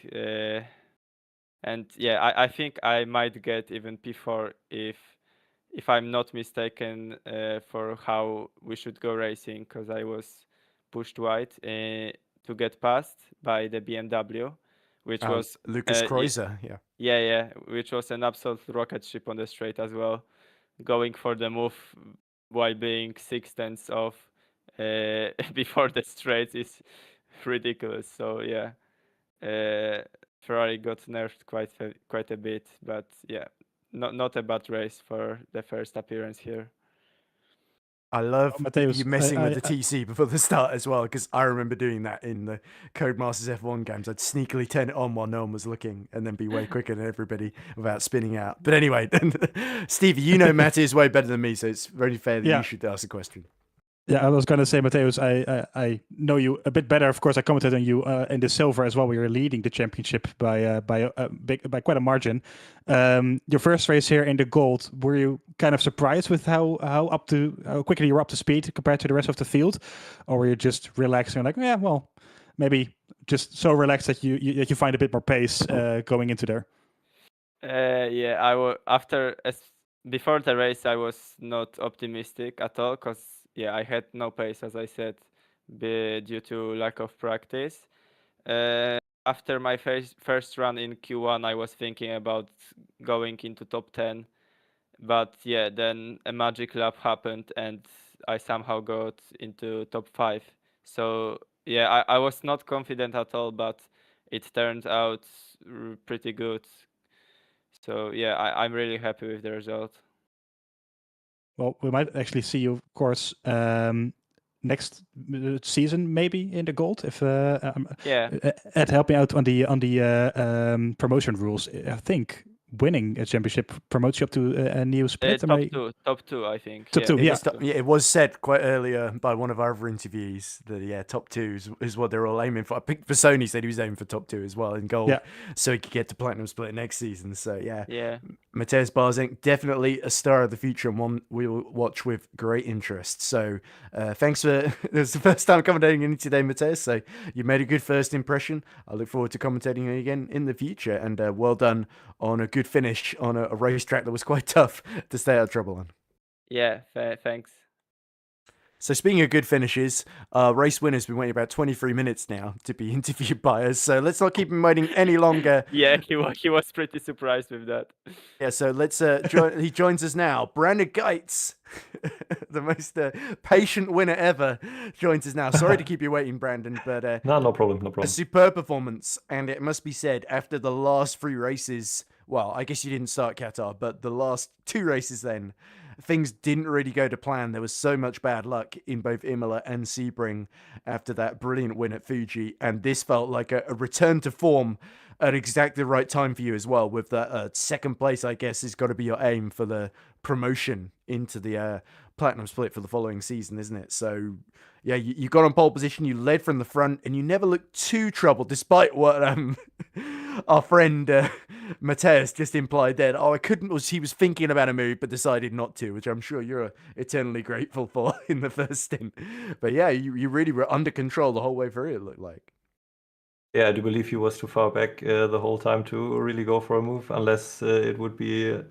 And yeah, I think I might get even P4 if I'm not mistaken for how we should go racing, because I was pushed wide to get past by the BMW, which was Lucas Kreuzer, yeah. yeah, which was an absolute rocket ship on the straight as well, going for the move while being 6/10 off before the straight is ridiculous. So yeah, Ferrari got nerfed quite a bit, but yeah, not a bad race for the first appearance here. I love Mateus, you messing with the TC before the start as well, because I remember doing that in the Codemasters F1 games. I'd sneakily turn it on while no one was looking and then be way quicker than everybody without spinning out. But anyway, Stevie, you know Mateus way better than me, so it's very fair that you should ask a question. Yeah, I was going to say, Mateus, I know you a bit better. Of course, I commented on you in the silver as well, where you're leading the championship by quite a margin. Your first race here in the gold, were you kind of surprised with how quickly you were up to speed compared to the rest of the field, or were you just relaxed and like, yeah, well, maybe just so relaxed that you find a bit more pace going into there? Yeah, before the race, I was not optimistic at all because yeah, I had no pace, as I said, due to lack of practice. After my first run in Q1, I was thinking about going into top 10, but yeah, then a magic lap happened and I somehow got into top 5. So yeah, I was not confident at all, but it turned out pretty good. So yeah, I'm really happy with the result. Well, we might actually see you, of course, next season, maybe in the gold. If Yeah, Ed, help me out on the promotion rules. I think winning a championship promotes you up to a new split. top two, I think. Top two, yeah. It was said quite earlier by one of our other interviews that top two is what they're all aiming for. I think for Sony said he was aiming for top two as well in gold, so he could get to platinum split next season. So yeah. Mateus Barzink, definitely a star of the future and one we will watch with great interest. So thanks for this is the first time commentating in today, Mateus. So you made a good first impression. I look forward to commentating you again in the future, and well done on a good finish on a racetrack that was quite tough to stay out of trouble on. Yeah, thanks. So speaking of good finishes, race winner's been waiting about 23 minutes now to be interviewed by us. So let's not keep him waiting any longer. Yeah, he was pretty surprised with that. Yeah, so let's he joins us now. Brandon Geitz, the most patient winner ever, joins us now. Sorry to keep you waiting, Brandon, but no problem. A superb performance, and it must be said, after the last 3 races, well, I guess you didn't start Qatar, but the last 2 races then, things didn't really go to plan. There was so much bad luck in both Imola and Sebring after that brilliant win at Fuji, and this felt like a return to form at exactly the right time for you as well, with that second place, I guess, has got to be your aim for the promotion into the platinum split for the following season, isn't it? So yeah, you got on pole position, you led from the front, and you never looked too troubled, despite what our friend Mateus just implied there. He was thinking about a move, but decided not to, which I'm sure you're eternally grateful for in the first stint. But yeah, you really were under control the whole way through, it looked like. Yeah, I do believe he was too far back the whole time to really go for a move, unless it would be a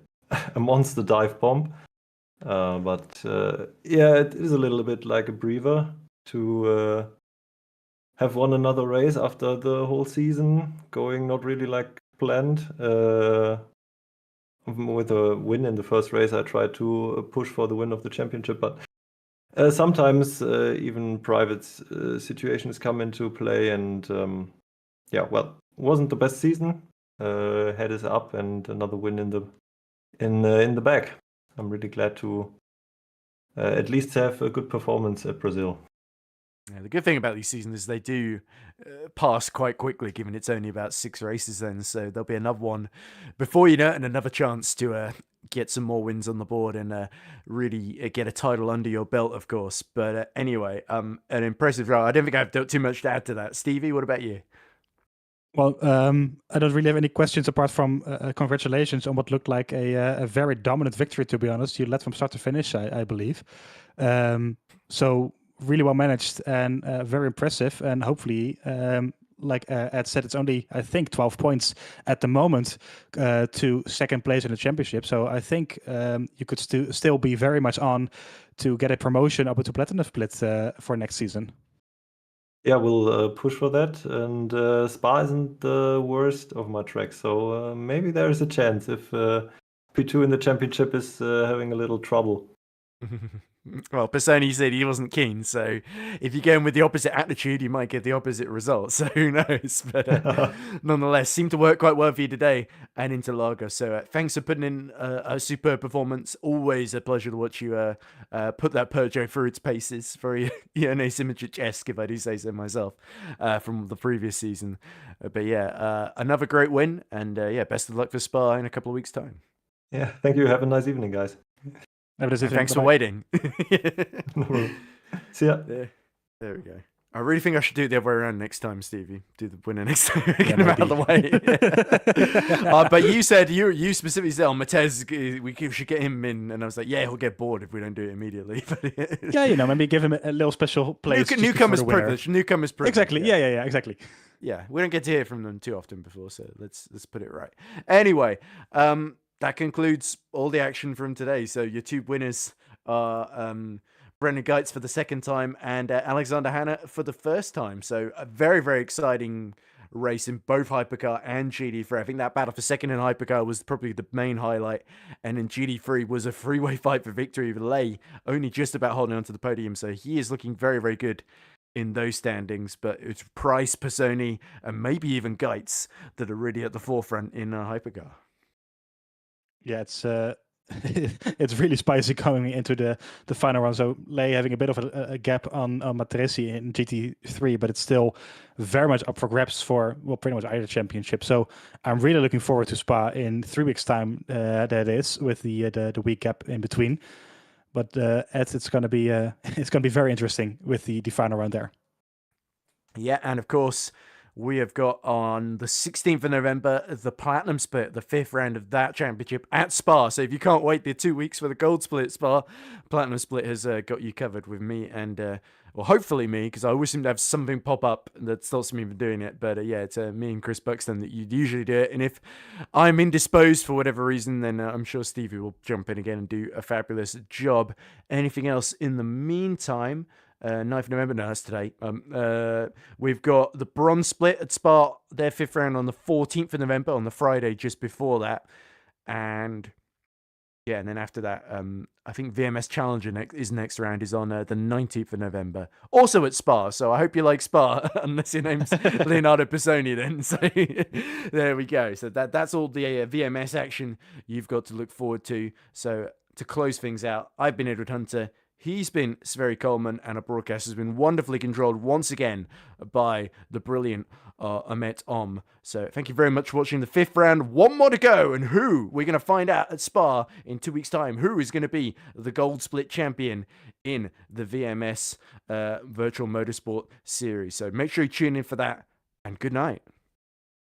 monster dive bomb. But yeah, it is a little bit like a breather to have won another race after the whole season going not really like planned. With a win in the first race, I tried to push for the win of the championship, but sometimes even private situations come into play, and yeah, well, wasn't the best season. Head is up, and another win in the bag. I'm really glad to at least have a good performance at Brazil. Yeah, the good thing about these seasons is they do pass quite quickly, given it's only about 6 races then. So there'll be another one before you know it, and another chance to get some more wins on the board and really get a title under your belt, of course. But anyway, an impressive ride. I don't think I've too much to add to that. Stevie, what about you? Well, I don't really have any questions apart from congratulations on what looked like a very dominant victory, to be honest. You led from start to finish, I believe. So really well managed and very impressive. And hopefully, like Ed said, it's only, I think, 12 points at the moment to second place in the championship. So I think you could still be very much on to get a promotion up into Platinum Split for next season. Yeah, we'll push for that. And Spa isn't the worst of my tracks, so maybe there is a chance if P2 in the championship is having a little trouble. Well, Pisoni said he wasn't keen, so if you're going with the opposite attitude, you might get the opposite result. So who knows? But nonetheless, seemed to work quite well for you today and Interlagos. So thanks for putting in a superb performance. Always a pleasure to watch you put that Peugeot through its paces. Very asymmetric-esque, if I do say so myself, from the previous season. But yeah, another great win, and yeah, best of luck for Spa in a couple of weeks' time. Yeah, thank you. Have a nice evening, guys. Thanks for waiting. See ya. There we go. I really think I should do it the other way around next time, Stevie. Do the winner next time. Get him out of the way. But you said, you specifically said, Matez, we should get him in. And I was like, yeah, he'll get bored if we don't do it immediately. Yeah, maybe give him a little special place. Newcomer's privilege. Newcomer's privilege. Exactly. Yeah, exactly. Yeah, we don't get to hear from them too often before, so let's put it right. Anyway, that concludes all the action from today. So your two winners are Brendan Geitz for the second time and Alexander Hanna for the first time. So a very, very exciting race in both Hypercar and GT3. I think that battle for second in Hypercar was probably the main highlight. And in GT3 was a three-way fight for victory with Lay only just about holding onto the podium. So he is looking very, very good in those standings, but it's Price, Pisoni, and maybe even Geitz that are really at the forefront in Hypercar. Yeah, it's it's really spicy coming into the final round. So Lay having a bit of a gap on Matresi in GT3, but it's still very much up for grabs for, well, pretty much either championship. So I'm really looking forward to Spa in 3 weeks' time. That is with the week gap in between. But it's gonna be very interesting with the final round there. Yeah, and of course, we have got on the 16th of November the Platinum Split, the 5th round of that championship at Spa. So if you can't wait the 2 weeks for the Gold Split at Spa, Platinum Split has got you covered with me and, well, hopefully me, because I always seem to have something pop up that stops me from doing it. But yeah, it's me and Chris Buxton that you'd usually do it. And if I'm indisposed for whatever reason, then I'm sure Stevie will jump in again and do a fabulous job. Anything else in the meantime? 9th of November, no, that's today. We've got the Bronze Split at Spa, their 5th round on the 14th of November, on the Friday just before that. And yeah, and then after that, I think VMS Challenger next round is on the 19th of November, also at Spa. So I hope you like Spa, unless your name's Leonardo Pisoni then. So there we go. So that's all the VMS action you've got to look forward to. So to close things out, I've been Edward Hunter. He's been Sverre Coleman, and our broadcast has been wonderfully controlled once again by the brilliant Ahmet Om. So thank you very much for watching the 5th round. One more to go, and who we're going to find out at Spa in 2 weeks' time. Who is going to be the Gold Split champion in the VMS Virtual Motorsport Series. So make sure you tune in for that, and good night.